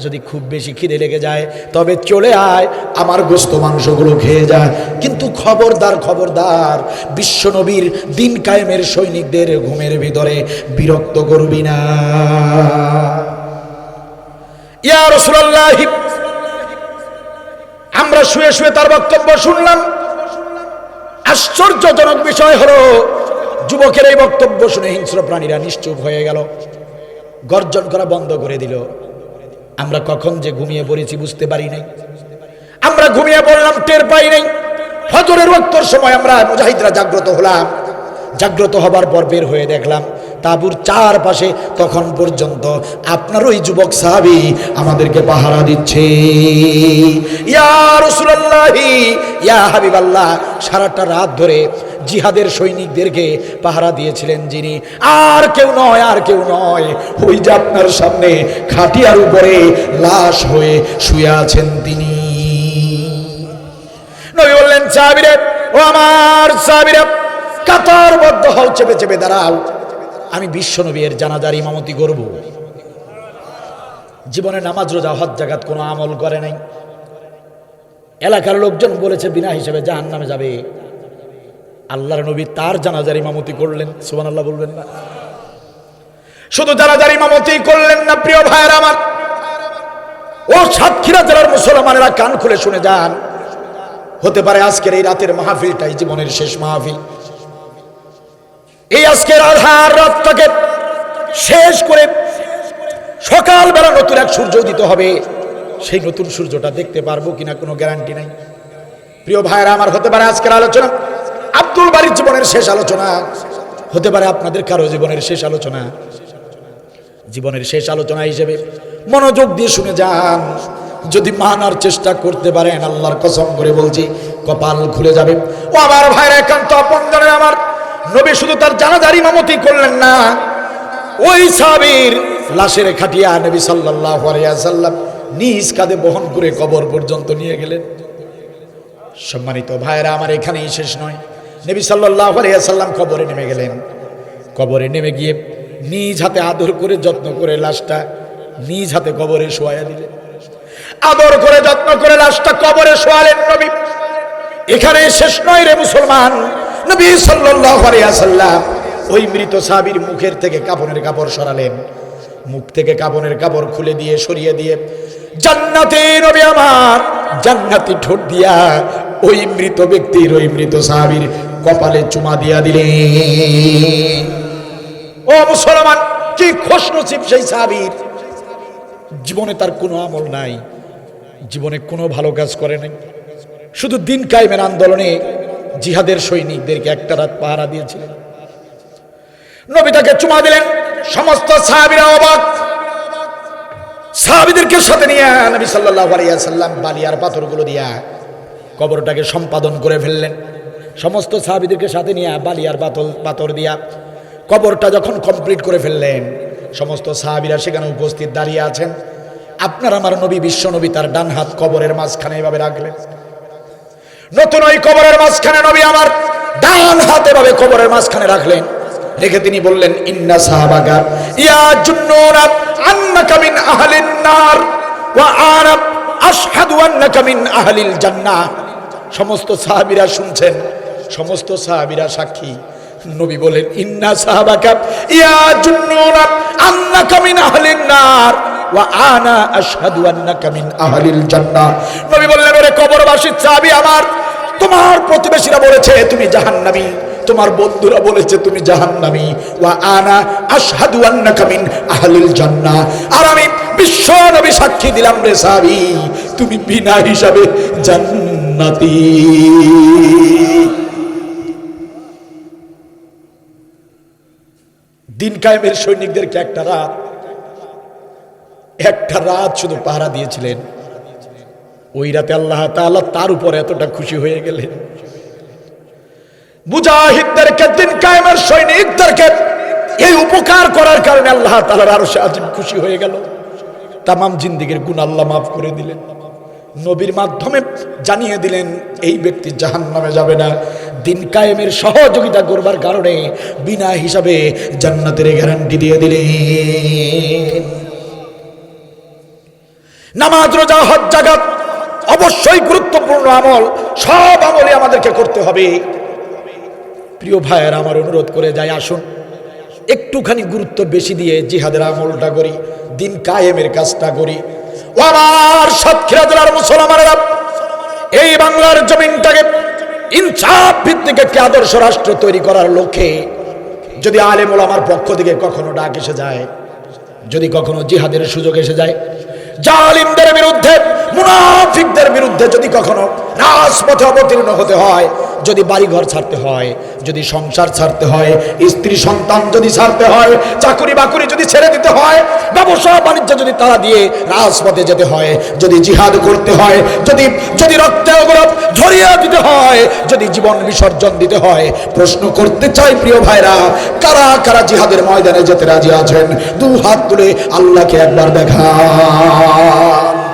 যদি খুব বেশি খিদে লেগে যায় তবে চলে আয়, আমার গোশত মাংসগুলো খেয়ে যায়, কিন্তু খবরদার খবরদার বিশ্বনবীর দিন কায়েমের সৈনিকদের ঘুমের ভিতরে বিরক্ত করবি না। ইয়া রাসূলুল্লাহ, আমরা শুয়ে শুয়ে তার বক্তব্য শুনলাম। আশ্চর্যজনক বিষয় হলো, যুবকের এই বক্তব্য শুনে হিংস্র প্রাণীরা নিশ্চুপ হয়ে গেল, গর্জন করা বন্ধ করে দিল। আমরা কখন যে ঘুমিয়ে পড়েছি বুঝতে পারি নাই, আমরা ঘুমিয়ে পড়লাম টের পাই নাই। ফজরের ওয়াক্তের সময় আমরা মুজাহিদরা জাগ্রত হলাম, জাগ্রত হবার পর বের হয়ে দেখলাম তাঁবুর চারপাশে তখন পর্যন্ত আপনার ওই যুবক সাহাবী আমাদেরকে পাহারা দিচ্ছে। ইয়া রাসূলুল্লাহ, ইয়া হাবিবাল্লাহ, সারাটা রাত ধরে জিহাদের সৈনিকদেরকে পাহারা দিয়েছিলেন যিনি, আর কেউ নয়, আর কেউ নয়, ওই যে আপনার সামনে খাটিয়ার উপরে লাশ হয়ে শুয়ে আছেন তিনি। নবী বললেন, সাহাবীরা, ও আমার সাহাবীরা, কাতারবদ্ধ হও, চেপে চেপে দাঁড়াও, আমি বিশ্বনবীর জানাজার ইমামতি করব। জীবনে নামাজ রোজা হজ জাকাত কোনো আমল করে নাই। এলাকার লোকজন বলেছে বিনা হিসেবে জাহান্নামে যাবে, আল্লাহর নবী তার জানাজার ইমামতি করলেন। সুবহানাল্লাহ বলবেন না? শুধু জানাজার ইমামতি করলেন না প্রিয় ভাইয়েরা আমার, ও সাতক্ষীরা জেলার মুসলমানেরা কান খুলে শুনে যান, হতে পারে আজকের এই রাতের মাহফিলটাই জীবনের শেষ মাহফিল। এই আজকের আধার রাতটাকে শেষ করে সকালবেলা নতুন এক সূর্য উদিত হবে, সেই নতুন সূর্যটা দেখতে পারবো কিনা কোনো গ্যারান্টি নাই। প্রিয় ভাইয়েরা আমার, হতে পারে আজকের আলোচনা আব্দুল বারীর জীবনের শেষ আলোচনা, হতে পারে আপনাদের কারো জীবনের শেষ আলোচনা। জীবনের শেষ আলোচনা হিসেবে মনোযোগ দিয়ে শুনে যান, যদি মানার চেষ্টা করতে পারেন আল্লাহর কসম করে বলছি কপাল খুলে যাবে। ও আমার ভাইরা, একান্ত আপনজনের আমার, নবী শুধু তার জানাজার ইমামতি করলেন না, ওই সাহাবীর লাশের খাটিয়া নবী সাল্লাল্লাহু আলাইহি ওয়াসাল্লাম নিজ কাঁধে বহন করে কবর পর্যন্ত নিয়ে গেলেন। সম্মানিত ভাইরা আমার, এখানেই শেষ নয়, নবী সাল্লাল্লাহু আলাইহি ওয়াসাল্লাম কবরে নেমে গেলেন। কবরে নেমে গিয়ে নিজ হাতে আদর করে যত্ন করে লাশটা নিজ হাতে কবরে শোয়া দিলেন। আদর করে যত্ন করে লাশটা কবরে শোয়ালেন নবী। এখানে শেষ নয় রে মুসলমান, নবী সাল্লাল্লাহু আলাইহি ওয়াসাল্লাম ওই মৃত সাহাবীর মুখের থেকে কাফনের কাপড় সরালেন, মুখ থেকে কাফনের কাপড় খুলে দিয়ে সরিয়ে দিয়ে জান্নাতি নবী আমার জান্নাতি ঠোঁট দিয়া ওই মৃত ব্যক্তির, ওই মৃত সাহাবীর কপালে চুমা দিয়া দিলেন। ও মুসলমান, কি খুশনসিব সেই সাহাবীর, জীবনে তার কোনো আমল নাই, জীবনে কোনো ভালো কাজ করে নাই, শুধু দিন কায়েমের আন্দোলনে জিহাদের সৈনিকদেরকে একটা রাত পাহারা দিয়েছিলেন। নবী তাকে চুমা দিলেন, সমস্ত সাহাবীরা অবাক। সাহাবীদেরকে সাথে নিয়ে নবী সাল্লাল্লাহু আলাইহি ওয়াসাল্লাম বালি আর পাথরগুলো দিয়া কবরটাকে সম্পাদন করে ফেললেন। সমস্ত সাহাবীদেরকে সাথে নিয়ে বালি আর পাথর দিয়া কবরটা যখন কমপ্লিট করে ফেললেন, সমস্ত সাহাবীরা সেখানে উপস্থিত দাঁড়িয়ে আছেন। আপনার আমার নবী বিশ্ব নবী তার ডান হাত কবরের মাঝখানে এভাবে রাখলেন। নতুন ওই কবরের মাঝখানে নবী আমার ডান হাতে এভাবে কবরের মাঝখানে রাখলেন, রেখে তিনি বললেন, ইন্না সাহাবাকা ইয়াজুন্নুনা আন্নাকা মিন আহলিন নার ওয়া আনা আশহাদু আন্নাকা মিন আহলিল জান্নাহ। সমস্ত সাহাবীরা শুনছেন, সমস্ত সাহাবীরা সাক্ষী। নবী বলেন, ইন্না সাহাবাকা ইয়াজুন্নুনা আন্নাকা মিন আহলিন নার ওয়া আনা আশহাদু আন্নাকা মিন আহলিল জান্নাহ। নবী বললেন, ওরে কবরবাসী সাহাবী আমার, তোমার প্রতিবেশীরা বলেছে তুমি জাহান্নামী, তোমার বন্ধুরা বলেছে তুমি জাহান্নামী, ওয়া আনা আশহাদু আন্নাকা মিন আহলিল জান্নাহ, আর আমি বিশ্ব নবী সাক্ষী দিলাম রে সাহাবী, তুমি বিনা হিসাবে জান্নাতি। দিন কায়েমের সৈনিকদেরকে একটা রাত শুধু পাহারা দিয়েছিলেন। ওই রাতে আল্লাহ তাআলা তার উপর এতটা খুশি হয়ে গেলেন, মুজাহিদদেরকে, দিন কায়েমের সৈনিকদেরকে এই উপকার করার কারণে আল্লাহ তাআলার আরশে আজিম খুশি হয়ে গেল। তামাম জিন্দেগীর গুনাহ আল্লাহ মাফ করে দিলেন। নবীর মাধ্যমে জানিয়ে দিলেন এই ব্যক্তি জাহান্নামে যাবে না। দিন কায়েমের সহযোগিতা করবার কারণে বিনা হিসাবে জান্নাতের গ্যারান্টি দিয়ে দিলেন। নামাজ, রোজা, হজ, যাকাত অবশ্যই গুরুত্বপূর্ণ আমল। সব আমলে আমাদেরকে করতে হবে। প্রিয় ভাইয়েরা, আমার অনুরোধ করে যাই, আসুন একটুখানি গুরুত্ব বেশি দিয়ে জিহাদের আমলটা করি, দিন কায়েমের কাজটা করি। ও আমার সাতক্ষীরা জেলার মুসলমানেরা, এই বাংলার জমিনটাকে ইনসাফ ভিত্তিক একটি আদর্শ রাষ্ট্র তৈরি করার লক্ষ্যে যদি আলেম ওলামার পক্ষ থেকে কখনো ডাক এসে যায়, যদি কখনো জিহাদের সুযোগ এসে যায়, জালিমদের বিরুদ্ধে, মুনাফিকদের বিরুদ্ধে যদি কখনো রাজপথে অবতীর্ণ হতে হয়, যদি বাড়িঘর ছাড়তে হয়, যদি সংসার ছাড়তে হয়, স্ত্রী সন্তান যদি ছাড়তে হয়, চাকরি বাকরি যদি ছেড়ে দিতে হয়, ব্যবসা বাণিজ্য যদি তারা দিয়ে রাজপথে যেতে হয়, যদি জিহাদ করতে হয়, যদি রক্তে অগরব ঝরিয়ে দিতে হয়, যদি জীবন বিসর্জন দিতে হয়, প্রশ্ন করতে চাই প্রিয় ভাইরা, কারা কারা জিহাদের ময়দানে যেতে রাজি আছেন? দু হাত তুলে আল্লাহকে একবার দেখান।